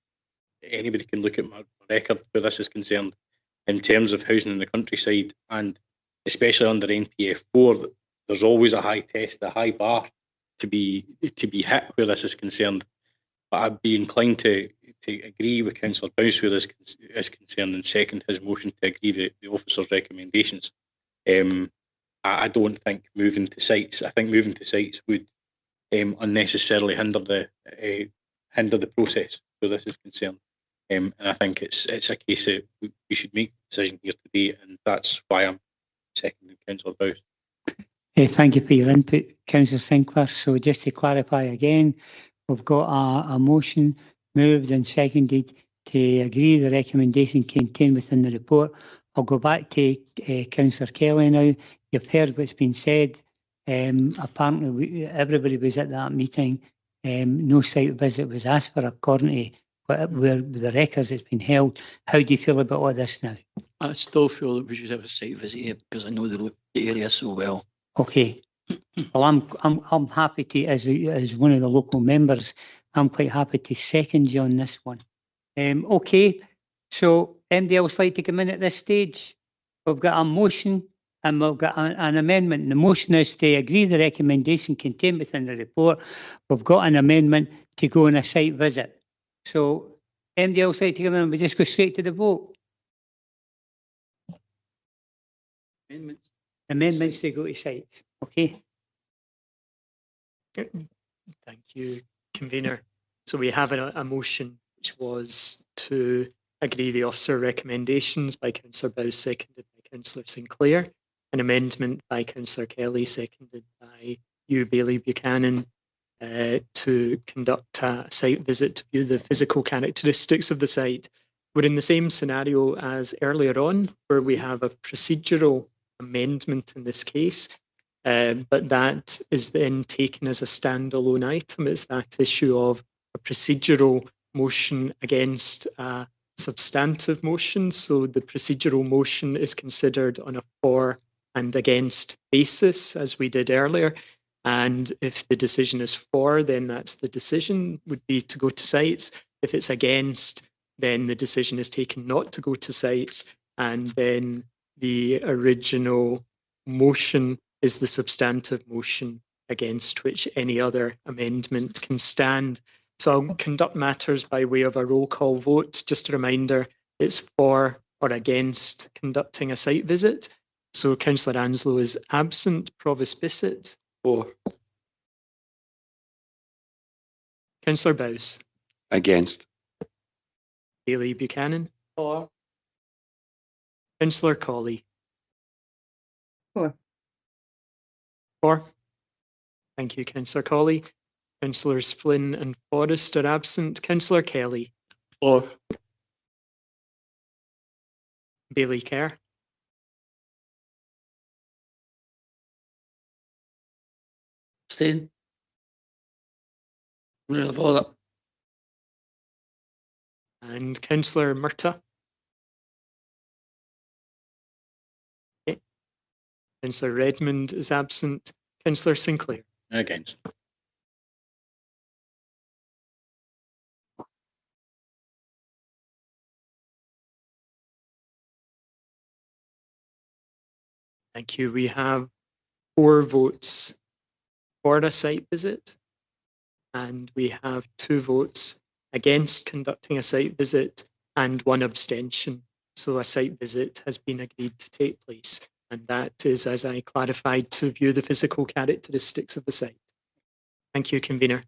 anybody can look at my record where this is concerned, in terms of housing in the countryside, and especially under NPF 4, there's always a high test, a high bar to be hit where this is concerned. But I'd be inclined to agree with Councillor Bowes where this is concerned, and second his motion to agree the officer's recommendations. I don't think moving to sites. I think moving to sites would unnecessarily hinder the process where this is concerned. And I think it's a case that we should make a decision here today, and that's why I'm seconding Councillor Bowes. Thank you for your input, Councillor Sinclair. So just to clarify again, we've got a motion moved and seconded to agree the recommendation contained within the report. I'll go back to Councillor Kelly now. You've heard what's been said. Apparently everybody was at that meeting. No site visit was asked for according to where the records has been held. How do you feel about all this now? I still feel that we should have a site visit here because I know the area so well. Okay. Well, I'm happy to, as one of the local members, I'm quite happy to second you on this one. Okay. So anybody else like to come in at this stage? We've got a motion and we've got an amendment. The motion is to agree the recommendation contained within the report. We've got an amendment to go on a site visit. So anybody else like to come in? We just go straight to the vote. Amendments to go to sites. Okay. Thank you, convener. So we have a motion which was to agree the officer recommendations by Councillor Bowes, seconded by Councillor Sinclair. An amendment by Councillor Kelly, seconded by you, Bailey Buchanan, to conduct a site visit to view the physical characteristics of the site. We're in the same scenario as earlier on, where we have a procedural amendment in this case, but that is then taken as a standalone item. It's that issue of a procedural motion against a substantive motion. So the procedural motion is considered on a for and against basis, as we did earlier. And if the decision is for, then that's the decision would be to go to sites. If it's against, then the decision is taken not to go to sites, and then the original motion is the substantive motion against which any other amendment can stand. So I'll conduct matters by way of a roll call vote. Just a reminder, it's for or against conducting a site visit. So Councillor Anslow is absent. Provost Bissett. For. Councillor Bowes. Against. Bailey Buchanan. For. Councillor Colley. For. For. Thank you, Councillor Colley. Councillors Flynn and Forrest are absent. Councillor Kelly. For. Bailey Kerr. Abstain. Really bother. And Councillor Murtagh? Okay. Councillor Redmond is absent. Councillor Sinclair? Against. Thank you. We have 4 votes for a site visit, and we have 2 votes against conducting a site visit and 1 abstention. So a site visit has been agreed to take place, and that is, as I clarified, to view the physical characteristics of the site. Thank you, Convener.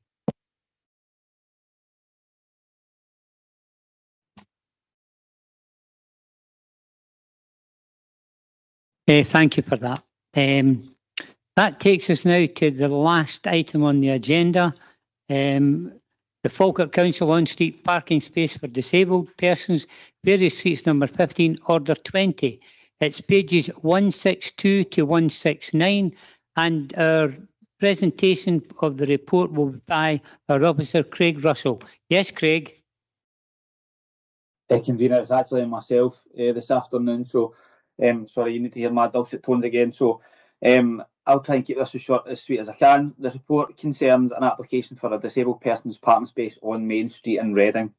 Thank you for that. That takes us now to the last item on the agenda. The Falkirk Council on-street parking space for disabled persons, various streets number 15, order 20. It's pages 162 to 169, and our presentation of the report will be by our officer, Craig Russell. Yes, Craig? Convener, it's actually myself this afternoon, so sorry, you need to hear my dulcet tones again. So I'll try and keep this as short as sweet as I can. The report concerns an application for a disabled person's parking space on Main Street in Reading.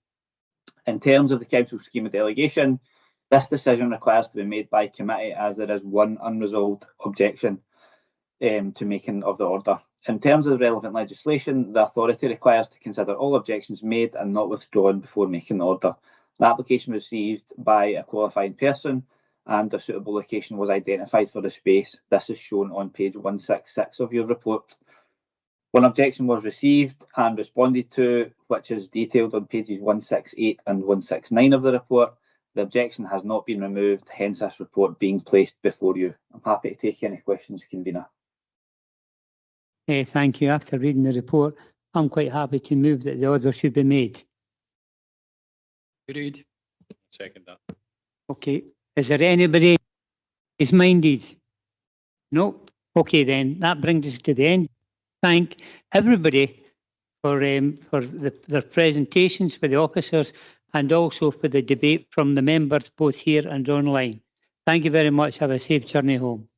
In terms of the council scheme of delegation, this decision requires to be made by committee as there is one unresolved objection to making of the order. In terms of the relevant legislation, the authority requires to consider all objections made and not withdrawn before making the order. The application was received by a qualified person and a suitable location was identified for the space. This is shown on page 166 of your report. One objection was received and responded to, which is detailed on pages 168 and 169 of the report. The objection has not been removed, hence this report being placed before you. I'm happy to take any questions, Convener. Thank you. After reading the report, I'm quite happy to move that the order should be made. Agreed. Second that. Okay. Is there anybody is minded? No? Okay then, that brings us to the end. Thank everybody for their presentations, for the officers, and also for the debate from the members both here and online. Thank you very much. Have a safe journey home.